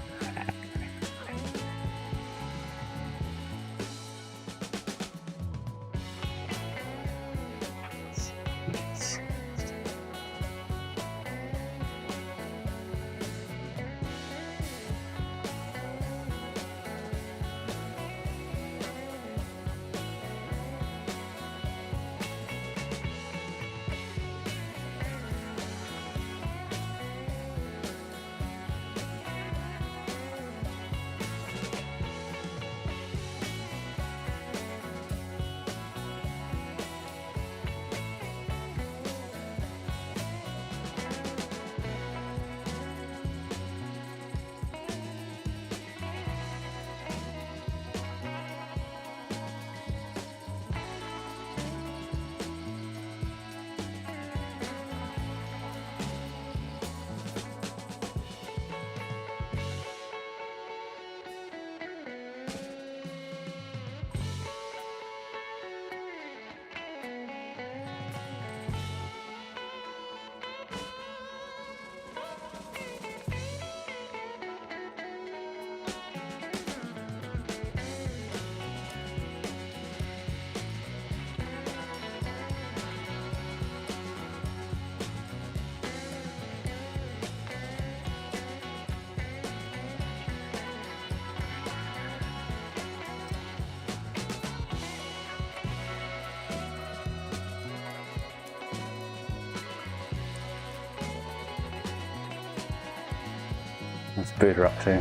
Let's boot her up too.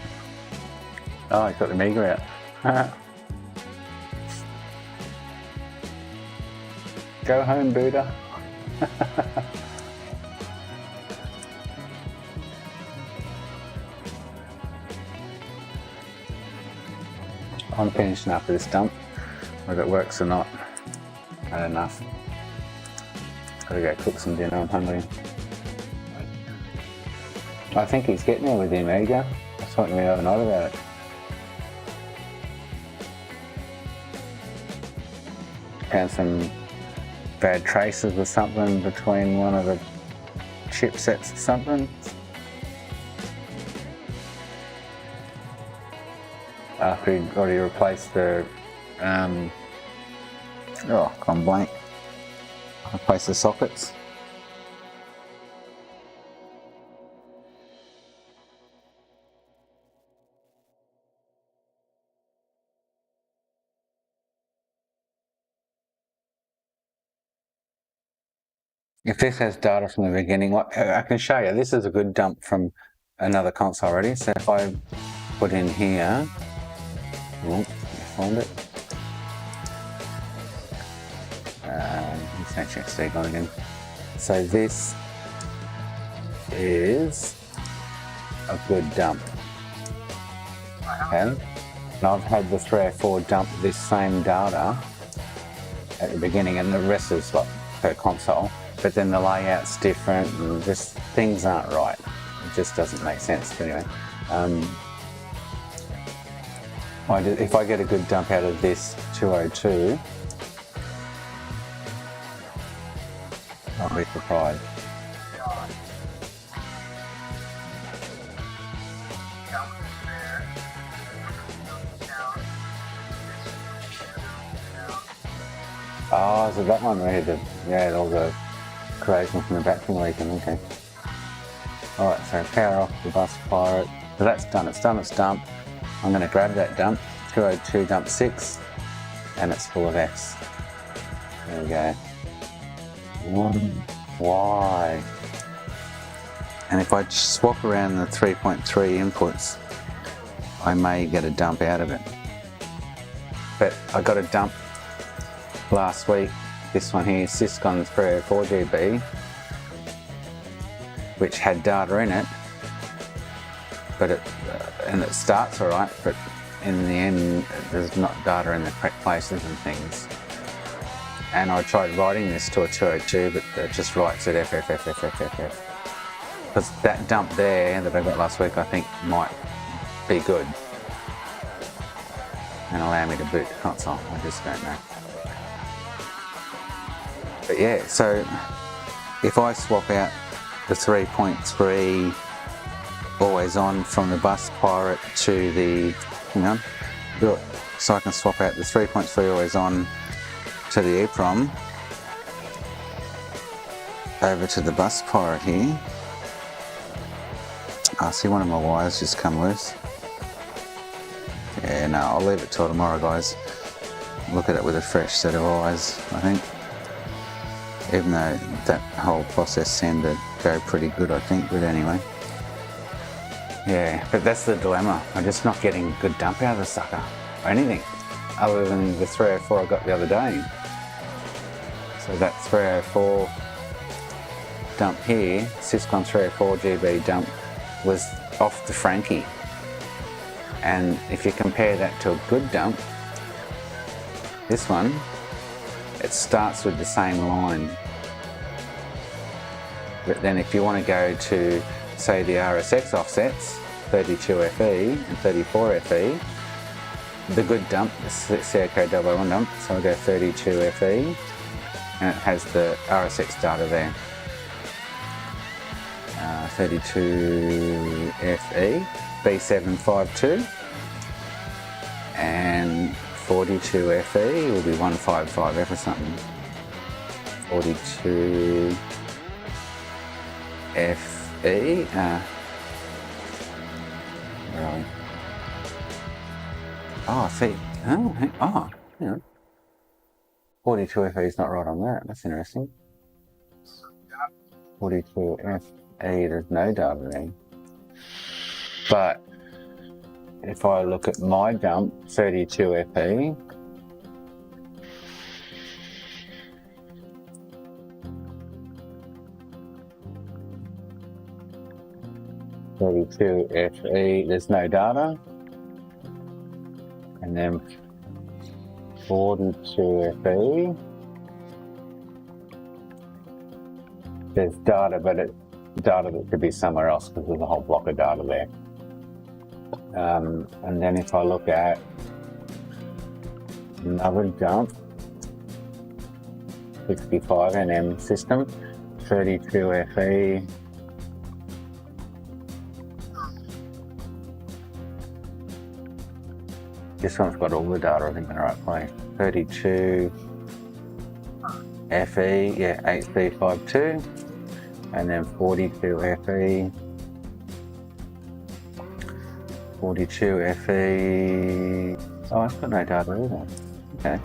Oh, he's got the Amiga out. Go home, Buddha. I'm finishing up with this dump. Whether it works or not, not enough. Gotta go cook some dinner, I'm hungry. I think he's getting there with him, Eager. I was talking to me overnight about it. Found some bad traces or something between one of the chipsets or something. After he'd already replaced the, gone blank. Replace the sockets. If this has data from the beginning, I can show you. This is a good dump from another console already. So if I put in here, find it. Let's actually see going again. So this is a good dump. Okay, and I've had the 304 dump this same data at the beginning, and the rest is like per console. But then the layout's different, and just things aren't right. It just doesn't make sense. But anyway, if I get a good dump out of this 202, I'll be surprised. Oh, so that one we had all the corrosion from the battery leaking, okay. Alright, so power off the bus pirate. So that's done, it's done its dump. I'm going to grab that dump, 202 dump 6, and it's full of Fs. There we go. Why? And if I swap around the 3.3 inputs, I may get a dump out of it. But I got a dump last week, this one here, Syscon 304 GB, which had data in it, but and it starts alright, but in the end there's not data in the correct places and things. And I tried writing this to a 202, but it just writes it FFFFFFF. Because that dump there that I got last week, I think might be good and allow me to boot the console. I just don't know. But yeah, so if I swap out the 3.3 always on from the bus pirate to the, so I can swap out the 3.3 always on to the EEPROM over to the bus pirate here. I see one of my wires just come loose. Yeah, no, I'll leave it till tomorrow, guys. Look at it with a fresh set of eyes, I think. Even though that whole process seemed to go pretty good, I think, but anyway. Yeah, but that's the dilemma. I'm just not getting good dump out of the sucker, or anything, other than the 304 I got the other day. So that 304 dump here, Syscon 304 GB dump, was off the Frankie. And if you compare that to a good dump, this one, it starts with the same line. But then if you want to go to, say, the RSX offsets, 32FE and 34FE, the good dump, the COK001 dump, so I'll go 32FE, and it has the RSX data there. 32FE, B752, and 42FE will be 155F or something. 42FE, where are we? Oh, see, hang on. 42FE is not right on that, that's interesting. 42FE, there's no data there. But if I look at my dump, 32FE, there's no data. and then 42 FE. There's data, but it's data that could be somewhere else because there's a whole block of data there. And then if I look at another dump, 65 NM system, 32 FE. This one's got all the data, I think, in the right place. 32 FE, yeah, 8C52, and then 42 FE, 42 FE. Oh, it's got no data either. Okay,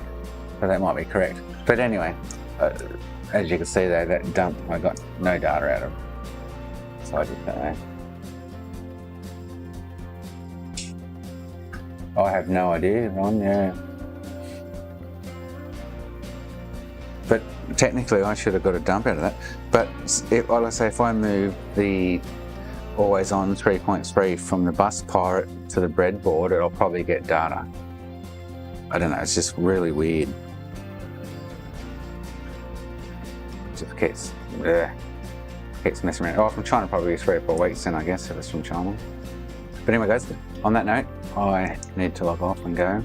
so that might be correct. But anyway, as you can see there, that dump, I got no data out of it. So I just don't know. I have no idea, Ron, yeah. But technically I should have got a dump out of that. But like I say, if I move the always on 3.3 from the bus pirate to the breadboard, it'll probably get data. I don't know, it's just really weird. Just keeps messing around. Oh, from China probably 3 or 4 weeks then, I guess, if it's from China. But anyway guys, on that note, I need to log off and go.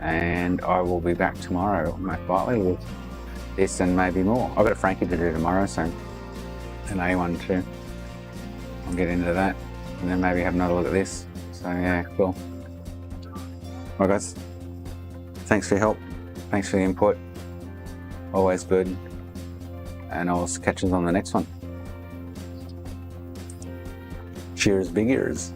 And I will be back tomorrow, most likely, with this and maybe more. I've got a Frankie to do tomorrow, so an A1 too. I'll get into that and then maybe have another look at this. So yeah, cool. Well guys, thanks for your help. Thanks for the input. Always good. And I'll catch us on the next one. Cheers, big ears.